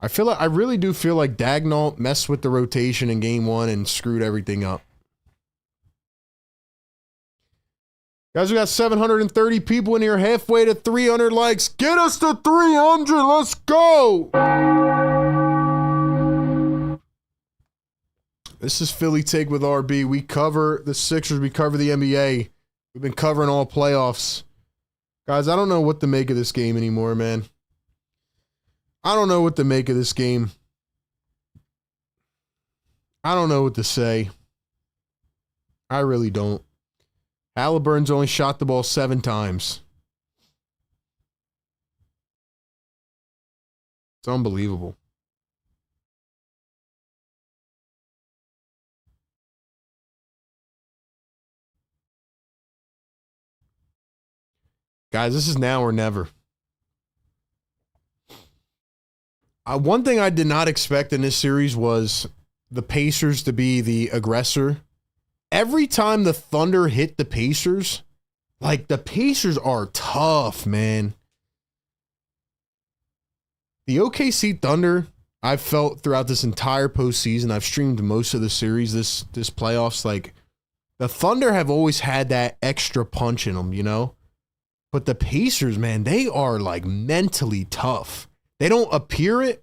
Speaker 1: I really do feel like Dagnall messed with the rotation in game 1 and screwed everything up. Guys, we got 730 people in here, halfway to 300 likes. Get us to 300. Let's go. This is Philly Take with RB. We cover the Sixers. We cover the NBA. We've been covering all playoffs. Guys, I don't know what to make of this game anymore, man. I don't know what to make of this game. I don't know what to say. I really don't. Halliburton's only shot the ball 7 times. It's unbelievable. Guys, this is now or never. One thing I did not expect in this series was the Pacers to be the aggressor. Every time the Thunder hit the Pacers, like the Pacers are tough, man. The OKC Thunder, I've felt throughout this entire postseason, I've streamed most of the series this playoffs, like the Thunder have always had that extra punch in them, you know? But the Pacers, man, they are like mentally tough. They don't appear it.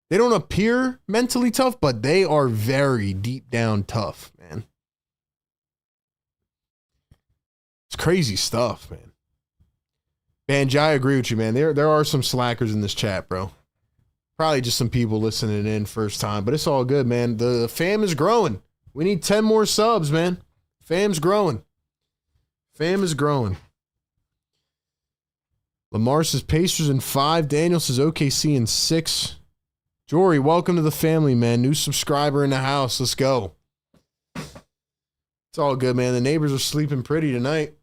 Speaker 1: They don't appear mentally tough, but they are very deep down tough, man. It's crazy stuff, man. Banji, I agree with you, man. There are some slackers in this chat, bro. Probably just some people listening in first time, but it's all good, man. The fam is growing. We need 10 more subs, man. Fam's growing. Fam is growing. Lamar says Pacers in 5. Daniel says OKC in 6. Jory, welcome to the family, man. New subscriber in the house. Let's go. It's all good, man. The neighbors are sleeping pretty tonight.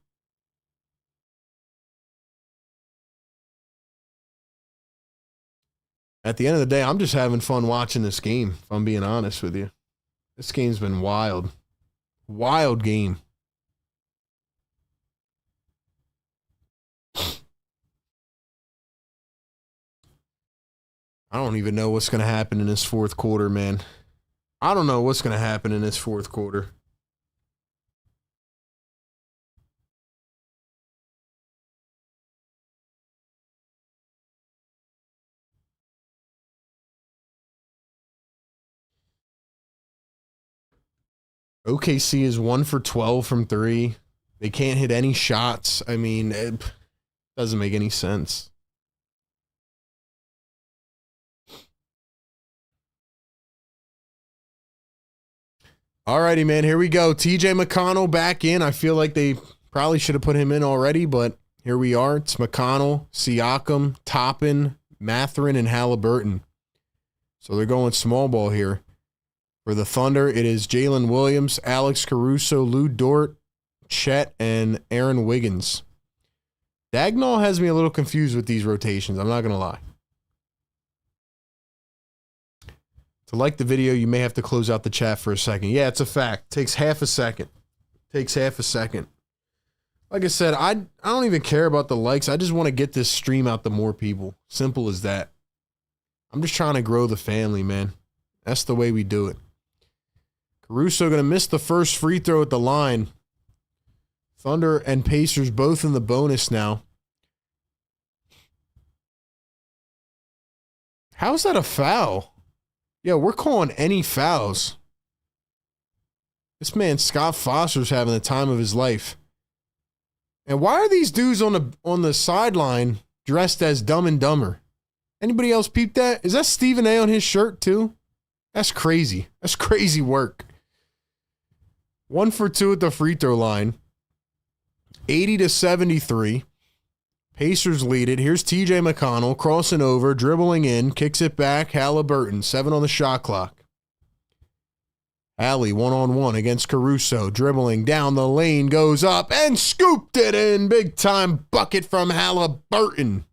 Speaker 1: At the end of the day, I'm just having fun watching this game, if I'm being honest with you. This game's been wild. Wild game. I don't even know what's going to happen in this fourth quarter, man. I don't know what's going to happen in this fourth quarter. OKC is 1 for 12 from 3. They can't hit any shots. I mean, it doesn't make any sense. Alrighty, man, here we go. TJ McConnell back in. I feel like they probably should have put him in already, but here we are. It's McConnell, Siakam, Toppin, Mathurin, and Halliburton. So they're going small ball here. For the Thunder, it is Jalen Williams, Alex Caruso, Lou Dort, Chet, and Aaron Wiggins. Dagnall has me a little confused with these rotations. I'm not going to lie. To like the video, you may have to close out the chat for a second. Yeah, it's a fact. Takes half a second. Takes half a second. Like I said, I don't even care about the likes. I just want to get this stream out to more people. Simple as that. I'm just trying to grow the family, man. That's the way we do it. Caruso going to miss the first free throw at the line. Thunder and Pacers both in the bonus now. How's that a foul? Yeah, we're calling any fouls. This man, Scott Foster's having the time of his life. And why are these dudes on the sideline dressed as Dumb and Dumber? Anybody else peep that? Is that Stephen A on his shirt too? That's crazy. That's crazy work. 1 for 2 at the free throw line. 80-73. Pacers lead it. Here's TJ McConnell crossing over, dribbling in, kicks it back. Halliburton, 7 on the shot clock. Allie, 1-on-1 against Caruso, dribbling down the lane, goes up and scooped it in. Big time bucket from Halliburton.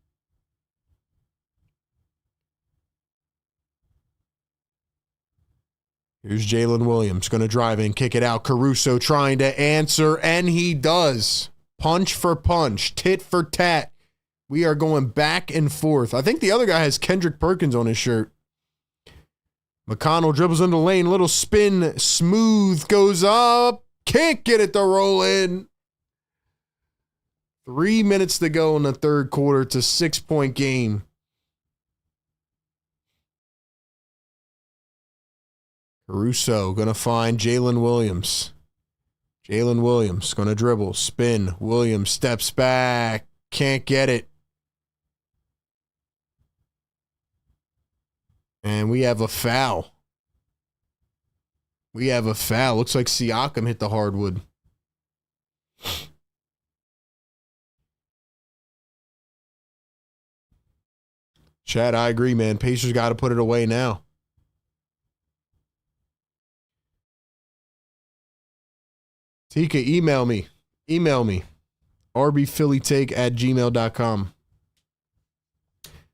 Speaker 1: Here's Jalen Williams, going to drive in, kick it out. Caruso trying to answer, and he does. Punch for punch, tit for tat. We are going back and forth. I think the other guy has Kendrick Perkins on his shirt. McConnell dribbles into the lane. Little spin. Smooth. Goes up. Can't get it to roll in. 3 minutes to go in the third quarter. It's a 6-point game. Caruso going to find Jalen Williams. Jalen Williams going to dribble. Spin. Williams steps back. Can't get it. And we have a foul. We have a foul. Looks like Siakam hit the hardwood. Chad, I agree, man. Pacers got to put it away now. Tika, email me. Email me. rbphillytake@gmail.com.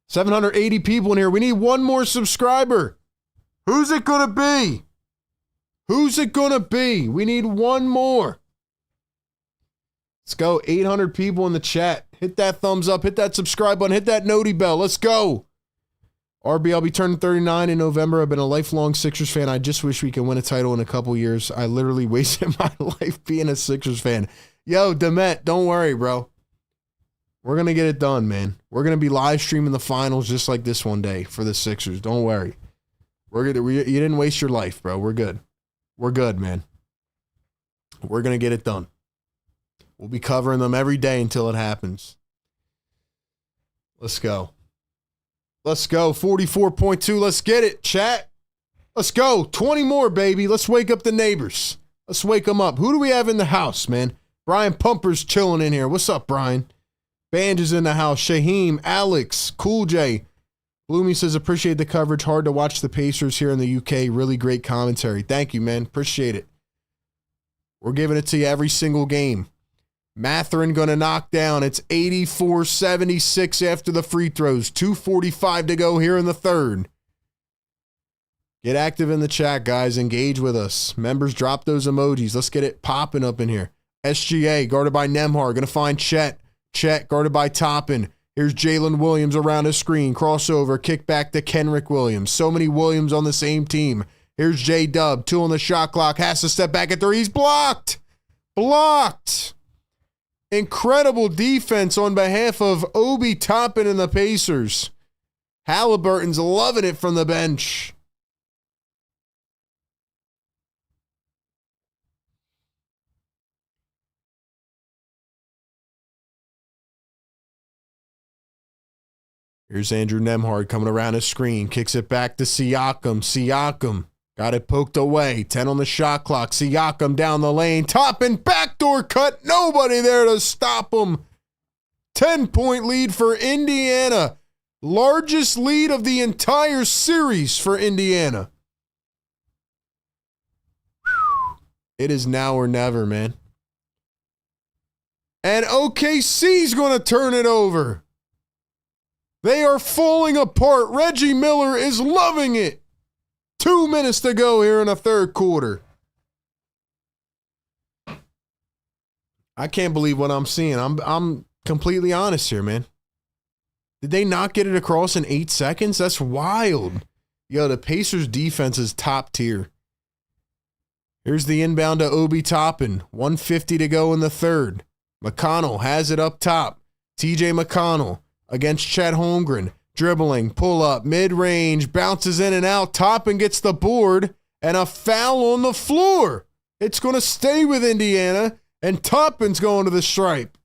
Speaker 1: 780 people in here. We need one more subscriber. Who's it going to be? Who's it going to be? We need one more. Let's go. 800 people in the chat. Hit that thumbs up. Hit that subscribe button. Hit that noti bell. Let's go. RB, I'll be turning 39 in November. I've been a lifelong Sixers fan. I just wish we could win a title in a couple years. I literally wasted my life being a Sixers fan. Yo, Demet, don't worry, bro. We're going to get it done, man. We're going to be live streaming the finals just like this one day for the Sixers. Don't worry. You didn't waste your life, bro. We're good. We're good, man. We're going to get it done. We'll be covering them every day until it happens. Let's go. Let's go. 44.2. Let's get it, chat. Let's go. 20 more, baby. Let's wake up the neighbors. Let's wake them up. Who do we have in the house, man? Brian Pumper's chilling in here. What's up, Brian? Banj is in the house. Shaheem, Alex, Cool J. Bloomy says, appreciate the coverage. Hard to watch the Pacers here in the UK. Really great commentary. Thank you, man. Appreciate it. We're giving it to you every single game. Matherin going to knock down. It's 84-76 after the free throws. 2:45 to go here in the third. Get active in the chat, guys. Engage with us. Members, drop those emojis. Let's get it popping up in here. SGA guarded by Nembhard. Going to find Chet. Chet guarded by Toppin. Here's Jalen Williams around the screen. Crossover. Kick back to Kenrick Williams. So many Williams on the same team. Here's J-Dub. 2 on the shot clock. Has to step back at 3. He's blocked. Blocked. Incredible defense on behalf of Obi Toppin and the Pacers. Halliburton's loving it from the bench. Here's Andrew Nembhard coming around his screen. Kicks it back to Siakam. Siakam got it poked away. 10 on the shot clock. Siakam down the lane. Toppin backdoor cut. Nobody there to stop him. 10-point lead for Indiana. Largest lead of the entire series for Indiana. It is now or never, man. And OKC's going to turn it over. They are falling apart. Reggie Miller is loving it. 2 minutes to go here in the third quarter. I can't believe what I'm seeing. I'm completely honest here, man. Did they not get it across in 8 seconds? That's wild. Yo, the Pacers defense is top tier. Here's the inbound to Obi Toppin. 1:50 to go in the third. McConnell has it up top. TJ McConnell against Chet Holmgren. Dribbling, pull up, mid-range, bounces in and out. Toppin gets the board and a foul on the floor. It's going to stay with Indiana, and Toppin's going to the stripe.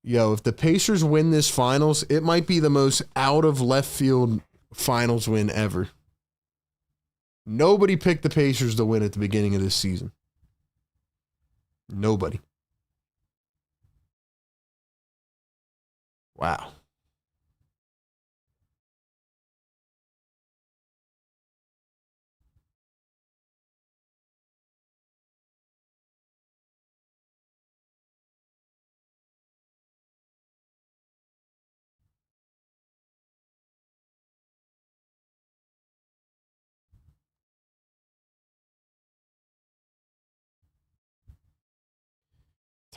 Speaker 1: Yo, if the Pacers win this finals, it might be the most out-of-left-field finals win ever. Nobody picked the Pacers to win at the beginning of this season. Nobody. Wow.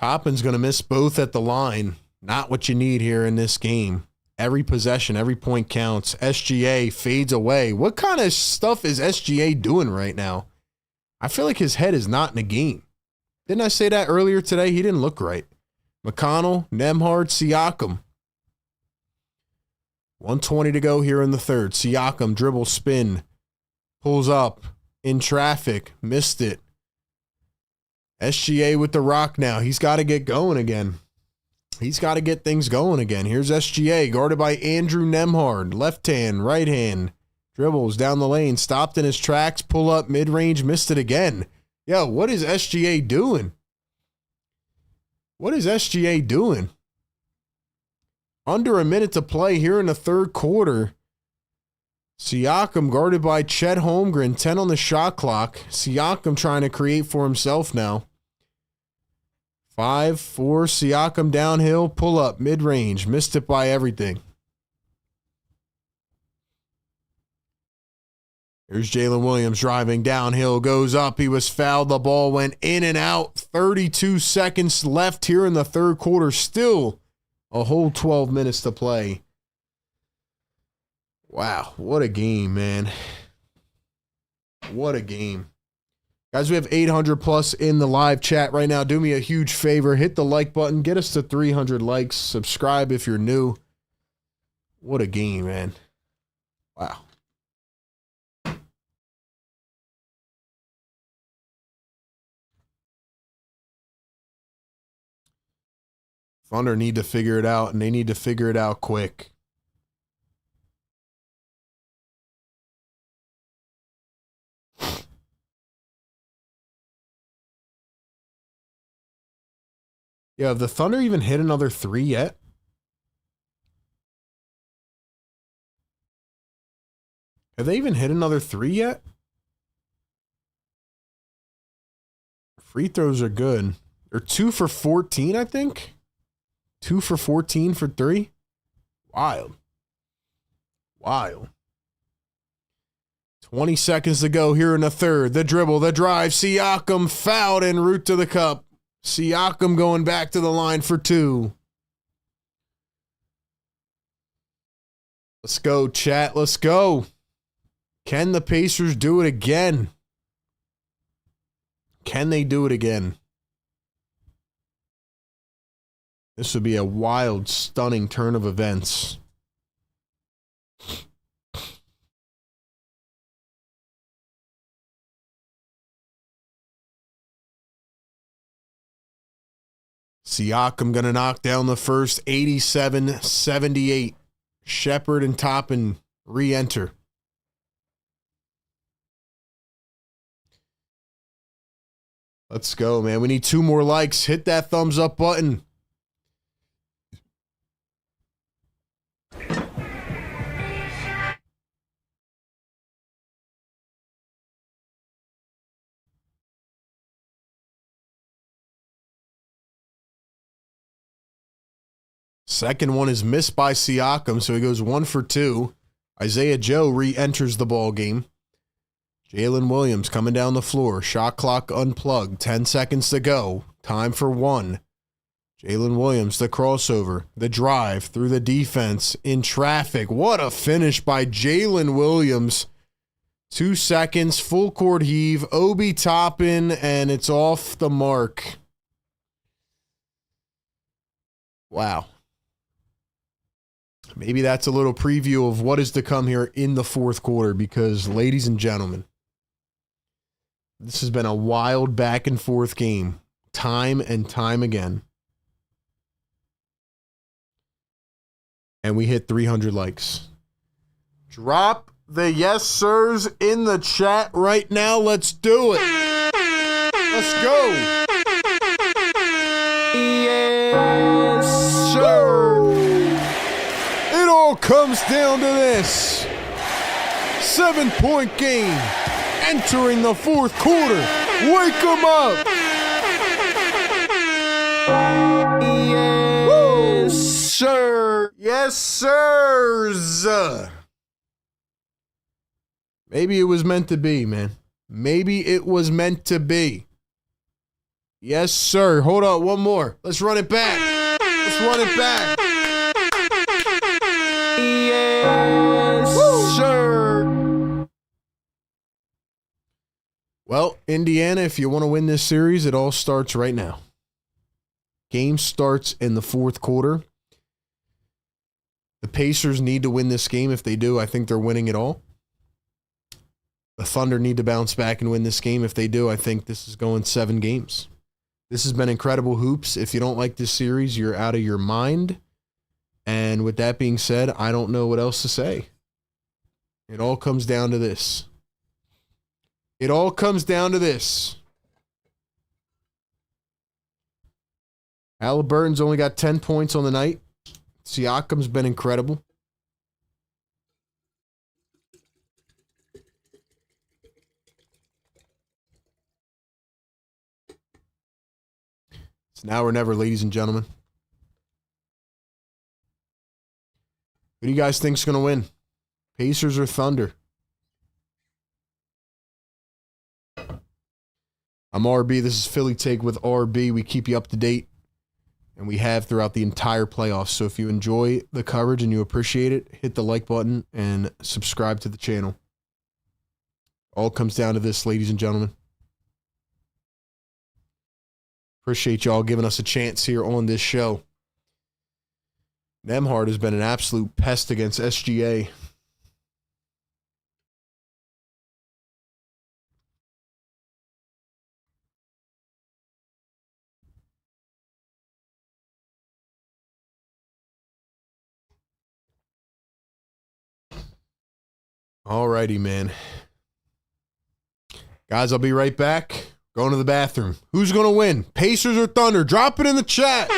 Speaker 1: Toppin's going to miss both at the line. Not what you need here in this game. Every possession, every point counts. SGA fades away. What kind of stuff is SGA doing right now? I feel like his head is not in the game. Didn't I say that earlier today? He didn't look right. McConnell, Nembhard, Siakam. 1:20 to go here in the third. Siakam, dribble, spin. Pulls up. In traffic. Missed it. SGA with the rock now. He's got to get going again. He's got to get things going again. Here's SGA, guarded by Andrew Nembhard. Left hand, right hand. Dribbles down the lane. Stopped in his tracks. Pull up, mid-range. Missed it again. Yo, what is SGA doing? What is SGA doing? Under a minute to play here in the third quarter. Siakam guarded by Chet Holmgren. 10 on the shot clock. Siakam trying to create for himself now. 5-4, Siakam downhill, pull up, mid-range. Missed it by everything. Here's Jalen Williams driving downhill, goes up. He was fouled. The ball went in and out. 32 seconds left here in the third quarter. Still a whole 12 minutes to play. Wow, what a game, man. What a game. Guys, we have 800 plus in the live chat right now. Do me a huge favor. Hit the like button. Get us to 300 likes. Subscribe if you're new. What a game, man. Wow. Thunder need to figure it out, and they need to figure it out quick. Yeah, have the Thunder even hit another 3 yet? Have they even hit another 3 yet? Free throws are good. They're 2 for 14, I think. 2 for 14 for 3. Wild. Wild. 20 seconds to go here in the third. The dribble, the drive. Siakam fouled en route to the cup. Siakam going back to the line for 2. Let's go, chat. Let's go. Can the Pacers do it again? Can they do it again? This would be a wild, stunning turn of events. Siakam going to knock down the first, 87-78. Shepherd and Toppin re-enter. Let's go, man. We need 2 more likes. Hit that thumbs up button. Second one is missed by Siakam, so he goes 1 for 2. Isaiah Joe re-enters the ball game. Jalen Williams coming down the floor. Shot clock unplugged. 10 seconds to go. Time for 1. Jalen Williams, the crossover. The drive through the defense in traffic. What a finish by Jalen Williams. 2 seconds, full court heave. Obi Toppin, and it's off the mark. Wow. Maybe that's a little preview of what is to come here in the fourth quarter because, ladies and gentlemen, this has been a wild back and forth game, time and time again. And we hit 300 likes. Drop the yes sirs in the chat right now. Let's do it. Let's go. Yes, sir. It all comes down to this. 7-point game. Entering the fourth quarter. Wake them up. Yes, sir. Yes, sirs. Maybe it was meant to be, man. Maybe it was meant to be. Yes, sir. Hold on, one more. Let's run it back. Let's run it back. Yes, sir. Well, Indiana, if you want to win this series, it all starts right now. Game starts in the fourth quarter. The Pacers need to win this game. If they do, I think they're winning it all. The Thunder need to bounce back and win this game. If they do, I think this is going 7 games. This has been incredible hoops. If you don't like this series, you're out of your mind. And with that being said, I don't know what else to say. It all comes down to this. It all comes down to this. Halliburton's only got 10 points on the night. Siakam's been incredible. It's now or never, ladies and gentlemen. Who do you guys think's going to win? Pacers or Thunder? I'm RB. This is Philly Take with RB. We keep you up to date, and we have throughout the entire playoffs. So if you enjoy the coverage and you appreciate it, hit the like button and subscribe to the channel. All comes down to this, ladies and gentlemen. Appreciate y'all giving us a chance here on this show. Nembhard has been an absolute pest against SGA. Alrighty, man. Guys, I'll be right back. Going to the bathroom. Who's going to win? Pacers or Thunder? Drop it in the chat.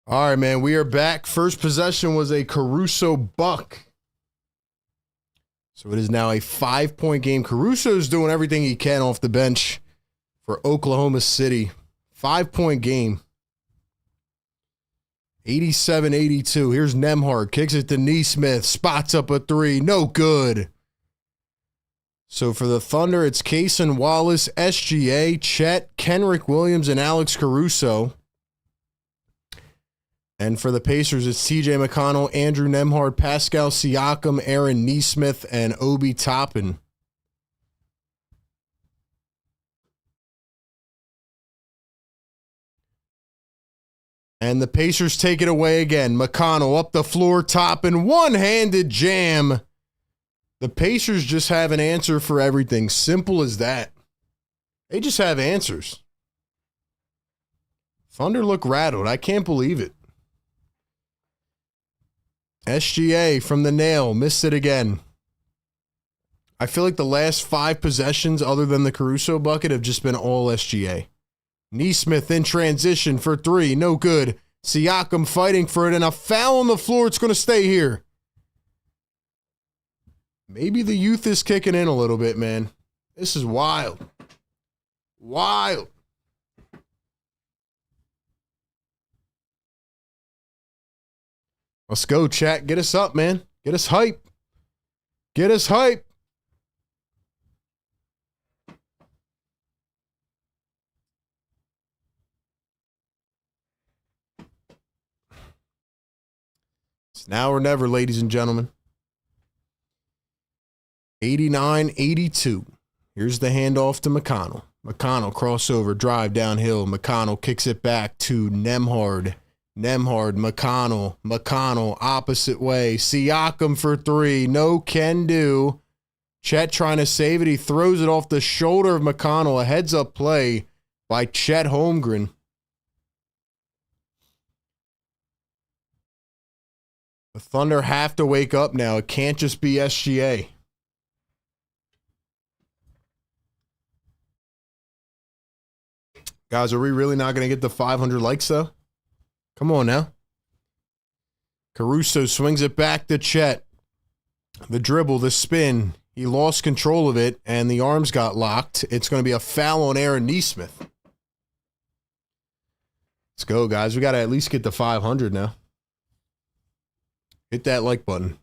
Speaker 1: All right, man, we are back. First possession was a Caruso buck. So it is now a 5-point game. Caruso's doing everything he can off the bench for Oklahoma City. 5-point game. 87-82. Here's Nembhard. Kicks it to Neesmith. Spots up a 3. No good. So for the Thunder, it's Cason Wallace, SGA, Chet, Kenrick Williams, and Alex Caruso. And for the Pacers, it's TJ McConnell, Andrew Nembhard, Pascal Siakam, Aaron Neesmith, and Obi Toppin. And the Pacers take it away again. McConnell up the floor, Toppin, one-handed jam. The Pacers just have an answer for everything. Simple as that. They just have answers. Thunder look rattled. I can't believe it. SGA from the nail. Missed it again. I feel like the last 5 possessions other than the Caruso bucket have just been all SGA. Neesmith in transition for 3. No good. Siakam fighting for it, and a foul on the floor. It's going to stay here. Maybe the youth is kicking in a little bit, man. This is wild. Wild. Let's go, chat. Get us up, man. Get us hype. Get us hype. It's now or never, ladies and gentlemen. 89-82. Here's the handoff to McConnell. McConnell crossover, drive downhill. McConnell kicks it back to Nembhard. Nembhard, McConnell, opposite way. Siakam for three. No can do. Chet trying to save it. He throws it off the shoulder of McConnell. A heads-up play by Chet Holmgren. The Thunder have to wake up now. It can't just be SGA. Guys, are we really not going to get the 500 likes, though? Come on now. Caruso swings it back to Chet. The dribble, the spin. He lost control of it, and the arms got locked. It's going to be a foul on Aaron Nesmith. Let's go, guys. We got to at least get the 500 now. Hit that like button.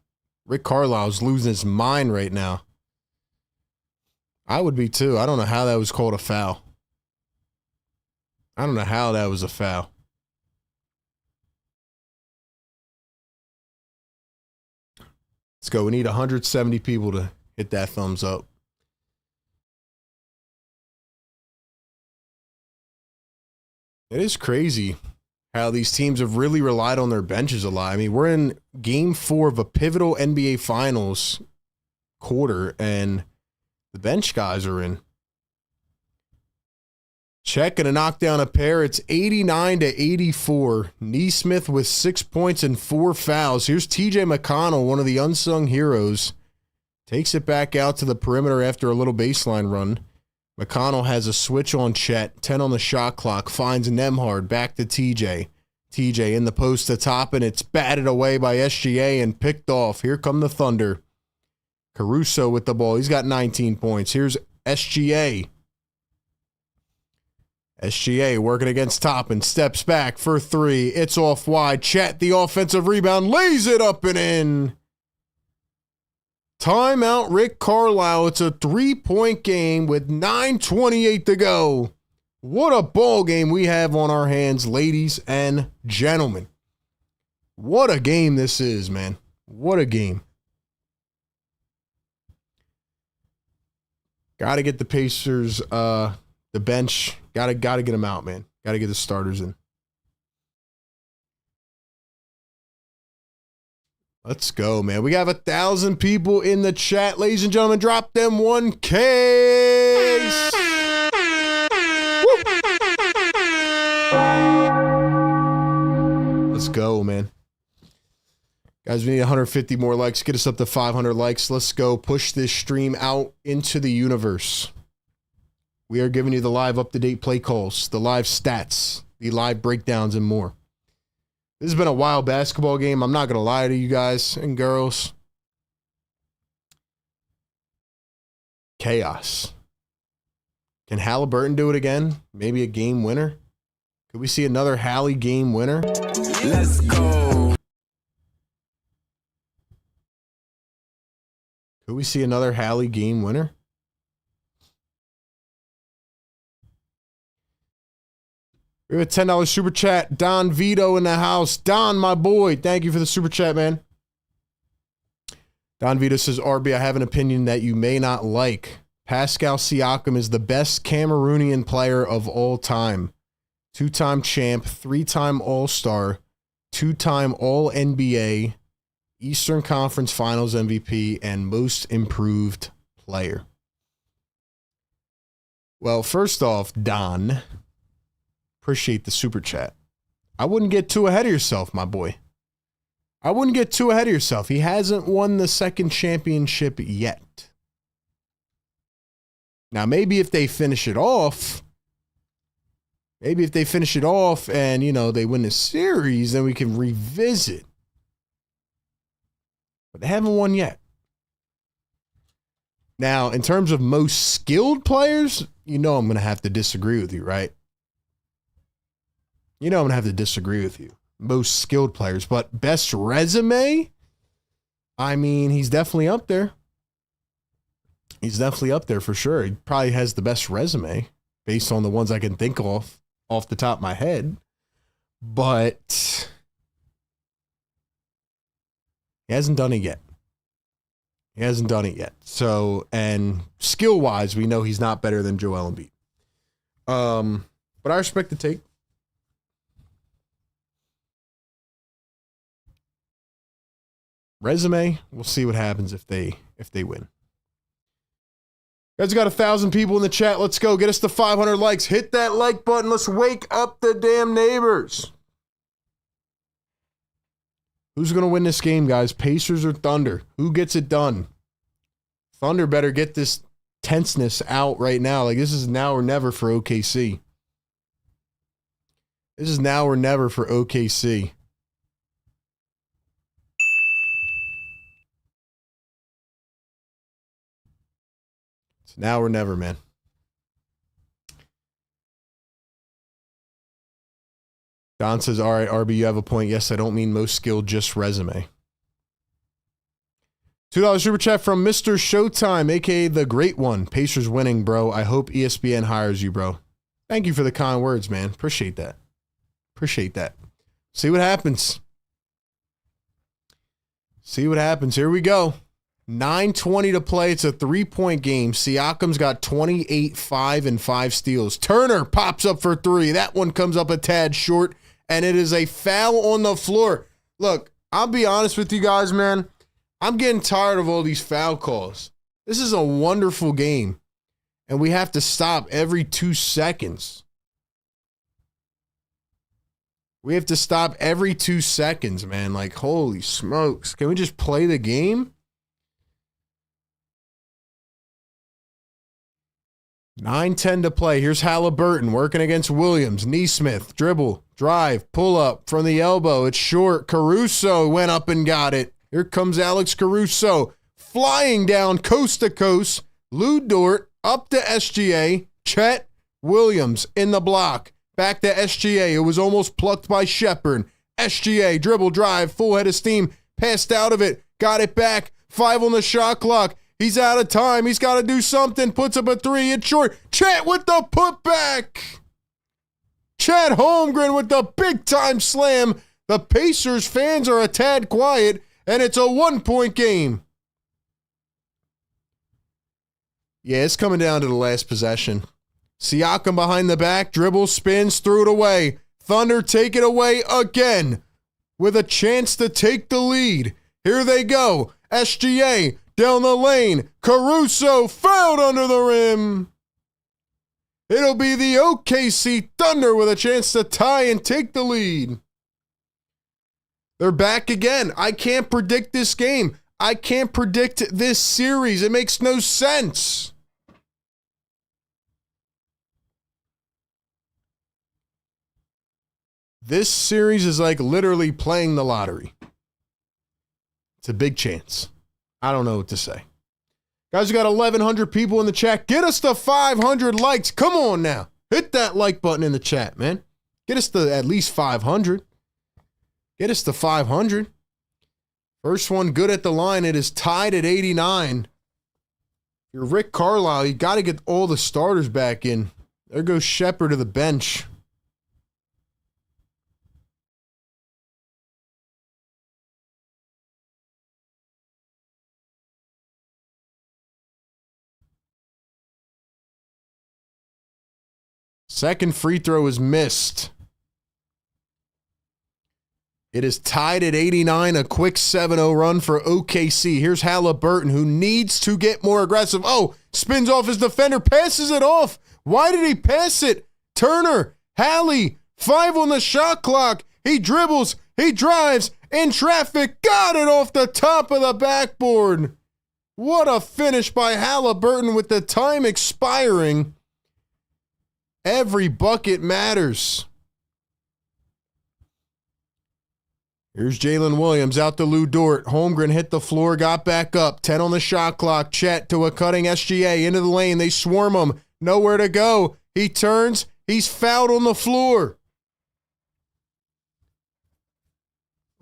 Speaker 1: Rick Carlisle's losing his mind right now. I would be, too. I don't know how that was called a foul. I don't know how that was a foul. Let's go. We need 170 people to hit that thumbs up. It is crazy how these teams have really relied on their benches a lot. I mean, we're in game 4 of a pivotal NBA Finals quarter, and the bench guys are in. Check gonna knock down a pair. It's 89-84. Nesmith with 6 points and 4 fouls. Here's TJ McConnell, one of the unsung heroes. Takes it back out to the perimeter after a little baseline run. McConnell has a switch on Chet. 10 on the shot clock. Finds Nembhard. Back to TJ. TJ in the post to top, and it's batted away by SGA and picked off. Here come the Thunder. Caruso with the ball. He's got 19 points. Here's SGA. SGA working against Toppin, steps back for three. It's off wide. Chet, the offensive rebound, lays it up and in. Timeout, Rick Carlisle. It's a 3-point game with 9:28 to go. What a ball game we have on our hands, ladies and gentlemen. What a game this is, man. What a game. Got to get the Pacers, the bench. Gotta get them out, man. Gotta get the starters in. Let's go, man. We got 1,000 people in the chat, ladies and gentlemen. Drop them 1Ks. Let's go, man. Guys, we need 150 more likes. Get us up to 500 likes. Let's go push this stream out into the universe. We are giving you the live up-to-date play calls, the live stats, the live breakdowns, and more. This has been a wild basketball game. I'm not going to lie to you guys and girls. Chaos. Can Halliburton do it again? Maybe a game winner? Could we see another Hallie game winner?
Speaker 2: Let's go.
Speaker 1: Could we see another Hallie game winner? We have a $10 super chat. Don Vito in the house. Don, my boy, thank you for the super chat, man. Don Vito says, RB, I have an opinion that you may not like. Pascal Siakam is the best Cameroonian player of all time. 2-time champ, 3-time All-Star, 2-time All-NBA, Eastern Conference Finals MVP, and most improved player. Well, first off, Don, appreciate the super chat. I wouldn't get too ahead of yourself, my boy. I wouldn't get too ahead of yourself. He hasn't won the second championship yet. Now, maybe if they finish it off, and, you know, they win the series, then we can revisit. But they haven't won yet. Now, in terms of most skilled players, you know I'm going to have to disagree with you, right? You know I'm going to have to disagree with you. most skilled players, but best resume? I mean, he's definitely up there. He's definitely up there for sure. He probably has the best resume based on the ones I can think of off the top of my head. But he hasn't done it yet. He hasn't done it yet. So, and skill-wise, we know he's not better than Joel Embiid. But I respect the take. Resume, we'll see what happens if they win. Guys, we got 1,000 people in the chat. Let's go. Get us to 500 likes. Hit that like button. Let's wake up the damn neighbors. Who's going to win this game, guys? Pacers or Thunder? Who gets it done? Thunder better get this tenseness out right now. Like, this is now or never for OKC. This is now or never for OKC. It's now or never, man. Don says, all right, RB, you have a point. Yes, I don't mean most skilled, just resume. $2 super chat from Mr. Showtime, a.k.a. the Great One. Pacers winning, bro. I hope ESPN hires you, bro. Thank you for the kind words, man. Appreciate that. Appreciate that. See what happens. See what happens. Here we go. 9:20 to play. It's a 3-point game. Siakam's got 28, 5, and 5 steals. Turner pops up for 3. That one comes up a tad short, and it is a foul on the floor. Look, I'll be honest with you guys, man. I'm getting tired of all these foul calls. This is a wonderful game, and we have to stop every 2 seconds. We have to stop every 2 seconds, man. Like, holy smokes. Can we just play the game? 9:10 to play. Here's Halliburton working against Williams. Neesmith, dribble, drive, pull up from the elbow. It's short. Caruso went up and got it. Here comes Alex Caruso flying down coast to coast. Lou Dort up to SGA. Chet Williams in the block. Back to SGA. It was almost plucked by Shepherd. SGA, dribble, drive, full head of steam. Passed out of it. Got it back. 5 on the shot clock. He's out of time. He's got to do something. Puts up a 3. It's short. Chet with the putback. Chet Holmgren with the big-time slam. The Pacers fans are a tad quiet, and it's a 1-point game. Yeah, it's coming down to the last possession. Siakam behind the back, dribbles, spins, threw it away. Thunder take it away again with a chance to take the lead. Here they go. SGA down the lane. Caruso fouled under the rim. It'll be the OKC Thunder with a chance to tie and take the lead. They're back again. I can't predict this game. I can't predict this series. It makes no sense. This series is like literally playing the lottery. It's a big chance. I don't know what to say. Guys, we got 1,100 people in the chat. Get us to 500 likes. Come on now. Hit that like button in the chat, man. Get us to at least 500. Get us to 500. First one good at the line. It is tied at 89. You're Rick Carlisle. You got to get all the starters back in. There goes Shepherd to the bench. Second free throw is missed. It is tied at 89, a quick 7-0 run for OKC. Here's Halliburton, who needs to get more aggressive. Oh, spins off his defender, passes it off. Why did he pass it? Turner, Hallie, 5 on the shot clock. He dribbles, he drives, in traffic, got it off the top of the backboard. What a finish by Halliburton with the time expiring. Every bucket matters. Here's Jalen Williams out to Lou Dort. Holmgren hit the floor, got back up. 10 on the shot clock. Chet to a cutting SGA into the lane. They swarm him. Nowhere to go. He turns. He's fouled on the floor.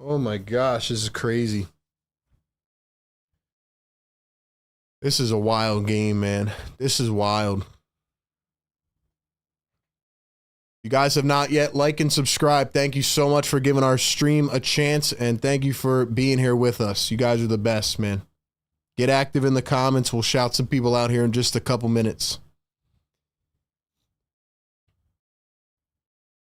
Speaker 1: Oh my gosh, this is crazy. This is a wild game, man. This is wild. You guys have not yet liked and subscribed. Thank you so much for giving our stream a chance, and thank you for being here with us. You guys are the best, man. Get active in the comments. We'll shout some people out here in just a couple minutes.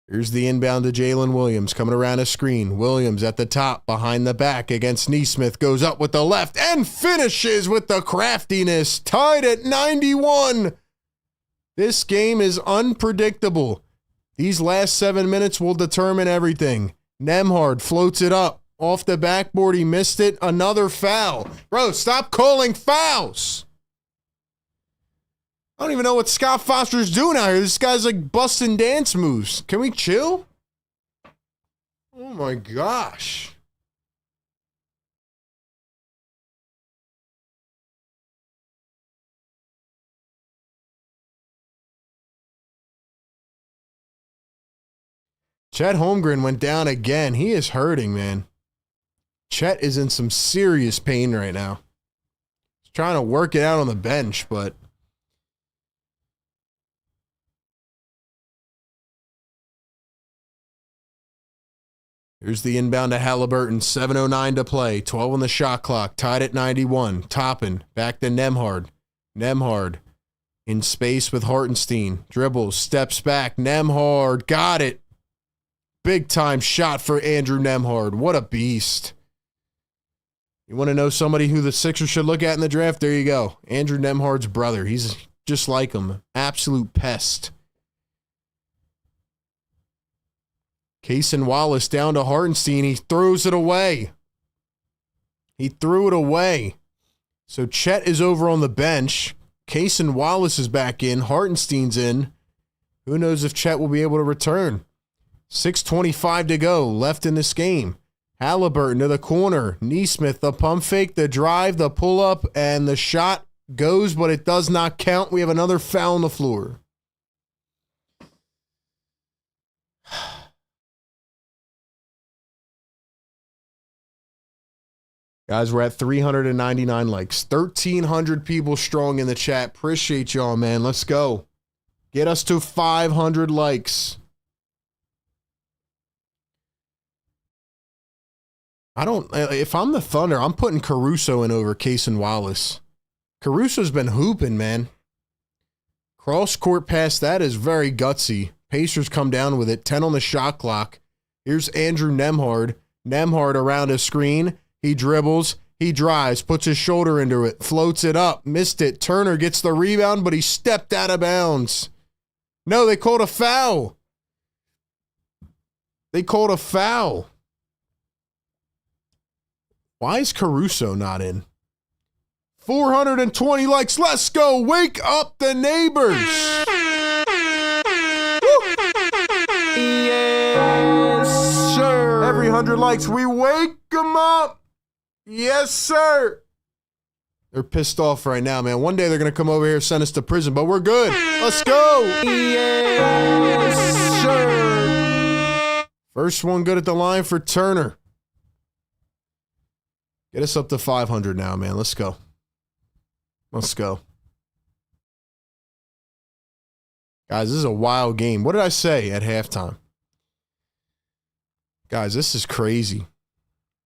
Speaker 1: Here's the inbound to Jalen Williams coming around a screen. Williams at the top, behind the back against Neesmith. Goes up with the left and finishes with the craftiness. Tied at 91. This game is unpredictable. These last 7 minutes will determine everything. Nembhard floats it up. Off the backboard, he missed it. Another foul. Bro, stop calling fouls. I don't even know what Scott Foster's doing out here. This guy's like busting dance moves. Can we chill? Oh my gosh. Chet Holmgren went down again. He is hurting, man. Chet is in some serious pain right now. He's trying to work it out on the bench, but here's the inbound to Halliburton. 7:09 to play. 12 on the shot clock. Tied at 91. Toppin. Back to Nembhard. Nembhard in space with Hartenstein. Dribbles. Steps back. Nembhard. Got it. Big time shot for Andrew Nembhard. What a beast. You want to know somebody who the Sixers should look at in the draft? There you go. Andrew Nembhard's brother. He's just like him. Absolute pest. Cason Wallace down to Hartenstein. He throws it away. He threw it away. So Chet is over on the bench. Cason Wallace is back in. Hartenstein's in. Who knows if Chet will be able to return? 6:25 to go left in this game. Halliburton to the corner. Neesmith, the pump fake, the drive, the pull-up, and the shot goes, but it does not count. We have another foul on the floor. Guys, we're at 399 likes. 1,300 people strong in the chat. Appreciate y'all, man. Let's go. Get us to 500 likes. If I'm the Thunder, I'm putting Caruso in over Cason Wallace. Caruso's been hooping, man. Cross court pass, that is very gutsy. Pacers come down with it. 10 on the shot clock. Here's Andrew Nembhard. Nembhard around a screen. He dribbles. He drives. Puts his shoulder into it. Floats it up. Missed it. Turner gets the rebound, but he stepped out of bounds. No, they called a foul. They called a foul. Why is Caruso not in? 420 likes. Let's go. Wake up the neighbors.
Speaker 2: Yes, sir.
Speaker 1: Every 100 likes, we wake them up. Yes, sir. They're pissed off right now, man. One day they're going to come over here and send us to prison, but we're good. Let's go.
Speaker 2: Yes, sir.
Speaker 1: First one good at the line for Turner. Get us up to 500 now, man. Let's go. Let's go. Guys, this is a wild game. What did I say at halftime? Guys, this is crazy.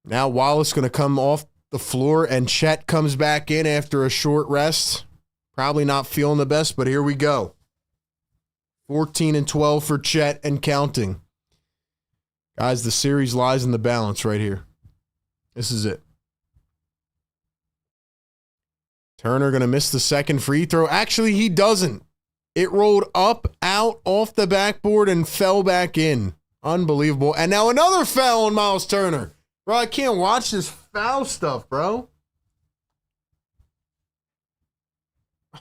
Speaker 1: Now Wallace going to come off the floor and Chet comes back in after a short rest. Probably not feeling the best, but here we go. 14 and 12 for Chet and counting. Guys, the series lies in the balance right here. This is it. Turner going to miss the second free throw. Actually, he doesn't. It rolled up, out, off the backboard, and fell back in. Unbelievable. And now another foul on Miles Turner. Bro, I can't watch this foul stuff, bro.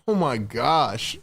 Speaker 1: Oh, my gosh.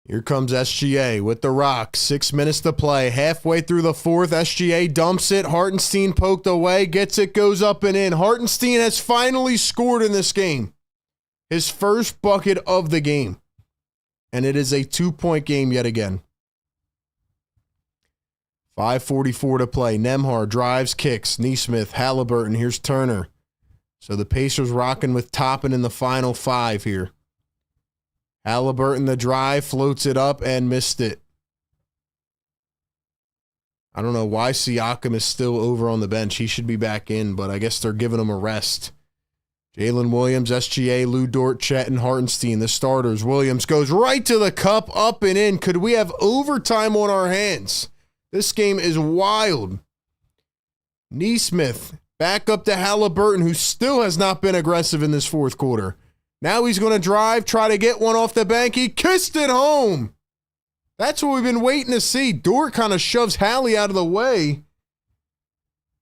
Speaker 1: Here comes SGA with the rock. 6 minutes to play. Halfway through the fourth, SGA dumps it. Hartenstein poked away. Gets it, goes up and in. Hartenstein has finally scored in this game. His first bucket of the game. And it is a 2-point game yet again. 5:44 to play. Nembhard drives, kicks. Nesmith, Halliburton. Here's Turner. So the Pacers rocking with Toppin in the final 5 here. Halliburton, the drive, floats it up and missed it. I don't know why Siakam is still over on the bench. He should be back in, but I guess they're giving him a rest. Jalen Williams, SGA, Lou Dort, Chet, and Hartenstein, the starters. Williams goes right to the cup, up and in. Could we have overtime on our hands? This game is wild. Nesmith, back up to Halliburton, who still has not been aggressive in this fourth quarter. Now he's going to drive, try to get one off the bank. He kissed it home. That's what we've been waiting to see. Dort kind of shoves Hallie out of the way.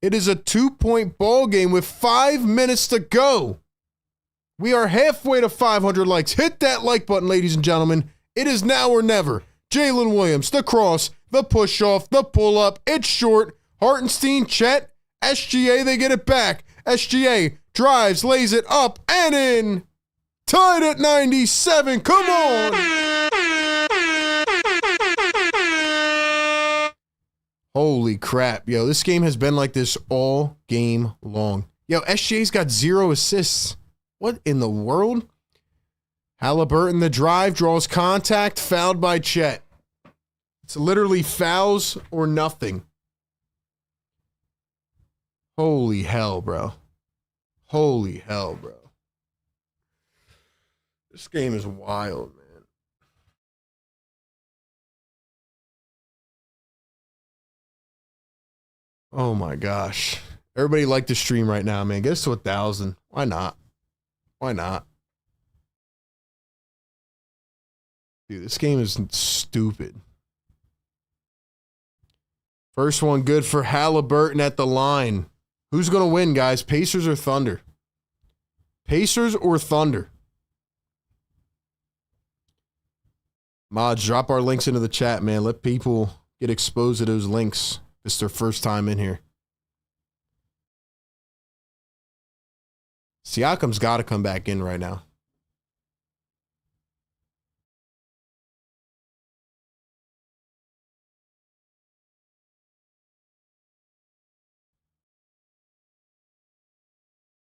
Speaker 1: It is a 2-point ball game with 5 minutes to go. We are halfway to 500 likes. Hit that like button, ladies and gentlemen. It is now or never. Jalen Williams, the cross, the push-off, the pull-up. It's short. Hartenstein, Chet, SGA, they get it back. SGA drives, lays it up, and in. Tied at 97. Come on. Holy crap. Yo, this game has been like this all game long. Yo, SGA's got 0 assists. What in the world? Halliburton, the drive, draws contact, fouled by Chet. It's literally fouls or nothing. Holy hell, bro. Holy hell, bro. This game is wild, man. Oh my gosh. Everybody like the stream right now, man. Get us to 1,000. Why not? Why not? Dude, this game is stupid. First one good for Halliburton at the line. Who's going to win, guys? Pacers or Thunder? Pacers or Thunder? Mods, drop our links into the chat, man. Let people get exposed to those links. It's their first time in here. Siakam's got to come back in right now.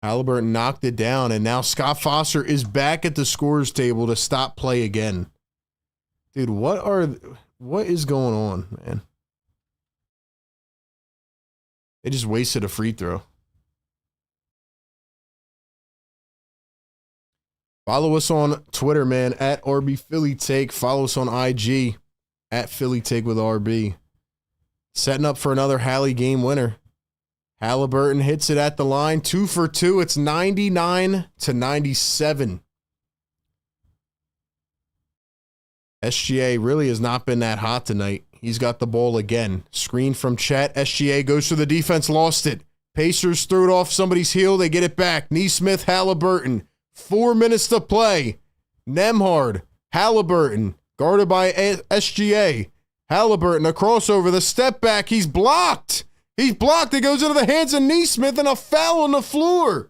Speaker 1: Halliburton knocked it down, and now Scott Foster is back at the scorer's table to stop play again. Dude, what is going on, man? They just wasted a free throw. Follow us on Twitter, man, at RB Philly Take. Follow us on IG at Philly Take with RB. Setting up for another Hallie game winner. Halliburton hits it at the line, 2 for 2. It's 99-97. SGA really has not been that hot tonight. He's got the ball again. Screen from Chet. SGA goes to the defense, lost it. Pacers threw it off somebody's heel. They get it back. Nesmith, Halliburton. 4 minutes to play. Nembhard, Halliburton, guarded by SGA. Halliburton, a crossover, the step back. He's blocked. He's blocked. It goes into the hands of Nesmith and a foul on the floor.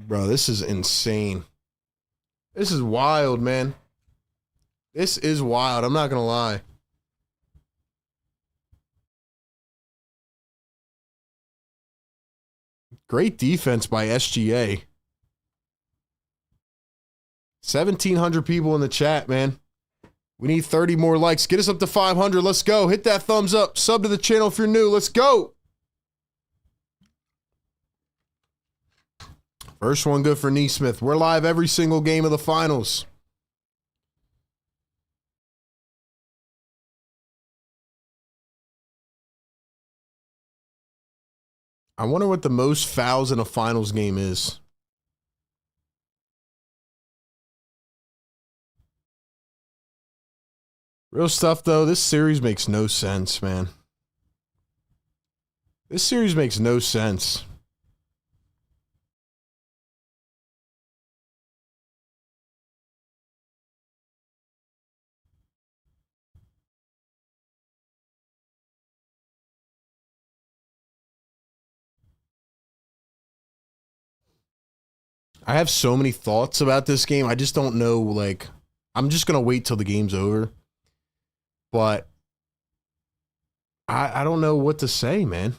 Speaker 1: Bro, this is insane. This is wild, man. This is wild. I'm not going to lie. Great defense by SGA. 1,700 people in the chat, man. We need 30 more likes. Get us up to 500. Let's go. Hit that thumbs up. Sub to the channel if you're new. Let's go. First one good for Nesmith. We're live every single game of the finals. I wonder what the most fouls in a finals game is. Real stuff, though, this series makes no sense, man. This series makes no sense. I have so many thoughts about this game. I just don't know, like, I'm just going to wait till the game's over. But I don't know what to say, man.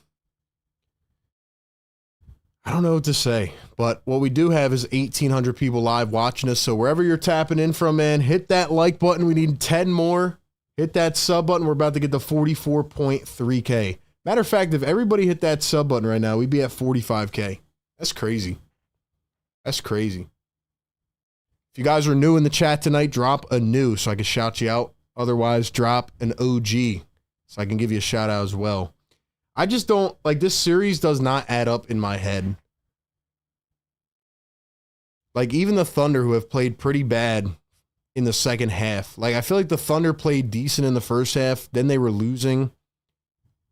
Speaker 1: I don't know what to say. But what we do have is 1,800 people live watching us. So wherever you're tapping in from, man, hit that like button. We need 10 more. Hit that sub button. We're about to get to 44.3K. Matter of fact, if everybody hit that sub button right now, we'd be at 45K. That's crazy. That's crazy. If you guys are new in the chat tonight, drop a new so I can shout you out. Otherwise, drop an OG so I can give you a shout out as well. I just don't, like, this series does not add up in my head. Like, even the Thunder, who have played pretty bad in the second half. Like, I feel like the Thunder played decent in the first half. Then they were losing.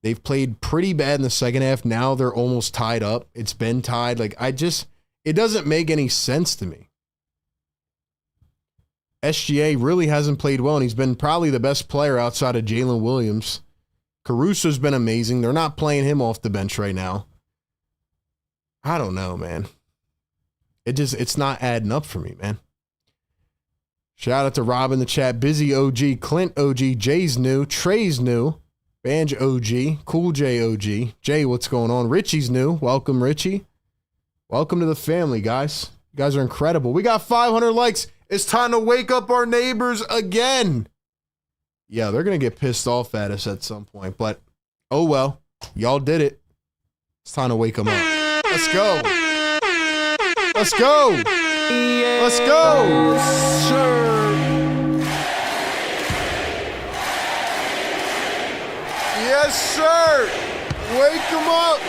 Speaker 1: They've played pretty bad in the second half. Now they're almost tied up. It's been tied. Like, it doesn't make any sense to me. SGA really hasn't played well, and he's been probably the best player outside of Jalen Williams. Caruso's been amazing. They're not playing him off the bench right now. I don't know, man. It's not adding up for me, man. Shout out to Rob in the chat. Busy OG, Clint OG, Jay's new, Trey's new, Banj OG, Cool J OG. Jay, what's going on? Richie's new. Welcome, Richie. Welcome to the family, guys. You guys are incredible. We got 500 likes. It's time to wake up our neighbors again. Yeah, they're going to get pissed off at us at some point, but oh well. Y'all did it. It's time to wake them up. Let's go. Let's go. Let's go.
Speaker 2: Sir.
Speaker 1: Yes, sir. Wake them up.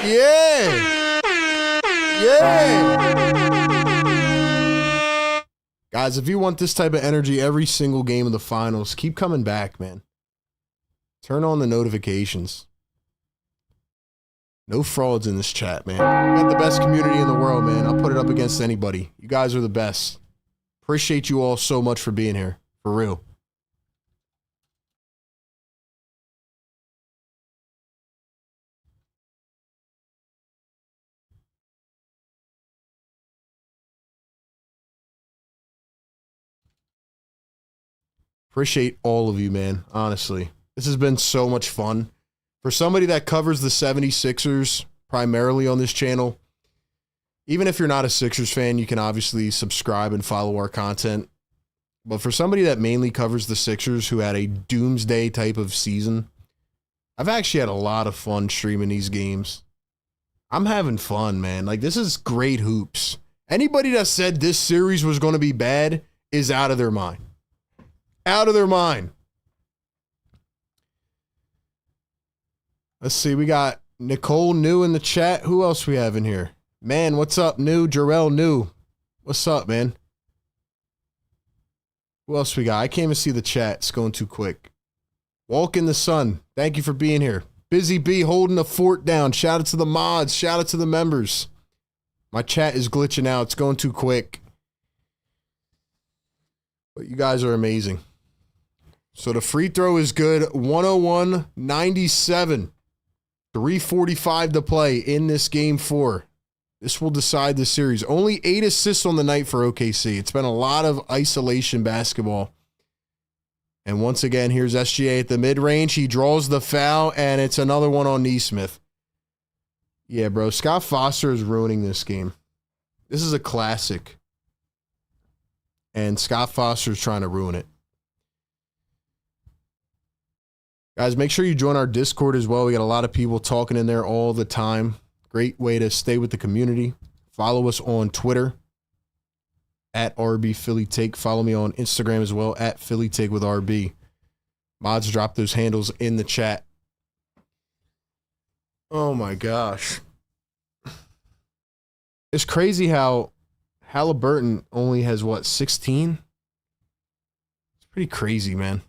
Speaker 1: Yeah. Yeah. Guys, if you want this type of energy every single game of the finals, keep coming back, man. Turn on the notifications. No frauds in this chat, man. We got the best community in the world, man. I'll put it up against anybody. You guys are the best. Appreciate you all so much for being here. For real. Appreciate all of you, man. Honestly. This has been so much fun. For somebody that covers the 76ers primarily on this channel, even if you're not a Sixers fan, you can obviously subscribe and follow our content. But for somebody that mainly covers the Sixers, who had a doomsday type of season, I've actually had a lot of fun streaming these games. I'm having fun, man. Like, this is great hoops. Anybody that said this series was going to be bad is out of their mind. Out of their mind. Let's see. We got Nicole New in the chat. Who else we have in here? Man, what's up, New? Jarrell New. What's up, man? Who else we got? I can't even see the chat. It's going too quick. Walk in the sun. Thank you for being here. Busy Bee holding the fort down. Shout out to the mods. Shout out to the members. My chat is glitching out. It's going too quick. But you guys are amazing. So the free throw is good. 101-97. 3:45 to play in this game 4. This will decide the series. Only 8 assists on the night for OKC. It's been a lot of isolation basketball. And once again, here's SGA at the mid-range. He draws the foul, and it's another one on Nesmith. Yeah, bro. Scott Foster is ruining this game. This is a classic. And Scott Foster is trying to ruin it. Guys, make sure you join our Discord as well. We got a lot of people talking in there all the time. Great way to stay with the community. Follow us on Twitter at RB Philly Take. Follow me on Instagram as well at Philly Take with RB. Mods, drop those handles in the chat. Oh my gosh. It's crazy how Halliburton only has, what, 16? It's pretty crazy, man.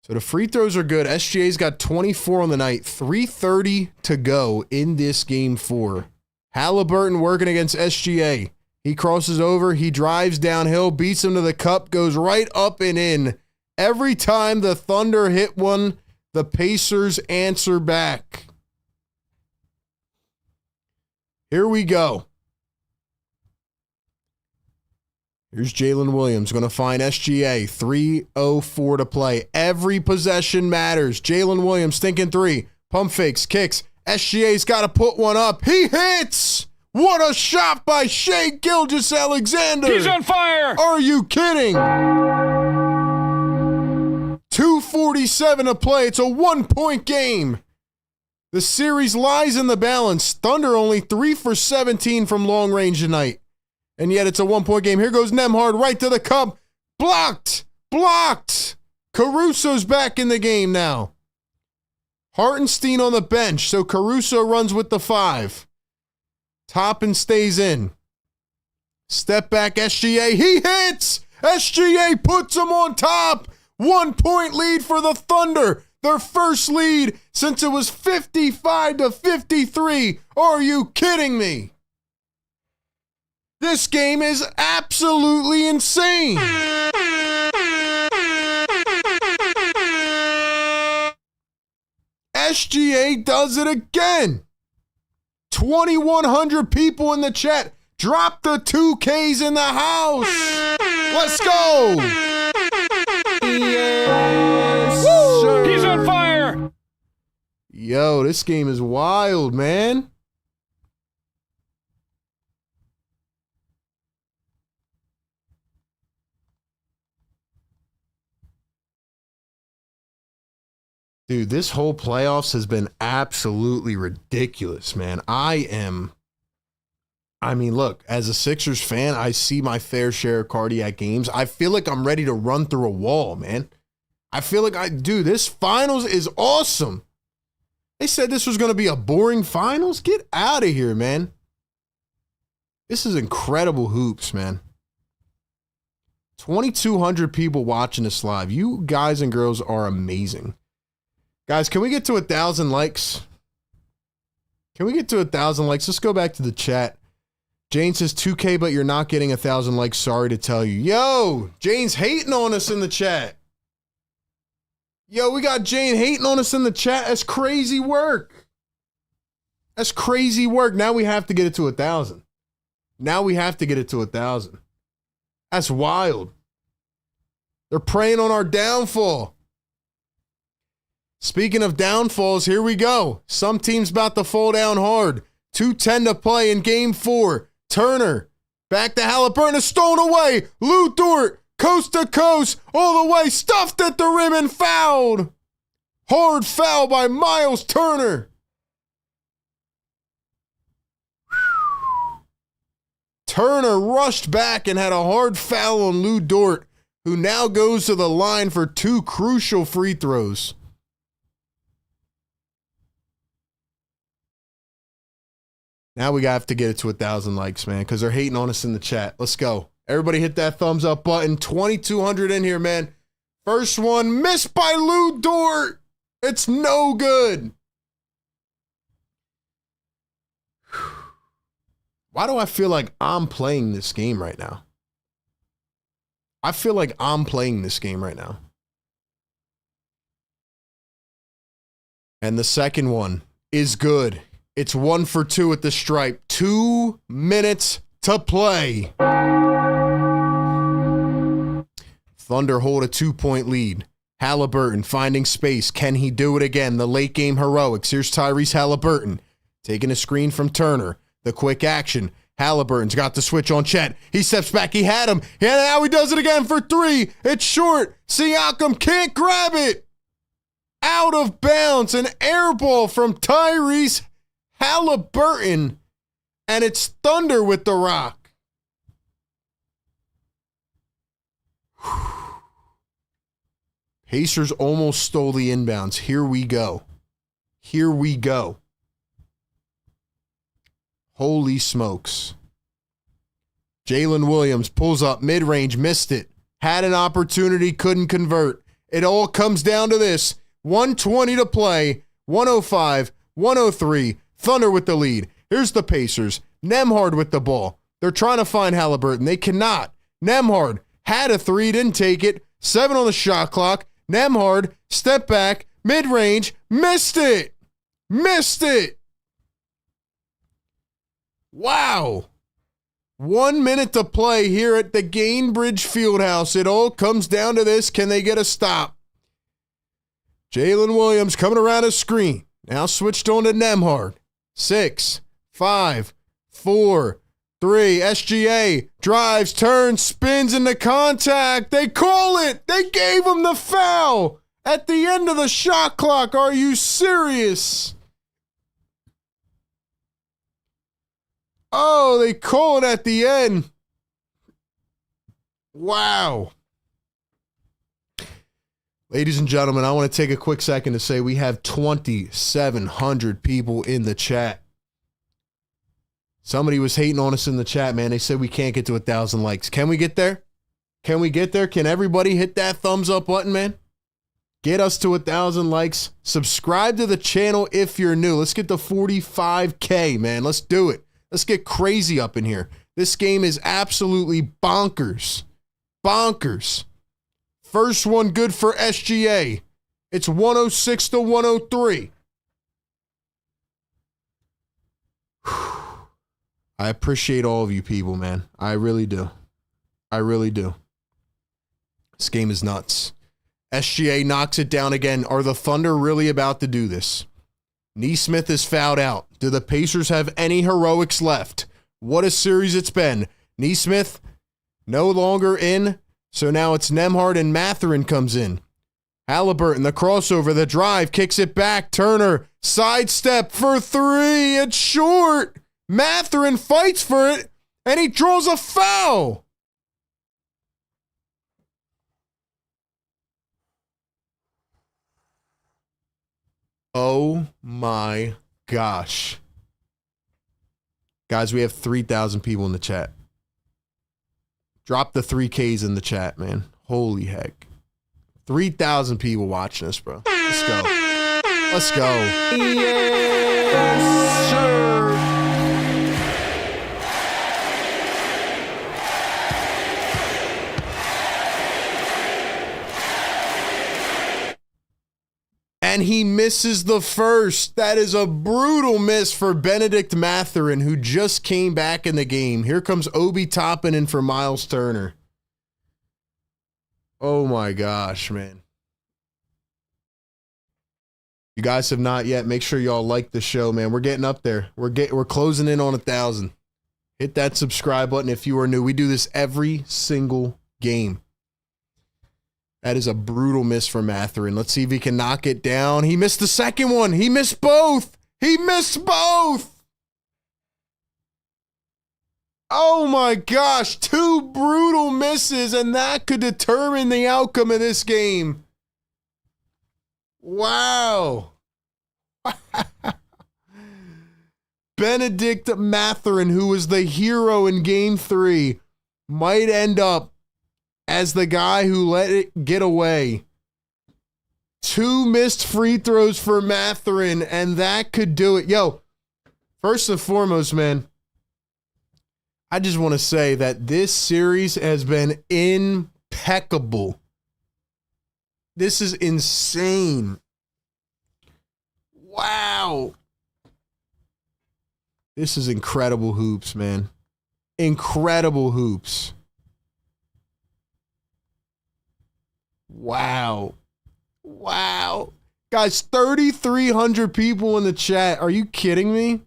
Speaker 1: So the free throws are good. SGA's got 24 on the night. 3:30 to go in this game 4. Halliburton working against SGA. He crosses over. He drives downhill, beats him to the cup, goes right up and in. Every time the Thunder hit one, the Pacers answer back. Here we go. Here's Jalen Williams going to find SGA. 3:04 to play. Every possession matters. Jalen Williams thinking three. Pump fakes, kicks. SGA's got to put one up. He hits! What a shot by Shai Gilgeous-Alexander!
Speaker 2: He's on fire!
Speaker 1: Are you kidding? 2:47 to play. It's a 1-point game. The series lies in the balance. Thunder only 3 for 17 from long range tonight. And yet it's a 1-point game. Here goes Nembhard right to the cup. Blocked! Blocked! Caruso's back in the game now. Hartenstein on the bench, so Caruso runs with the 5. Toppin stays in. Step back SGA. He hits! SGA puts him on top. 1-point lead for the Thunder. Their first lead since it was 55-53. Are you kidding me? This game is absolutely insane. SGA does it again. 2,100 people in the chat. Drop the 2Ks in the house. Let's go.
Speaker 2: Yes, sir. He's on fire.
Speaker 1: Yo, this game is wild, man. Dude, this whole playoffs has been absolutely ridiculous, man. Look, as a Sixers fan, I see my fair share of cardiac games. I feel like I'm ready to run through a wall, man. I feel like this finals is awesome. They said this was going to be a boring finals. Get out of here, man. This is incredible hoops, man. 2,200 people watching this live. You guys and girls are amazing. Guys, can we get to 1,000 likes? Can we get to 1,000 likes? Let's go back to the chat. Jane says 2K, but you're not getting 1,000 likes. Sorry to tell you. Yo, Jane's hating on us in the chat. Yo, we got Jane hating on us in the chat. That's crazy work. That's crazy work. Now we have to get it to 1,000. Now we have to get it to 1,000. That's wild. They're preying on our downfall. Speaking of downfalls, here we go. Some team's about to fall down hard. 2:10 to play in game 4. Turner, back to Haliburton, a stone away. Lou Dort, coast to coast, all the way, stuffed at the rim and fouled. Hard foul by Miles Turner. Turner rushed back and had a hard foul on Lou Dort, who now goes to the line for 2 crucial free throws. Now we have to get it to 1,000 likes, man, because they're hating on us in the chat. Let's go. Everybody hit that thumbs up button. 2,200 in here, man. First one missed by Lou Dort. It's no good. Why do I feel like I'm playing this game right now? I feel like I'm playing this game right now. And the second one is good. It's 1 for 2 at the stripe. 2 minutes to play. Thunder hold a 2-point lead. Haliburton finding space. Can he do it again? The late game heroics. Here's Tyrese Haliburton taking a screen from Turner. The quick action. Halliburton's got the switch on Chet. He steps back. He had him. And now he does it again for 3. It's short. Siakam can't grab it. Out of bounds. An air ball from Tyrese Haliburton, and it's Thunder with the rock. Pacers almost stole the inbounds. Here we go. Here we go. Holy smokes. Jalen Williams pulls up mid-range, missed it. Had an opportunity, couldn't convert. It all comes down to this. 1:20 to play, 105, 103. Thunder with the lead. Here's the Pacers. Nembhard with the ball. They're trying to find Haliburton. They cannot. Nembhard had a 3, didn't take it. 7 on the shot clock. Nembhard, step back, mid-range, missed it. Missed it. Wow. 1 minute to play here at the Gainbridge Fieldhouse. It all comes down to this. Can they get a stop? Jalen Williams coming around his screen. Now switched on to Nembhard. 6, 5, 4, 3. SGA drives, turns, spins into contact. They call it. They gave him the foul at the end of the shot clock. Are you serious? Oh, they call it at the end. Wow. Ladies and gentlemen, I want to take a quick second to say we have 2,700 people in the chat. Somebody was hating on us in the chat, man. They said we can't get to 1,000 likes. Can we get there? Can we get there? Can everybody hit that thumbs up button, man? Get us to 1,000 likes. Subscribe to the channel if you're new. Let's get to 45K, man. Let's do it. Let's get crazy up in here. This game is absolutely bonkers. Bonkers. First one good for SGA. It's 106 to 103. I appreciate all of you people, man. I really do. I really do. This game is nuts. SGA knocks it down again. Are the Thunder really about to do this? Neesmith is fouled out. Do the Pacers have any heroics left? What a series it's been. Neesmith no longer in, so now it's Nembhard and Mathurin comes in. Halliburton, the crossover, the drive, kicks it back. Turner, sidestep for three. It's short. Mathurin fights for it, and he draws a foul. Oh my gosh. Guys, we have 3,000 people in the chat. Drop the 3Ks in the chat, man. Holy heck. 3,000 people watching us, bro. Let's go. Let's go. Yes, sir. And he misses the first. That is a brutal miss for Benedict Mathurin, who just came back in the game. Here comes Obi Toppin in for Miles Turner. Oh my gosh, man. You guys have not yet. Make sure y'all like the show, man. We're getting up there. We're closing in on 1,000. Hit that subscribe button if you are new. We do this every single game. That is a brutal miss for Mathurin. Let's see if he can knock it down. He missed the second one. He missed both. He missed both. Oh my gosh. Two brutal misses, and that could determine the outcome of this game. Wow. Benedict Mathurin, who was the hero in game 3, might end up as the guy who let it get away. 2 missed free throws for Mathurin, and that could do it. Yo, first and foremost, man, I just want to say that this series has been impeccable. This is insane. Wow. This is incredible hoops, man. Incredible hoops. Wow. Wow. Guys, 3,300 people in the chat. Are you kidding me?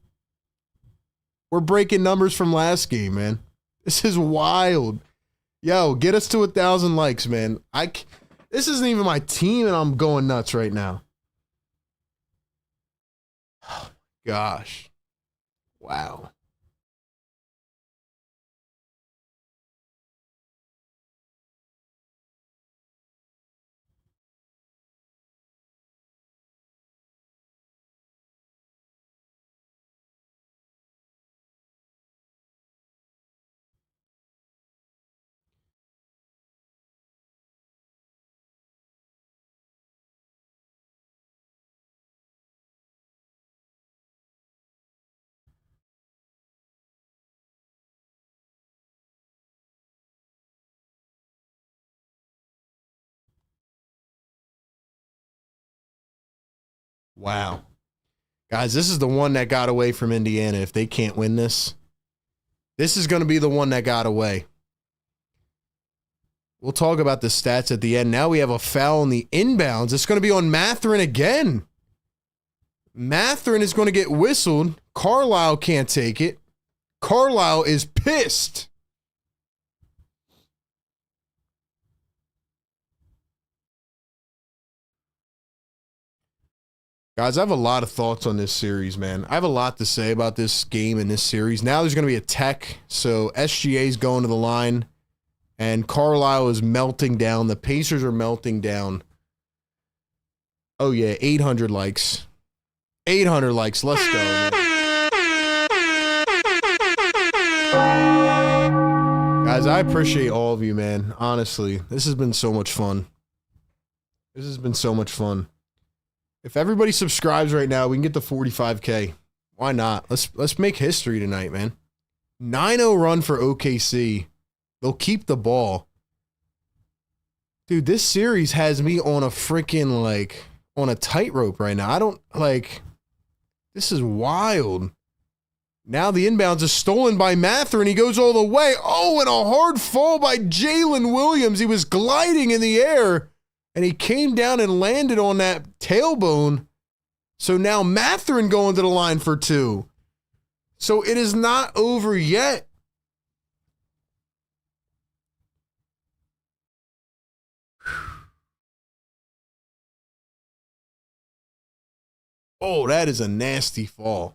Speaker 1: We're breaking numbers from last game, man. This is wild. Yo, get us to 1,000 likes, man. This isn't even my team, and I'm going nuts right now. Oh, gosh. Wow. Wow. Guys, this is the one that got away from Indiana if they can't win this. This is going to be the one that got away. We'll talk about the stats at the end. Now we have a foul on the inbounds. It's going to be on Mathurin again. Mathurin is going to get whistled. Carlisle can't take it. Carlisle is pissed. Guys, I have a lot of thoughts on this series, man. I have a lot to say about this game and this series. Now there's going to be a tech, so SGA is going to the line, and Carlisle is melting down. The Pacers are melting down. Oh, yeah, 800 likes. 800 likes. Let's go, man. Guys, I appreciate all of you, man. Honestly, this has been so much fun. This has been so much fun. If everybody subscribes right now, we can get to 45K. Why not? Let's make history tonight, man. 9-0 run for OKC. They'll keep the ball. Dude, this series has me on a freaking, like, on a tightrope right now. I don't, like, this is wild. Now the inbounds is stolen by Mathurin. He goes all the way. Oh, and a hard fall by Jalen Williams. He was gliding in the air, and he came down and landed on that tailbone. So now Mathurin going to the line for two. So it is not over yet. Oh, that is a nasty fall.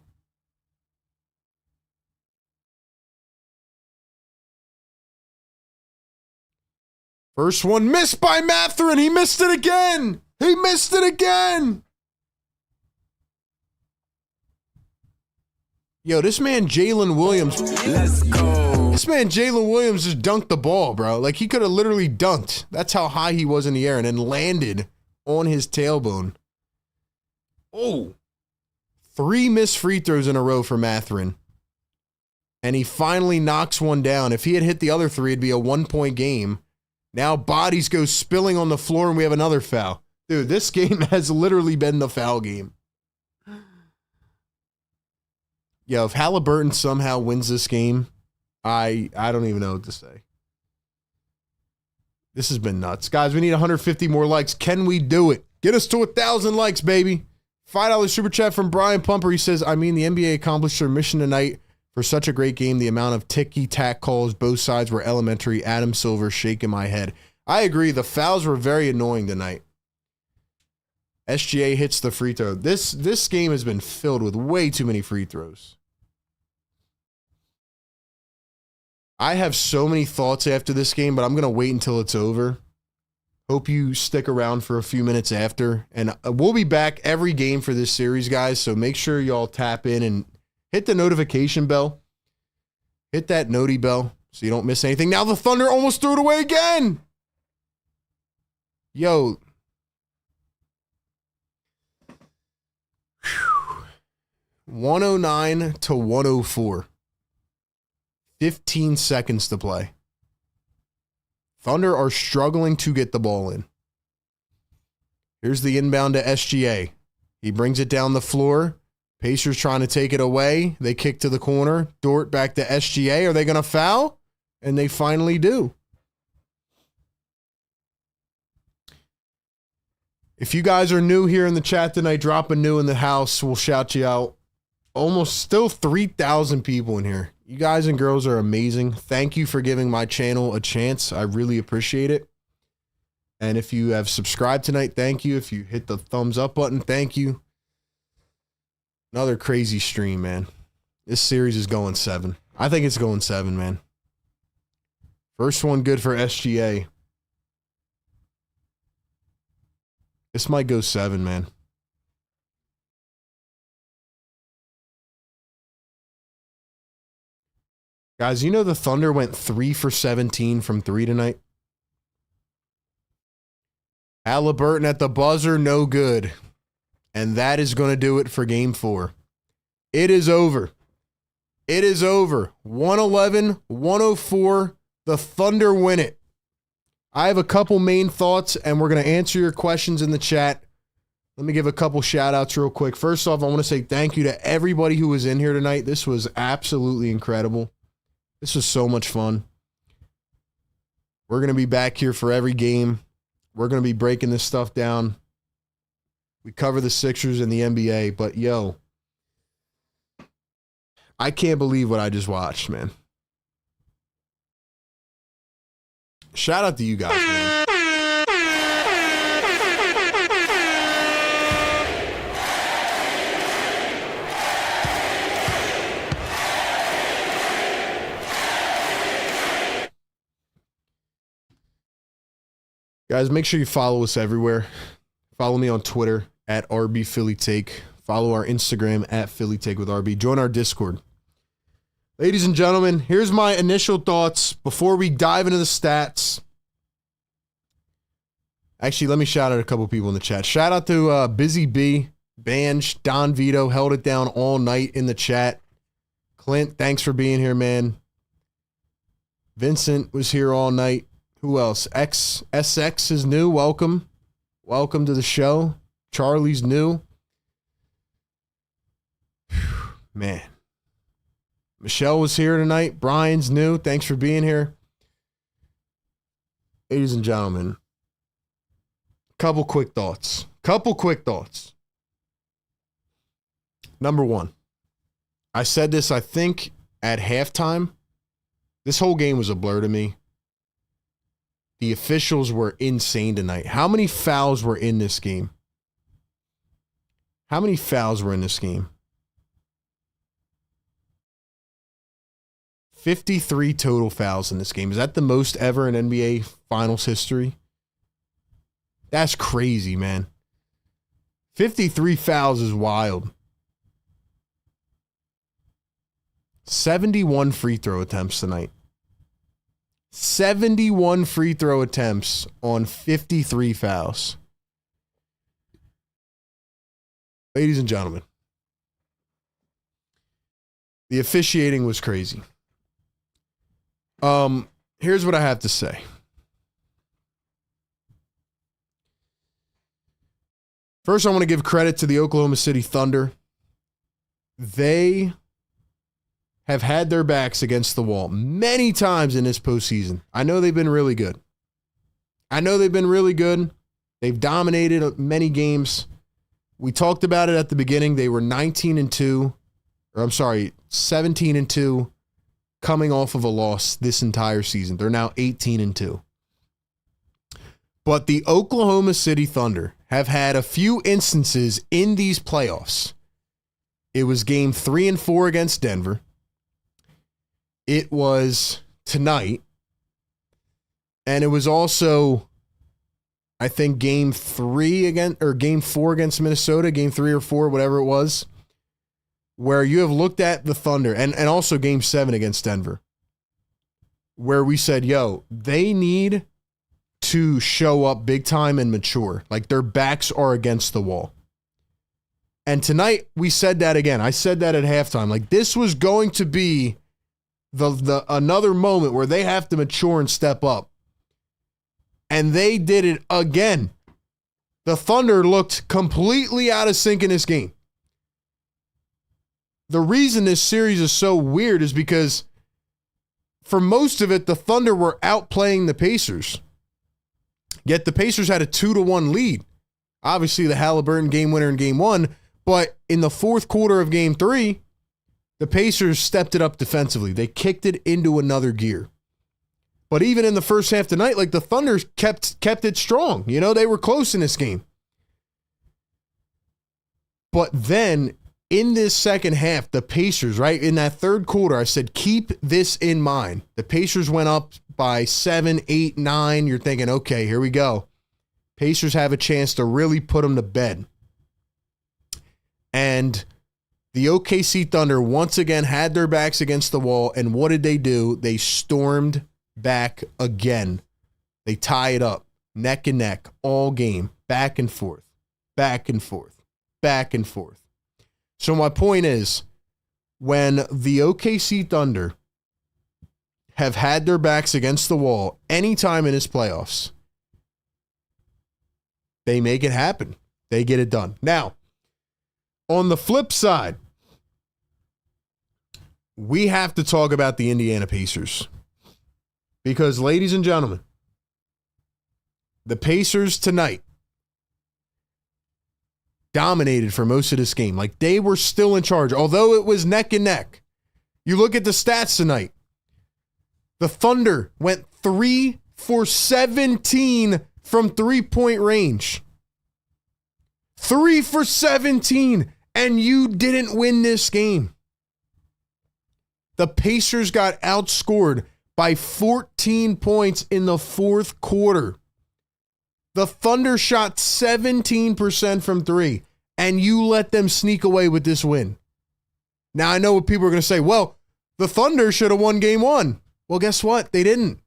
Speaker 1: First one missed by Mathurin. He missed it again. He missed it again. Yo, this man Jalen Williams. Let's go. This man Jalen Williams just dunked the ball, bro. Like, he could have literally dunked. That's how high he was in the air, and then landed on his tailbone. Oh. 3 missed free throws in a row for Mathurin. And he finally knocks one down. If he had hit the other 3, it'd be a 1-point game. Now bodies go spilling on the floor, and we have another foul. Dude, this game has literally been the foul game. Yo, if Halliburton somehow wins this game, I don't even know what to say. This has been nuts. Guys, we need 150 more likes. Can we do it? Get us to 1,000 likes, baby. $5 super chat from Brian Pumper. He says, I mean, the NBA accomplished their mission tonight. For such a great game, the amount of ticky-tack calls, both sides were elementary. Adam Silver shaking my head. I agree. The fouls were very annoying tonight. SGA hits the free throw. This game has been filled with way too many free throws. I have so many thoughts after this game, but I'm going to wait until it's over. Hope you stick around for a few minutes after. And we'll be back every game for this series, guys, so make sure y'all tap in and hit the notification bell. Hit that noti bell so you don't miss anything. Now the Thunder almost threw it away again. Yo. 109 to 104. 15 seconds to play. Thunder are struggling to get the ball in. Here's the inbound to SGA. He brings it down the floor. Pacers trying to take it away. They kick to the corner. Dort back to SGA. Are they going to foul? And they finally do. If you guys are new here in the chat tonight, drop a new in the house. We'll shout you out. Almost still 3,000 people in here. You guys and girls are amazing. Thank you for giving my channel a chance. I really appreciate it. And if you have subscribed tonight, thank you. If you hit the thumbs up button, thank you. Another crazy stream, man. This series is going 7. I think it's going 7, man. First one good for SGA. This might go 7, man. Guys, you know the Thunder went 3 for 17 from 3 tonight? Halliburton at the buzzer, no good. And that is going to do it for Game 4. It is over. It is over. 111-104. The Thunder win it. I have a couple main thoughts, and we're going to answer your questions in the chat. Let me give a couple shout-outs real quick. First off, I want to say thank you to everybody who was in here tonight. This was absolutely incredible. This was so much fun. We're going to be back here for every game. We're going to be breaking this stuff down. We cover the Sixers and the NBA, but yo, I can't believe what I just watched, man. Shout out to you guys, man. Guys, make sure you follow us everywhere. Follow me on Twitter at RBPhillyTake. Follow our Instagram at PhillyTakeWithRB. Join our Discord. Ladies and gentlemen, here's my initial thoughts before we dive into the stats. Actually, let me shout out a couple people in the chat. Shout out to Busy B, Banj, Don Vito, held it down all night in the chat. Clint, thanks for being here, man. Vincent was here all night. Who else? SX is new. Welcome. Welcome to the show. Charlie's new. Man. Michelle was here tonight. Brian's new. Thanks for being here. Ladies and gentlemen, couple quick thoughts. Number one, I said this, I think, at halftime. This whole game was a blur to me. The officials were insane tonight. How many fouls were in this game? 53 total fouls in this game. Is that the most ever in NBA Finals history? That's crazy, man. 53 fouls is wild. 71 free throw attempts tonight. 71 free throw attempts on 53 fouls. Ladies and gentlemen, the officiating was crazy. Here's what I have to say. First, I want to give credit to the Oklahoma City Thunder. They have had their backs against the wall many times in this postseason. I know they've been really good. They've dominated many games. We talked about it at the beginning. They were 17-2, coming off of a loss this entire season. They're now 18-2. But the Oklahoma City Thunder have had a few instances in these playoffs. It was game 3 and 4 against Denver. It was tonight. And it was also, I think, game 4 against Minnesota, game 3 or 4, whatever it was, where you have looked at the Thunder, and also game 7 against Denver, where we said, yo, they need to show up big time and mature. Like, their backs are against the wall. And tonight, we said that again. I said that at halftime. Like, this was going to be the another moment where they have to mature and step up. And they did it again. The Thunder looked completely out of sync in this game. The reason this series is so weird is because for most of it, the Thunder were outplaying the Pacers. Yet the Pacers had a 2-1 lead. Obviously, the Halliburton game winner in game 1. But in the fourth quarter of game 3, the Pacers stepped it up defensively. They kicked it into another gear. But even in the first half tonight, like, the Thunder kept it strong. You know, they were close in this game. But then in this second half, the Pacers, right, in that third quarter, I said, keep this in mind. The Pacers went up by 7, 8, 9. You're thinking, okay, here we go. Pacers have a chance to really put them to bed. And the OKC Thunder once again had their backs against the wall, and what did they do? They stormed back again. They tie it up, neck and neck, all game, back and forth, back and forth, back and forth. So my point is, when the OKC Thunder have had their backs against the wall anytime in his playoffs, they make it happen. They get it done. Now, on the flip side, we have to talk about the Indiana Pacers. Because, ladies and gentlemen, the Pacers tonight dominated for most of this game. Like, they were still in charge, although it was neck and neck. You look at the stats tonight. The Thunder went 3 for 17 from three-point range. 3 for 17, and you didn't win this game. The Pacers got outscored by 14 points in the fourth quarter. The Thunder shot 17% from three, and you let them sneak away with this win. Now, I know what people are going to say. Well, the Thunder should have won game one. Well, guess what? They didn't.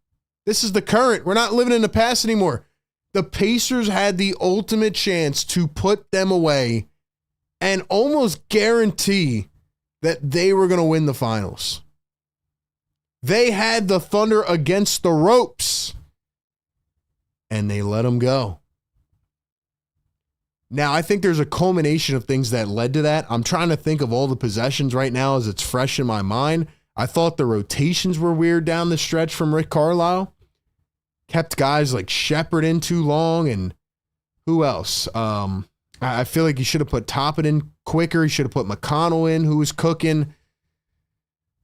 Speaker 1: This is the current. We're not living in the past anymore. The Pacers had the ultimate chance to put them away and almost guarantee that they were going to win the finals. They had the Thunder against the ropes, and they let them go. Now, I think there's a culmination of things that led to that. I'm trying to think of all the possessions right now as it's fresh in my mind. I thought the rotations were weird down the stretch from Rick Carlisle. Kept guys like Shepherd in too long, and who else? I feel like he should have put Toppin in quicker. He should have put McConnell in, who was cooking.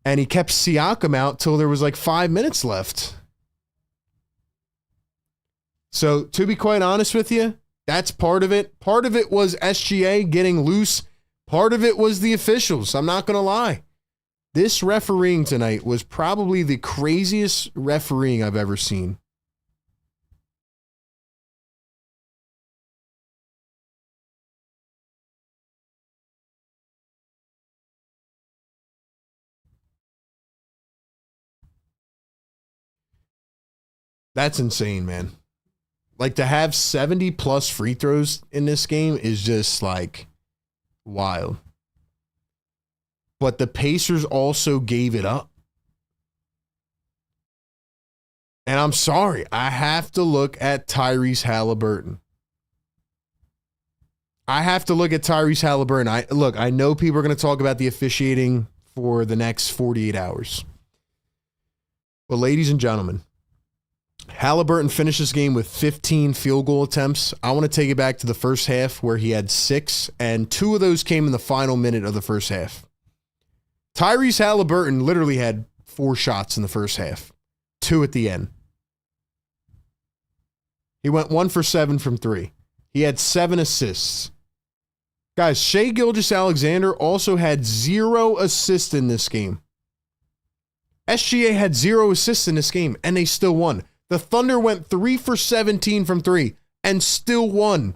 Speaker 1: And he kept Siakam out till there was like 5 minutes left. So, to be quite honest with you, that's part of it. Part of it was SGA getting loose. Part of it was the officials. I'm not going to lie. This refereeing tonight was probably the craziest refereeing I've ever seen. That's insane, man. Like, to have 70 plus free throws in this game is just like wild. But the Pacers also gave it up. And I'm sorry, I have to look at Tyrese Halliburton. I know people are going to talk about the officiating for the next 48 hours. But ladies and gentlemen, Halliburton finished this game with 15 field goal attempts. I want to take it back to the first half where he had 6, and 2 of those came in the final minute of the first half. Tyrese Halliburton literally had 4 shots in the first half, 2 at the end. He went 1 for 7 from 3. He had 7 assists. Guys, Shai Gilgeous-Alexander also had 0 assists in this game. SGA had 0 assists in this game, and they still won. The Thunder went 3 for 17 from 3 and still won.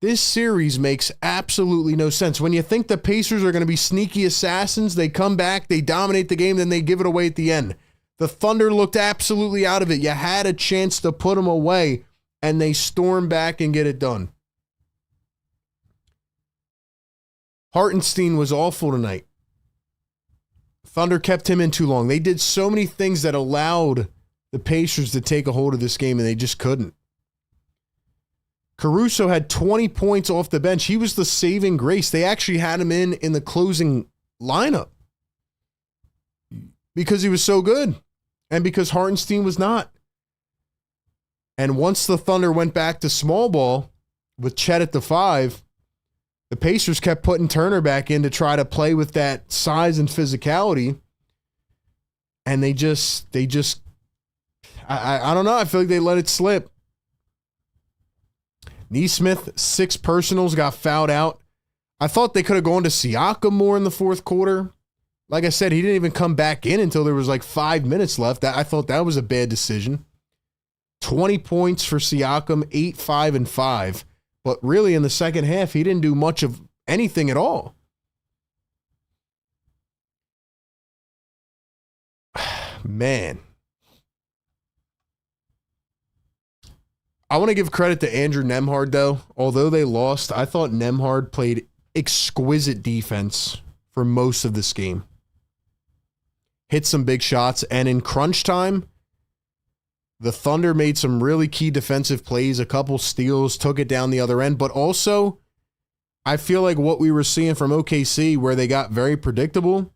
Speaker 1: This series makes absolutely no sense. When you think the Pacers are going to be sneaky assassins, they come back, they dominate the game, then they give it away at the end. The Thunder looked absolutely out of it. You had a chance to put them away, and they storm back and get it done. Hartenstein was awful tonight. Thunder kept him in too long. They did so many things that allowed the Pacers to take a hold of this game, and they just couldn't. Caruso had 20 points off the bench. He was the saving grace. They actually had him in the closing lineup because he was so good and because Hartenstein was not. And once the Thunder went back to small ball with Chet at the 5, the Pacers kept putting Turner back in to try to play with that size and physicality. And they just I don't know. I feel like they let it slip. Nesmith, 6 personals, got fouled out. I thought they could have gone to Siakam more in the fourth quarter. Like I said, he didn't even come back in until there was like 5 minutes left. I thought that was a bad decision. 20 points for Siakam, 8, 5, and 5. But really in the second half, he didn't do much of anything at all. Man. I want to give credit to Andrew Nembhard, though. Although they lost, I thought Nembhard played exquisite defense for most of this game. Hit some big shots, and in crunch time, the Thunder made some really key defensive plays, a couple steals, took it down the other end, but also, I feel like what we were seeing from OKC, where they got very predictable,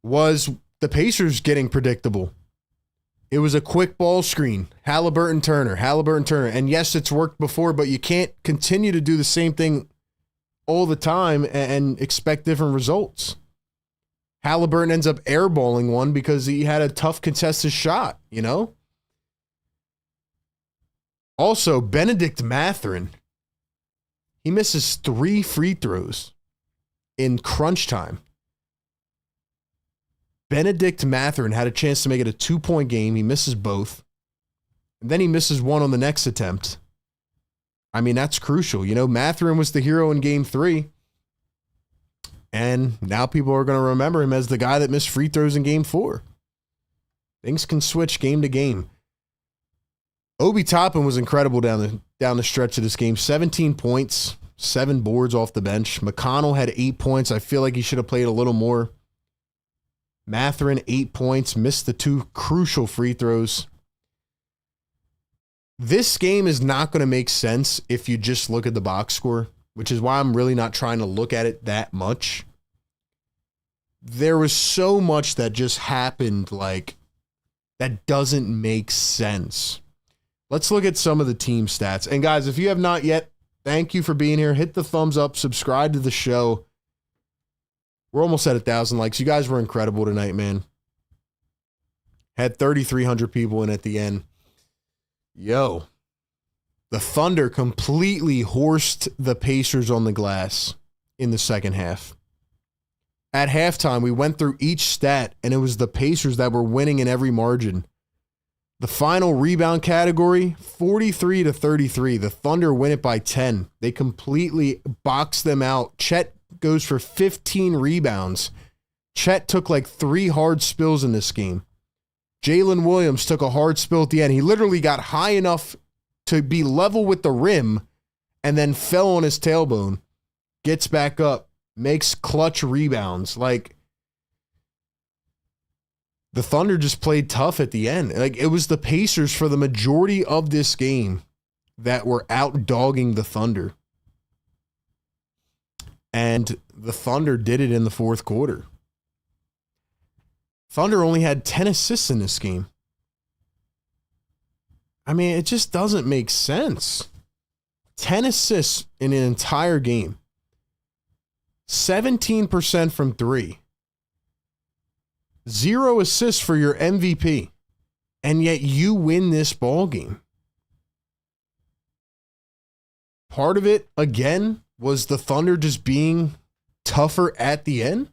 Speaker 1: was the Pacers getting predictable. It was a quick ball screen. Halliburton, Turner. And yes, it's worked before, but you can't continue to do the same thing all the time and expect different results. Halliburton ends up airballing one because he had a tough contested shot, you know? Also, Benedict Mathurin, he misses 3 free throws in crunch time. Benedict Mathurin had a chance to make it a 2-point game. He misses both. And then he misses one on the next attempt. I mean, that's crucial. You know, Mathurin was the hero in game 3. And now people are going to remember him as the guy that missed free throws in game 4. Things can switch game to game. Obi Toppin was incredible down the stretch of this game. 17 points, 7 boards off the bench. McConnell had 8 points. I feel like he should have played a little more. Mathurin, 8 points, missed the 2 crucial free throws. This game is not going to make sense if you just look at the box score, which is why I'm really not trying to look at it that much. There was so much that just happened, like, that doesn't make sense. Let's look at some of the team stats. And guys, if you have not yet, thank you for being here. Hit the thumbs up, subscribe to the show. We're almost at 1,000 likes. You guys were incredible tonight, man. Had 3,300 people in at the end. Yo, the Thunder completely horsed the Pacers on the glass in the second half. At halftime, we went through each stat, and it was the Pacers that were winning in every margin. The final rebound category, 43-33. The Thunder win it by 10. They completely boxed them out. Chet goes for 15 rebounds. Chet took like 3 hard spills in this game. Jalen Williams took a hard spill at the end. He literally got high enough to be level with the rim and then fell on his tailbone. Gets back up, makes clutch rebounds. Like, the Thunder just played tough at the end. Like, it was the Pacers for the majority of this game that were out dogging the Thunder. And the Thunder did it in the fourth quarter. Thunder only had 10 assists in this game. I mean, it just doesn't make sense. 10 assists in an entire game. 17% from 3. 0 assists for your MVP. And yet you win this ball game. Part of it, again, was the Thunder just being tougher at the end.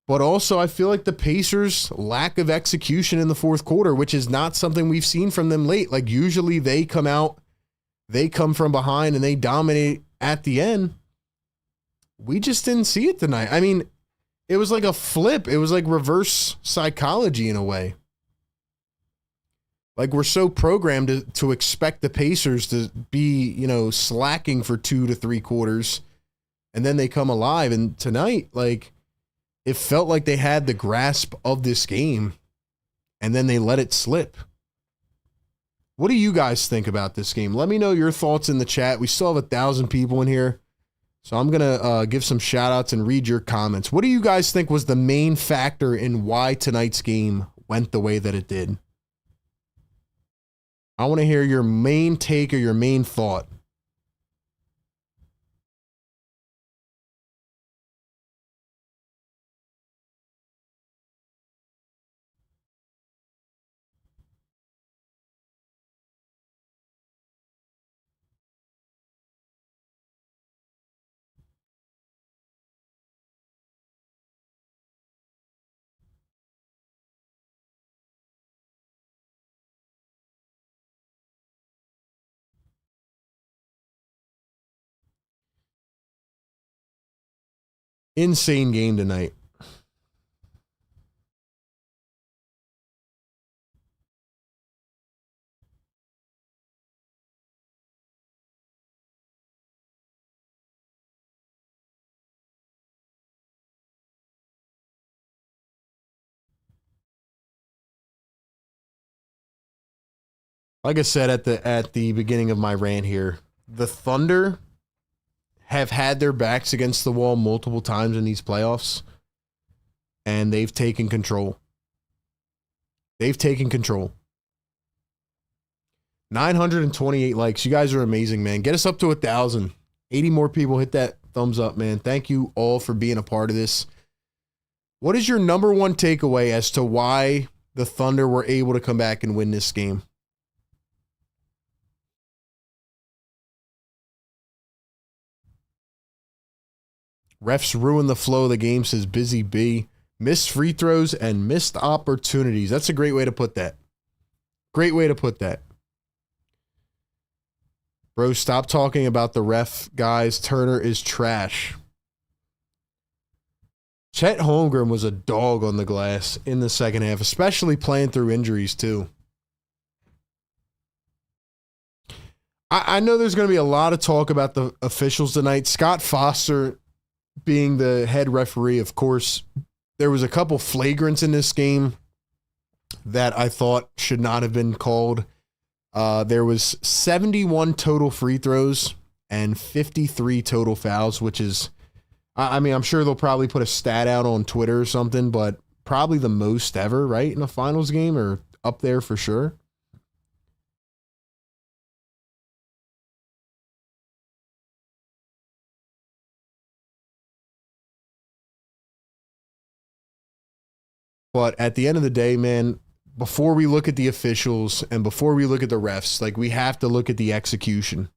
Speaker 1: But also, I feel like the Pacers' lack of execution in the fourth quarter, which is not something we've seen from them late. Like, usually they come out, they come from behind, and they dominate at the end. We just didn't see it tonight. I mean, it was like a flip. It was like reverse psychology in a way. Like, we're so programmed to expect the Pacers to be, you know, slacking for 2 to 3 quarters, and then they come alive. And tonight, like, it felt like they had the grasp of this game, and then they let it slip. What do you guys think about this game? Let me know your thoughts in the chat. We still have 1,000 people in here, so I'm going to give some shout-outs and read your comments. What do you guys think was the main factor in why tonight's game went the way that it did? I want to hear your main take or your main thought. Insane game tonight. Like I said at the beginning of my rant here, the Thunder have had their backs against the wall multiple times in these playoffs. and they've taken control. They've taken control. 928 likes. You guys are amazing, man. Get us up to 1,000. 80 more people. Hit that thumbs up, man. Thank you all for being a part of this. What is your number one takeaway as to why the Thunder were able to come back and win this game? Refs ruin the flow of the game, says Busy B. Missed free throws and missed opportunities. That's a great way to put that. Great way to put that. Bro, stop talking about the ref, guys. Turner is trash. Chet Holmgren was a dog on the glass in the second half, especially playing through injuries, too. I know there's going to be a lot of talk about the officials tonight. Scott Foster being the head referee, of course. There was a couple flagrants in this game that I thought should not have been called. There was 71 total free throws and 53 total fouls, which is, I mean, I'm sure they'll probably put a stat out on Twitter or something, but probably the most ever, right, in a finals game, or up there for sure. But at the end of the day, man, before we look at the officials and before we look at the refs, like, we have to look at the execution.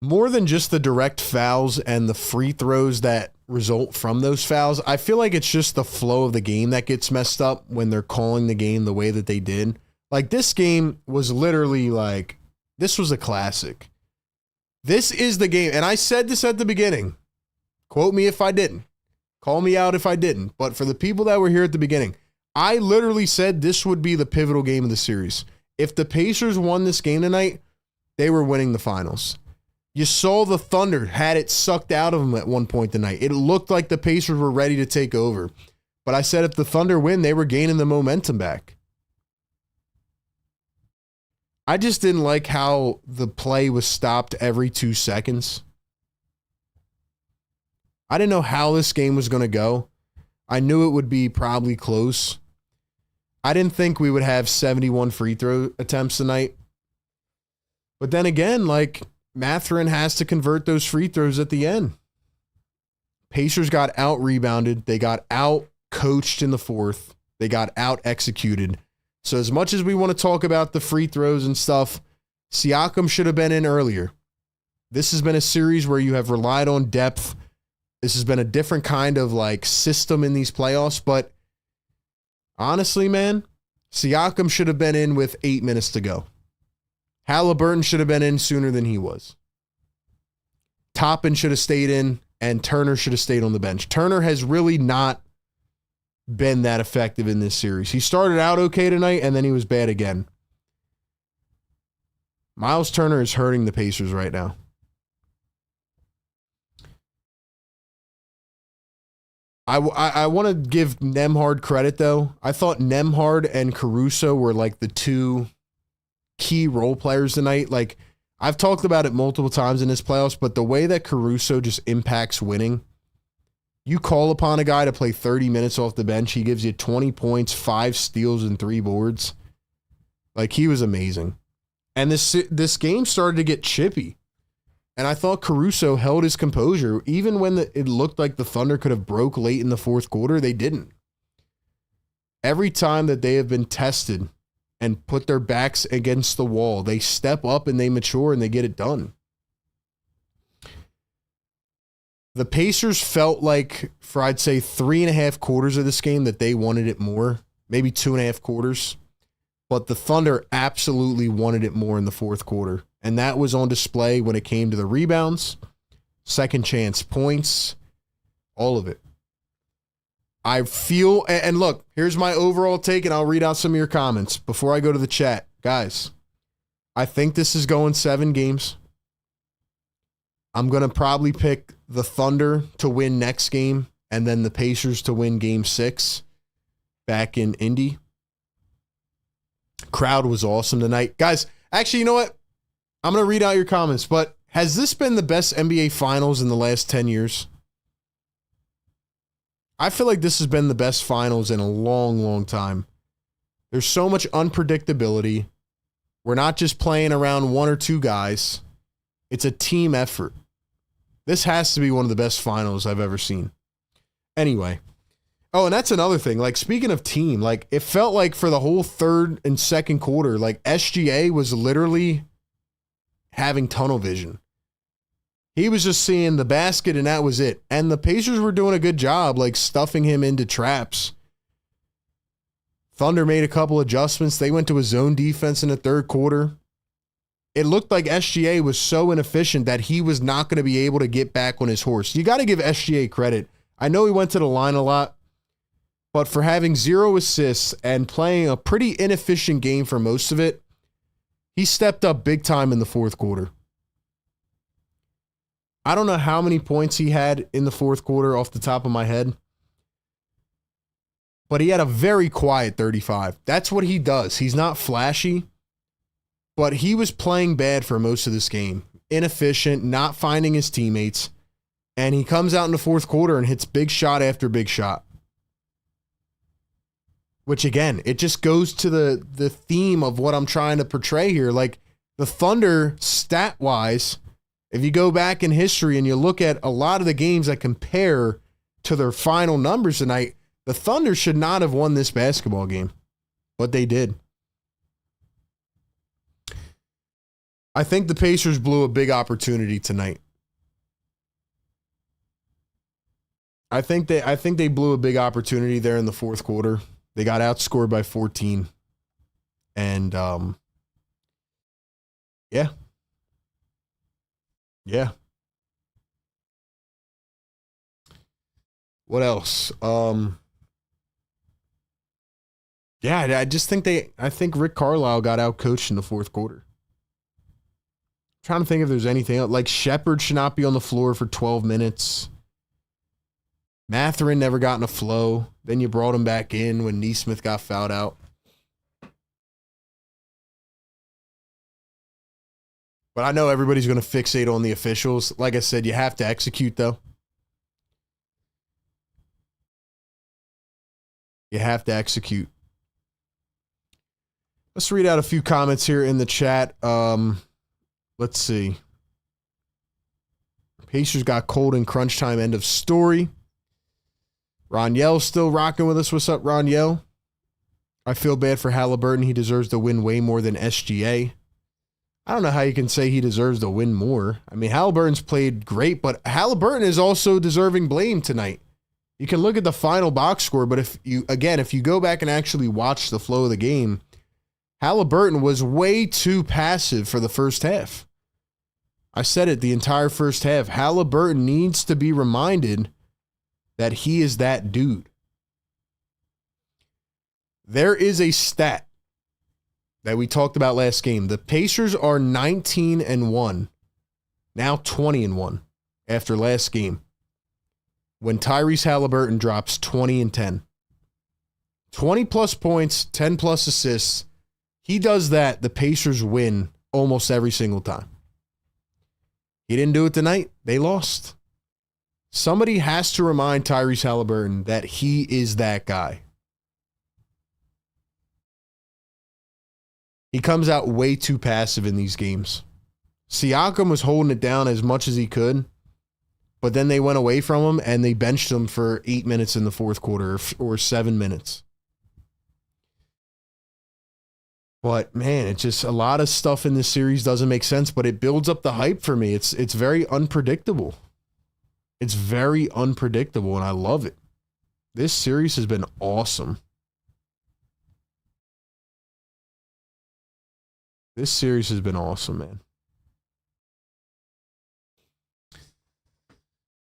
Speaker 1: More than just the direct fouls and the free throws that result from those fouls, I feel like it's just the flow of the game that gets messed up when they're calling the game the way that they did. Like, this game was literally like, this was a classic. This is the game. And I said this at the beginning. Quote me if I didn't. Call me out if I didn't. But for the people that were here at the beginning, I literally said this would be the pivotal game of the series. If the Pacers won this game tonight, they were winning the finals. You saw the Thunder had it sucked out of them at one point tonight. It looked like the Pacers were ready to take over. But I said if the Thunder win, they were gaining the momentum back. I just didn't like how the play was stopped every 2 seconds. I didn't know how this game was going to go. I knew it would be probably close. I didn't think we would have 71 free throw attempts tonight. But then again, like, Mathurin has to convert those free throws at the end. Pacers got out-rebounded. They got out-coached in the fourth. They got out-executed. So as much as we want to talk about the free throws and stuff, Siakam should have been in earlier. This has been a series where you have relied on depth. This has been a different kind of, like, system in these playoffs. But honestly, man, Siakam should have been in with 8 minutes to go. Halliburton should have been in sooner than he was. Toppin should have stayed in, and Turner should have stayed on the bench. Turner has really not been that effective in this series. He started out okay tonight, and then he was bad again. Miles Turner is hurting the Pacers right now. I want to give Nembhard credit, though. I thought Nembhard and Caruso were like the two key role players tonight. Like, I've talked about it multiple times in this playoffs, but the way that Caruso just impacts winning, you call upon a guy to play 30 minutes off the bench, he gives you 20 points, 5 steals, and 3 boards. Like, he was amazing. And this game started to get chippy. And I thought Caruso held his composure. Even when it looked like the Thunder could have broke late in the fourth quarter, they didn't. Every time that they have been tested and put their backs against the wall, they step up and they mature and they get it done. The Pacers felt like, for I'd say 3.5 quarters of this game, that they wanted it more. Maybe 2.5 quarters. But the Thunder absolutely wanted it more in the fourth quarter. And that was on display when it came to the rebounds, second chance points, all of it. I feel, and look, here's my overall take, and I'll read out some of your comments before I go to the chat. Guys, I think this is going 7 games. I'm going to probably pick the Thunder to win next game, and then the Pacers to win game 6 back in Indy. Crowd was awesome tonight. Guys, actually, you know what? I'm going to read out your comments, but has this been the best NBA Finals in the last 10 years? I feel like this has been the best finals in a long, long time. There's so much unpredictability. We're not just playing around one or two guys. It's a team effort. This has to be one of the best finals I've ever seen. Anyway. Oh, and that's another thing. Like, speaking of team, like, it felt like for the whole third and second quarter, like, SGA was literally having tunnel vision. He was just seeing the basket and that was it. And the Pacers were doing a good job, like, stuffing him into traps. Thunder made a couple adjustments. They went to a zone defense in the third quarter. It looked like SGA was so inefficient that he was not going to be able to get back on his horse. You got to give SGA credit. I know he went to the line a lot, but for having 0 assists and playing a pretty inefficient game for most of it, he stepped up big time in the fourth quarter. I don't know how many points he had in the fourth quarter off the top of my head, but he had a very quiet 35. That's what he does. He's not flashy, but he was playing bad for most of this game. Inefficient, not finding his teammates, and he comes out in the fourth quarter and hits big shot after big shot. Which, again, it just goes to the theme of what I'm trying to portray here. Like, the Thunder, stat-wise, if you go back in history and you look at a lot of the games that compare to their final numbers tonight, the Thunder should not have won this basketball game, but they did. I think the Pacers blew a big opportunity tonight. I think they blew a big opportunity there in the fourth quarter. They got outscored by 14. And yeah. Yeah. What else? Yeah, I think Rick Carlisle got outcoached in the fourth quarter. I'm trying to think if there's anything else. Like, Shepherd should not be on the floor for 12 minutes. Mathurin never got in a flow. Then you brought him back in when Nesmith got fouled out. But I know everybody's going to fixate on the officials. Like I said, you have to execute, though. You have to execute. Let's read out a few comments here in the chat. Let's see. Pacers got cold in crunch time. End of story. Ron Yell's still rocking with us. What's up, Ron Yell? I feel bad for Halliburton. He deserves to win way more than SGA. I don't know how you can say he deserves to win more. I mean, Halliburton's played great, but Halliburton is also deserving blame tonight. You can look at the final box score, but if you go back and actually watch the flow of the game, Halliburton was way too passive for the first half. I said it the entire first half. Halliburton needs to be reminded that he is that dude. There is a stat that we talked about last game. The Pacers are 19-1, now 20-1 after last game, when Tyrese Halliburton drops 20 and 10. 20 plus points, 10 plus assists. He does that, the Pacers win almost every single time. He didn't do it tonight. They lost. Somebody has to remind Tyrese Halliburton that he is that guy. He comes out way too passive in these games. Siakam was holding it down as much as he could, but then they went away from him and they benched him for 8 minutes in the fourth quarter or 7 minutes. But, man, it's just a lot of stuff in this series doesn't make sense, but it builds up the hype for me. It's very unpredictable. It's very unpredictable, and I love it. This series has been awesome. This series has been awesome, man.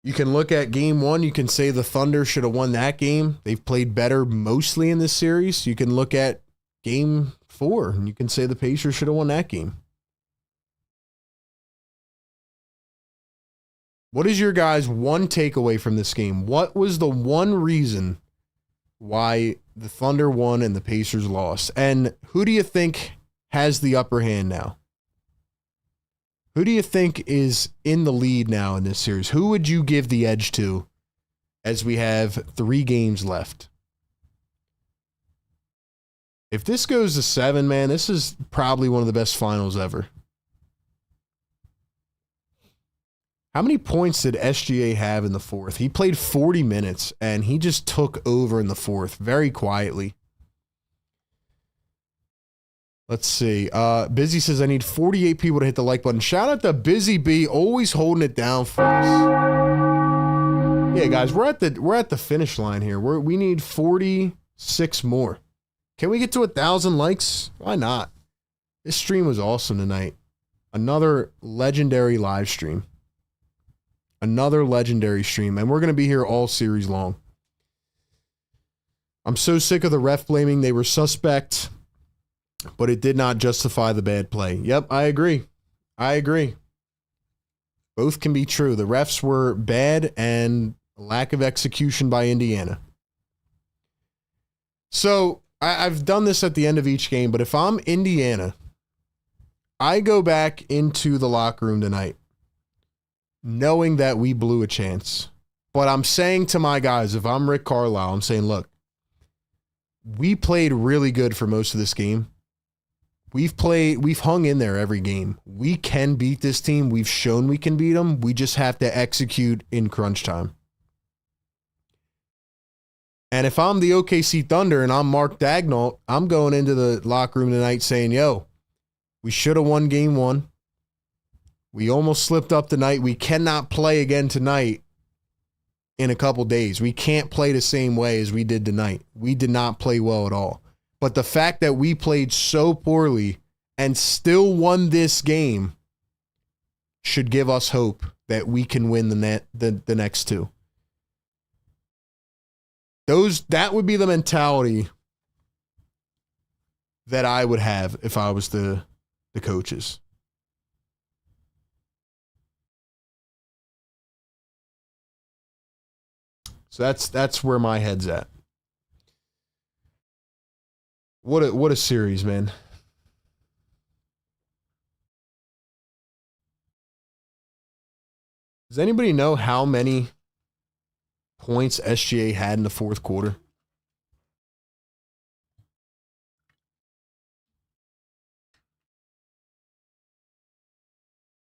Speaker 1: You can look at game one. You can say the Thunder should have won that game. They've played better mostly in this series. You can look at game 4, and you can say the Pacers should have won that game. What is your guys' one takeaway from this game? What was the one reason why the Thunder won and the Pacers lost? And who do you think has the upper hand now? Who do you think is in the lead now in this series? Who would you give the edge to as we have 3 games left. If this goes to 7, man, this is probably one of the best finals ever. How many points did SGA have in the 4th? He played 40 minutes, and he just took over in the 4th very quietly. Let's see. Busy says, I need 48 people to hit the like button. Shout out to Busy B, always holding it down for us. Yeah, guys, we're at the finish line here. We need 46 more. Can we get to 1,000 likes? Why not? This stream was awesome tonight. Another legendary live stream. Another legendary stream, and we're going to be here all series long. I'm so sick of the ref blaming. They were suspect, but it did not justify the bad play. Yep, I agree. I agree. Both can be true. The refs were bad and lack of execution by Indiana. So I've done this at the end of each game, but if I'm Indiana, I go back into the locker room tonight knowing that we blew a chance. But I'm saying to my guys, if I'm Rick Carlisle, I'm saying, look, we played really good for most of this game. We've hung in there every game. We can beat this team. We've shown we can beat them. We just have to execute in crunch time. And if I'm the OKC Thunder and I'm Mark Daigneault, I'm going into the locker room tonight saying, yo, we should have won game 1. We almost slipped up tonight. We cannot play again tonight in a couple days. We can't play the same way as we did tonight. We did not play well at all. But the fact that we played so poorly and still won this game should give us hope that we can win the next 2. That would be the mentality that I would have if I was the coaches. So that's where my head's at. What a series, man. Does anybody know how many points SGA had in the 4th quarter?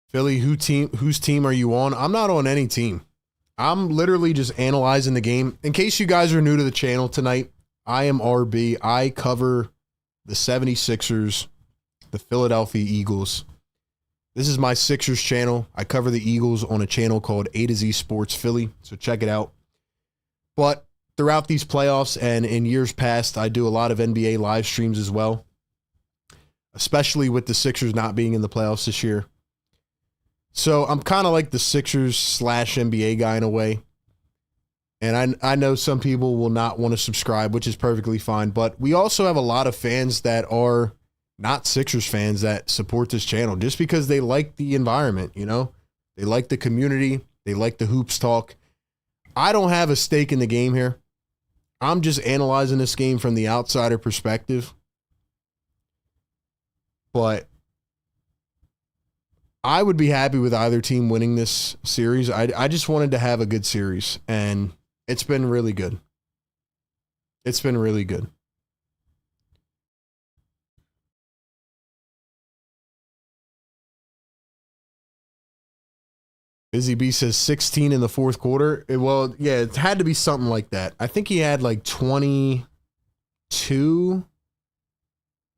Speaker 1: Philly, whose team are you on? I'm not on any team. I'm literally just analyzing the game. In case you guys are new to the channel tonight, I am RB. I cover the 76ers, the Philadelphia Eagles. This is my Sixers channel. I cover the Eagles on a channel called A to Z Sports Philly, so check it out. But throughout these playoffs and in years past, I do a lot of NBA live streams as well, especially with the Sixers not being in the playoffs this year. So I'm kind of like the Sixers / NBA guy in a way. And I know some people will not want to subscribe, which is perfectly fine. But we also have a lot of fans that are not Sixers fans that support this channel just because they like the environment, you know? They like the community. They like the hoops talk. I don't have a stake in the game here. I'm just analyzing this game from the outsider perspective. But I would be happy with either team winning this series. I just wanted to have a good series, and it's been really good. It's been really good. Busy B says 16 in the 4th quarter. Well, yeah, it had to be something like that. I think he had like 22,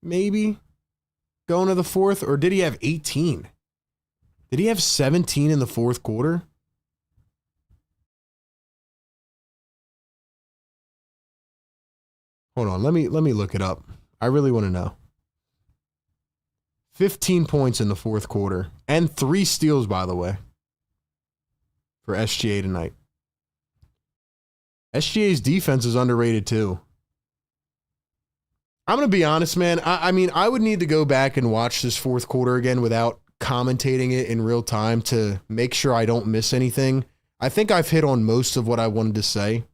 Speaker 1: maybe, going to the 4th, or did he have 18? Did he have 17 in the 4th quarter? Hold on, let me look it up. I really want to know. 15 points in the 4th quarter and 3 steals, by the way, for SGA tonight. SGA's defense is underrated too. I'm going to be honest, man. I mean, I would need to go back and watch this 4th quarter again without commentating it in real time to make sure I don't miss anything. I think I've hit on most of what I wanted to say.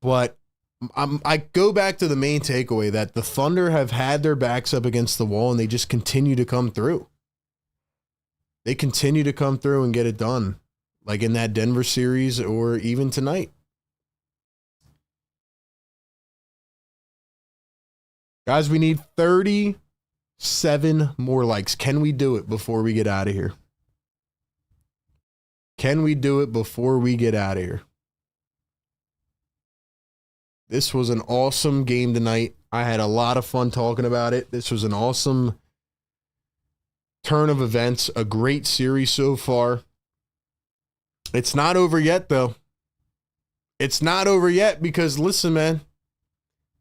Speaker 1: But I go back to the main takeaway that the Thunder have had their backs up against the wall and they just continue to come through. They continue to come through and get it done. like in that Denver series or even tonight. Guys, we need 37 more likes. Can we do it before we get out of here? Can we do it before we get out of here? This was an awesome game tonight. I had a lot of fun talking about it. This was an awesome turn of events. A great series so far. It's not over yet, though. It's not over yet because, listen, man,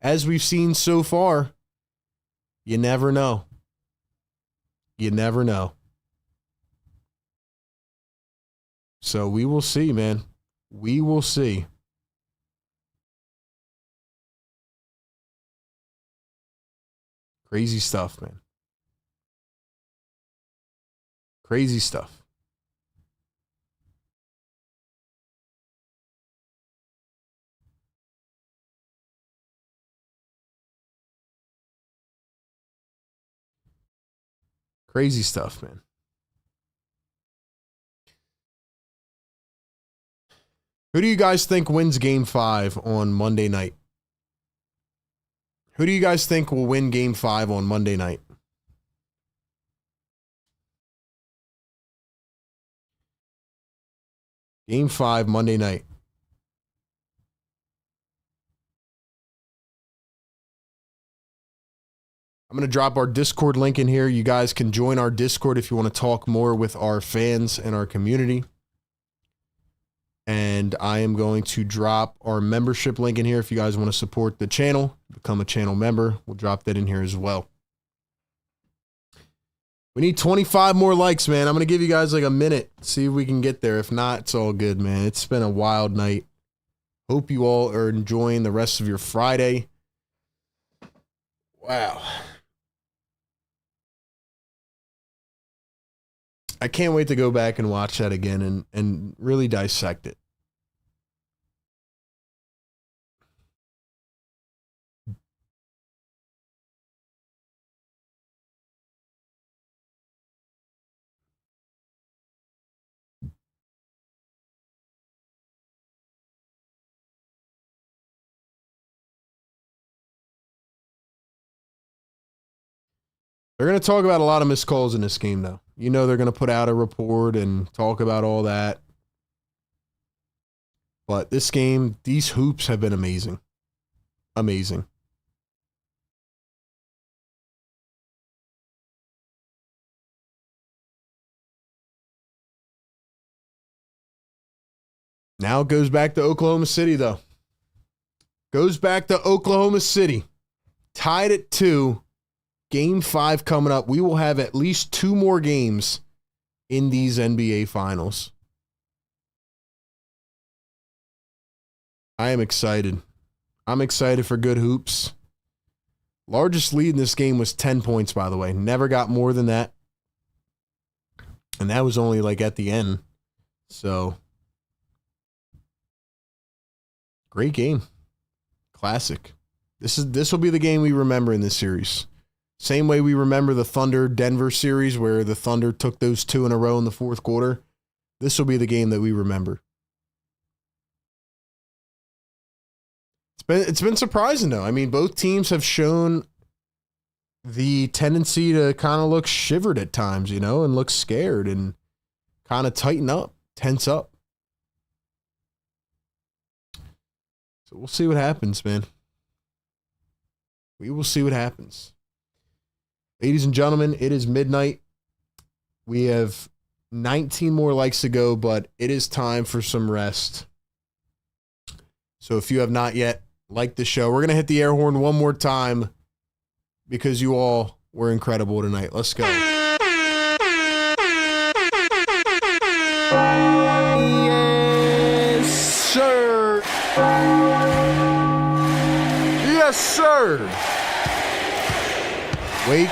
Speaker 1: as we've seen so far, you never know. You never know. So we will see, man. We will see. Crazy stuff, man. Crazy stuff. Crazy stuff, man. Who do you guys think wins Game 5 on Monday night? Who do you guys think will win Game 5 on Monday night? Game 5, Monday night. I'm going to drop our Discord link in here. You guys can join our Discord if you want to talk more with our fans and our community. And I am going to drop our membership link in here if you guys want to support the channel, become a channel member. We'll drop that in here as well. We need 25 more likes, man. I'm going to give you guys like a minute, see if we can get there. If not, it's all good, man. It's been a wild night. Hope you all are enjoying the rest of your Friday. Wow. I can't wait to go back and watch that again and really dissect it. They're going to talk about a lot of missed calls in this game, though. You know they're going to put out a report and talk about all that. But this game, these hoops have been amazing. Amazing. Now it goes back to Oklahoma City, though. Goes back to Oklahoma City. Tied at 2. Game 5 coming up. We will have at least 2 more games in these NBA finals. I am excited. I'm excited for good hoops. Largest lead in this game was 10 points, by the way. Never got more than that. And that was only like at the end. So, great game. Classic. This will be the game we remember in this series. Same way we remember the Thunder-Denver series where the Thunder took those 2 in a row in the fourth quarter. This will be the game that we remember. It's been surprising, though. I mean, both teams have shown the tendency to kind of look shivered at times, you know, and look scared and kind of tighten up, tense up. So we'll see what happens, man. We will see what happens. Ladies and gentlemen, it is midnight. We have 19 more likes to go, but it is time for some rest. So if you have not yet liked the show, we're going to hit the air horn one more time because you all were incredible tonight. Let's go. Yes, sir. Yes, sir. Wake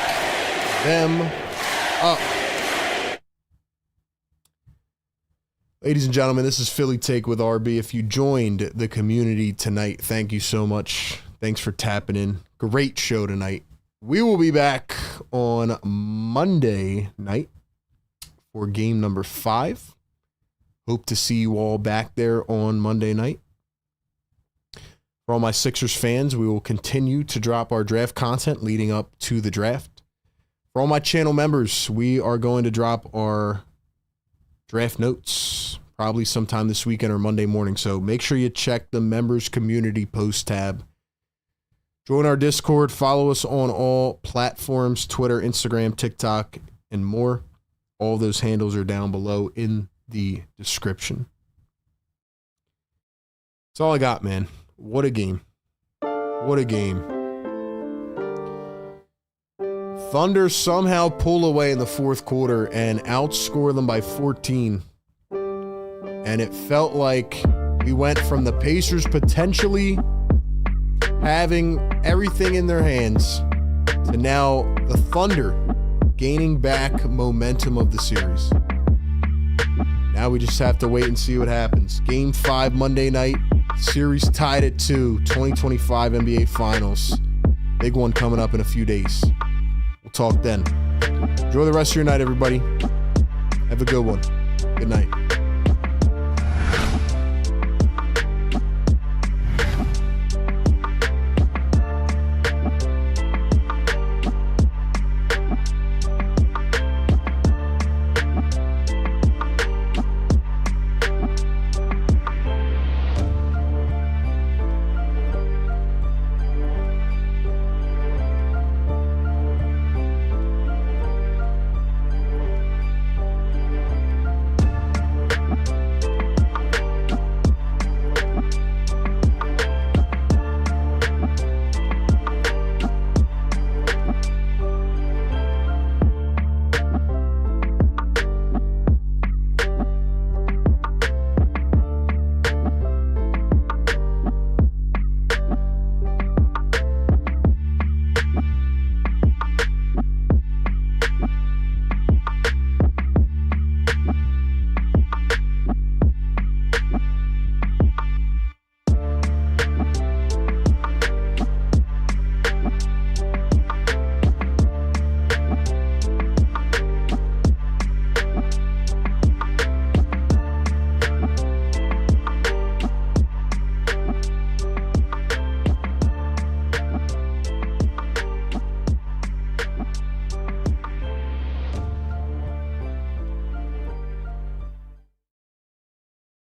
Speaker 1: them up. Ladies and gentlemen, this is Philly Take with RB. If you joined the community tonight, thank you so much. Thanks for tapping in. Great show tonight. We will be back on Monday night for game number 5. Hope to see you all back there on Monday night. For all my Sixers fans, we will continue to drop our draft content leading up to the draft. For all my channel members, we are going to drop our draft notes probably sometime this weekend or Monday morning. So make sure you check the members community post tab. Join our Discord. Follow us on all platforms, Twitter, Instagram, TikTok, and more. All those handles are down below in the description. That's all I got, man. What a game. What a game. Thunder somehow pull away in the fourth quarter and outscore them by 14. And it felt like we went from the Pacers potentially having everything in their hands to now the Thunder gaining back momentum of the series. Now we just have to wait and see what happens. Game 5 Monday night. Series tied at 2. 2025 NBA Finals. Big one coming up in a few days. We'll talk then. Enjoy the rest of your night, everybody. Have a good one. Good night.